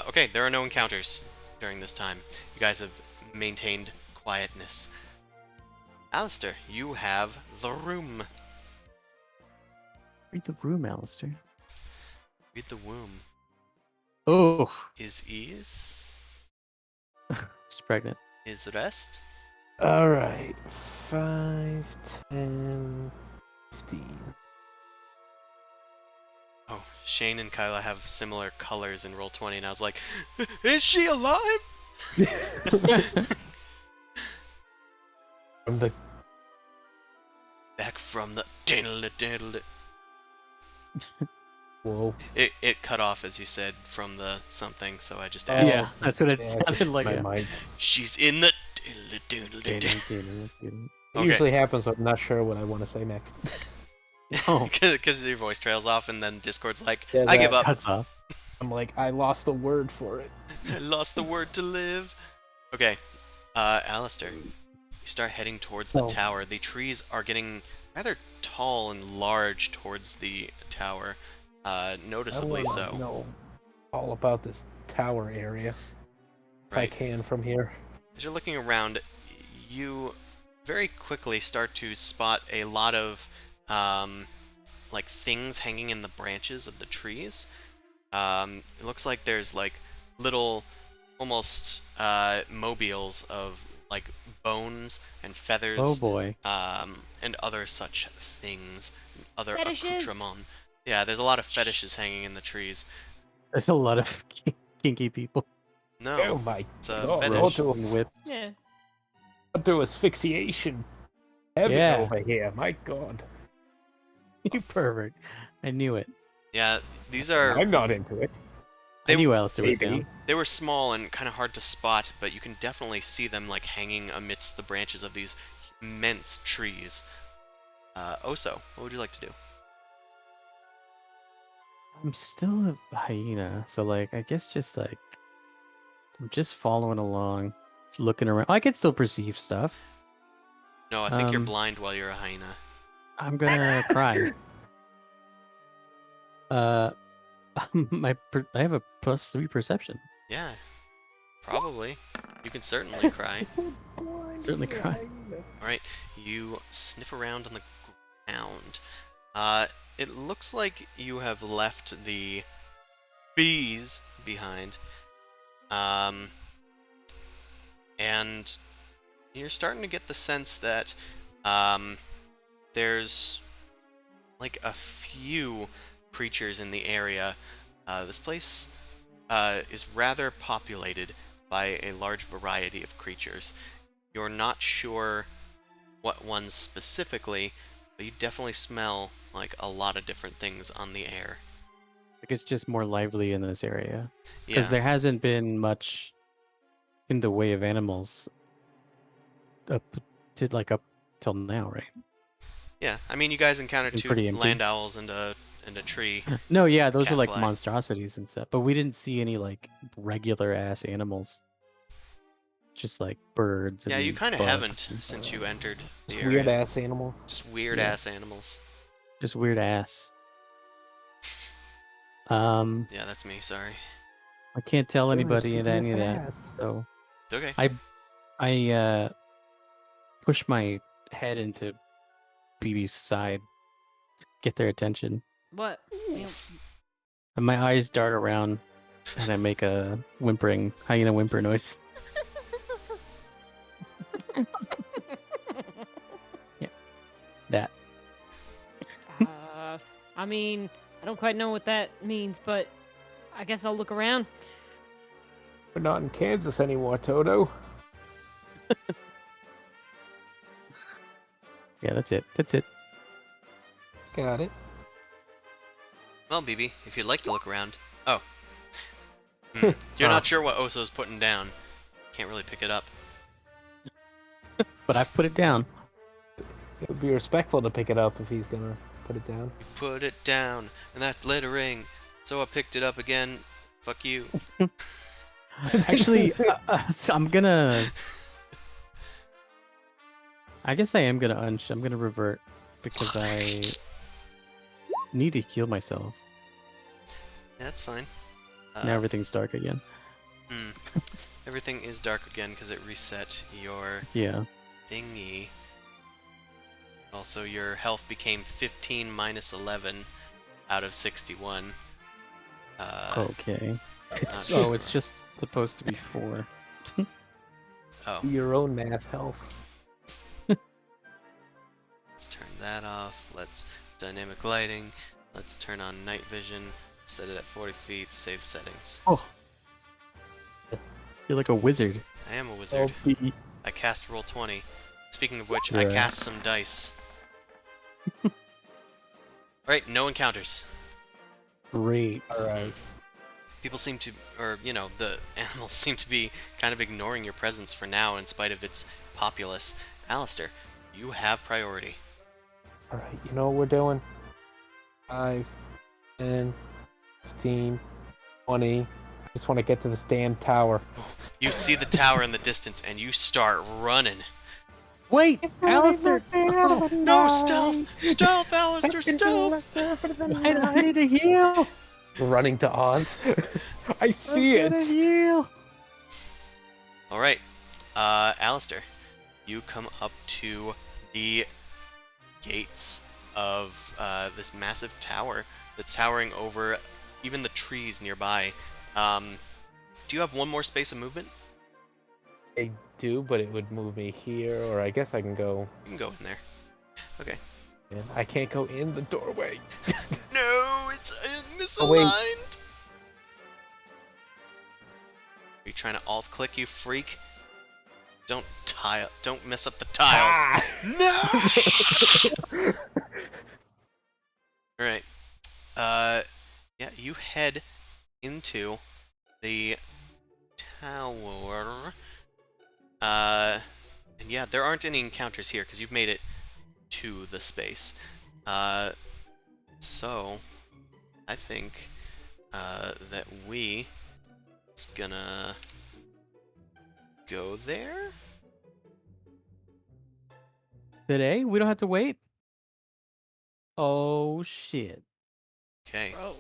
Okay, there are no encounters during this time. You guys have maintained quietness. Alistair, you have the room. Read the room, Alistair. Read the womb. Oh, Is ease? she's pregnant. Is rest? Alright. 5, 10, 15. Oh, Shane and Kyla have similar colors in Roll20, and I was like, is she alive? From the Back from the diddle. Whoa. It cut off as you said from the something, so I just Oh, added. Yeah, that's what it yeah, sounded like. My Yeah. mind. She's in the diddle. It Okay. usually happens when I'm not sure what I want to say next. Oh, Because your voice trails off, and then Discord's like, Yeah, I give that- up. cuts off. I'm like, I lost the word for it. I lost the word to live. Okay, Alistair, you start heading towards the Oh. tower. The trees are getting rather tall and large towards the tower, noticeably I wanna so. know all about this tower area, if I Right. can, from here. As you're looking around, you very quickly start to spot a lot of like things hanging in the branches of the trees. It looks like there's like little, almost mobiles of like bones and feathers, Oh boy. and other such things, other Fetishes? accoutrements. Yeah, there's a lot of fetishes hanging in the trees. There's a lot of kinky people. Oh No, my it's a god, fetish. Wrestling whips. Yeah. auto asphyxiation. Heaven Yeah. over here, my god. You pervert. I knew it. Yeah, these are I'm not into it. They- I knew Alistair was Maybe. down. they were small and kind of hard to spot, but you can definitely see them like hanging amidst the branches of these immense trees. Oso, what would you like to do? I'm still a hyena, so like I guess just like I'm just following along, looking around. I can still perceive stuff. No, I think you're Um, blind while you're a hyena. I'm gonna cry. Uh, I have a +3 perception. Yeah, probably. You can certainly cry. Certainly cry. Alright, you sniff around on the ground. It looks like you have left the bees behind. And you're starting to get the sense that there's like a few creatures in the area. This place is rather populated by a large variety of creatures. You're not sure what ones specifically, but you definitely smell like a lot of different things on the air. Like it's just more lively in this area Yeah, because there hasn't been much in the way of animals up up till now, right? yeah. I mean, you guys encountered Been two pretty empty. land owls and a tree. No, yeah, those are like Catfly. monstrosities and stuff, but we didn't see any like regular ass animals. Just like birds. Yeah, you and kind of bugs haven't and since you entered the This area. weird ass animal. Just weird Yeah. ass animals. just weird ass. Yeah, that's me. Sorry. I can't tell anybody Seen any of this that, ass. so It's okay. I push my head into BB's side, get their attention, What? You know, and my eyes dart around, and I make a whimpering hyena whimper noise. That I mean, I don't quite know what that means, but I guess I'll look around. We're not in Kansas anymore, Toto. yeah, that's it. That's it. Got it. Well, BB, if you'd like to look around. Oh. You're not sure what Oso's putting down. Can't really pick it up. But I put it down. It would be respectful to pick it up if he's gonna put it down. You put it down, and that's littering. So I picked it up again. Fuck you. Actually, so I'm gonna. I guess I am gonna I'm gonna revert because I need to heal myself. Yeah, that's fine. Now everything's dark again. Everything is dark again because it reset your Yeah. thingy. Also, your health became 15 minus 11 out of 61. Okay. not It's, sure. it's just supposed to be 4. Oh, Your own math health. let's turn that off. Let's dynamic lighting. Let's turn on night vision. Set it at 40 feet. Save settings. Oh. You're like a wizard. I am a wizard. LP. I cast roll 20. Speaking of which, I Yeah. cast some dice. Alright, no encounters. Great. All right. People seem to, or, the animals seem to be kind of ignoring your presence for now in spite of its populace. Alistair, you have priority. All right. You know what we're doing? 5, 10, 15, 20. I just want to get to this damn tower. You see the tower in the distance and you start running. Wait, Alistair! Oh, No, stealth! Stealth, Alistair, stealth! I need to heal! Running to Oz. I see I'm it. gonna heal! Alright, Alistair, you come up to the gates of this massive tower that's towering over even the trees nearby. Do you have one more space of movement? I do, but it would move me here, or I guess I can go. You can go in there. Okay. In. I can't go in the doorway. No, it's misaligned! Oh, wait. Are you trying to alt-click, you freak? Don't mess up the tiles. Ah! No! Alright. Yeah, you head into the tower. And yeah, there aren't any encounters here because you've made it to the space. So I think that we is gonna go there. Today? We don't have to wait? Oh, shit. Okay. Bro.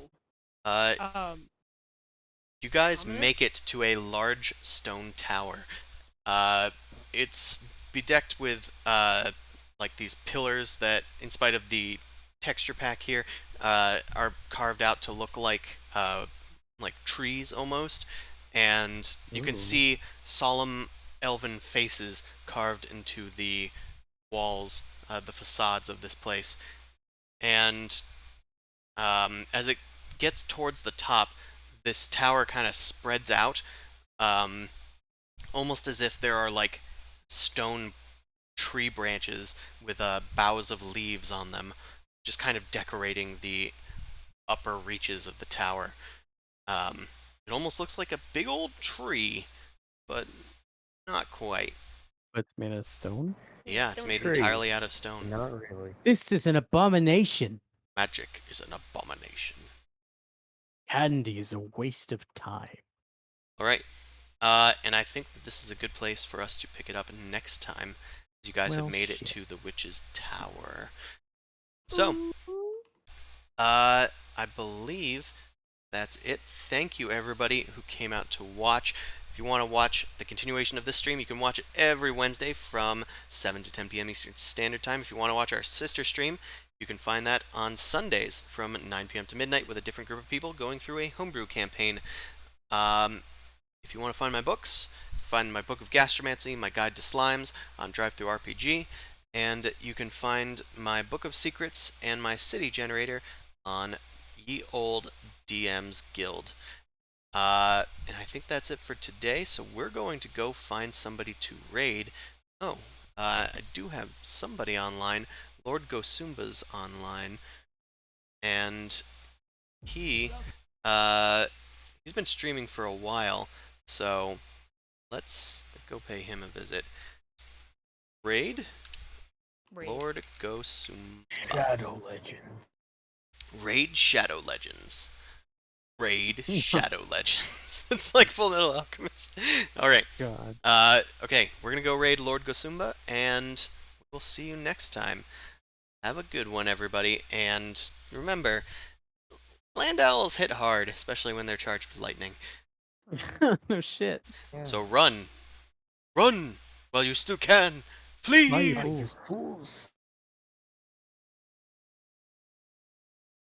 You guys Ominous? make it to a large stone tower. It's bedecked with like these pillars that, in spite of the texture pack here, are carved out to look like trees almost, and you can Ooh. see solemn elven faces carved into the walls, the facades of this place. And as it gets towards the top, this tower kind of spreads out, almost as if there are like stone tree branches with boughs of leaves on them, just kind of decorating the upper reaches of the tower. It almost looks like a big old tree, but not quite. It's made of stone? Yeah, it's made Tree. entirely out of stone. Not really. This is an abomination. Magic is an abomination. Candy is a waste of time. Alright, and I think that this is a good place for us to pick it up next time, as you guys have Well, made it shit. to the Witch's Tower. So, I believe that's it. Thank you, everybody who came out to watch. If you want to watch the continuation of this stream, you can watch it every Wednesday from 7 to 10 p.m. Eastern Standard Time. If you want to watch our sister stream, you can find that on Sundays from 9 p.m. to midnight with a different group of people going through a homebrew campaign. If you want to find my books, find my book of Gastromancy, my guide to slimes on DriveThruRPG, and you can find my book of secrets and my city generator on Ye Old DM's Guild. And I think that's it for today, so we're going to go find somebody to raid. Oh, I do have somebody online. Lord Gosumba's online, and he's been streaming for a while, so let's go pay him a visit. Raid? Lord Gosumba. Shadow Legend. Raid Shadow Legends. Raid Shadow Legends. It's like Full Metal Alchemist. Alright. God. Okay, we're gonna go raid Lord Gosumba, and we'll see you next time. Have a good one, everybody, and remember, land owls hit hard, especially when they're charged with lightning. No shit. Yeah. So run! Run! While you still can! Flee! Why you You fools? fools.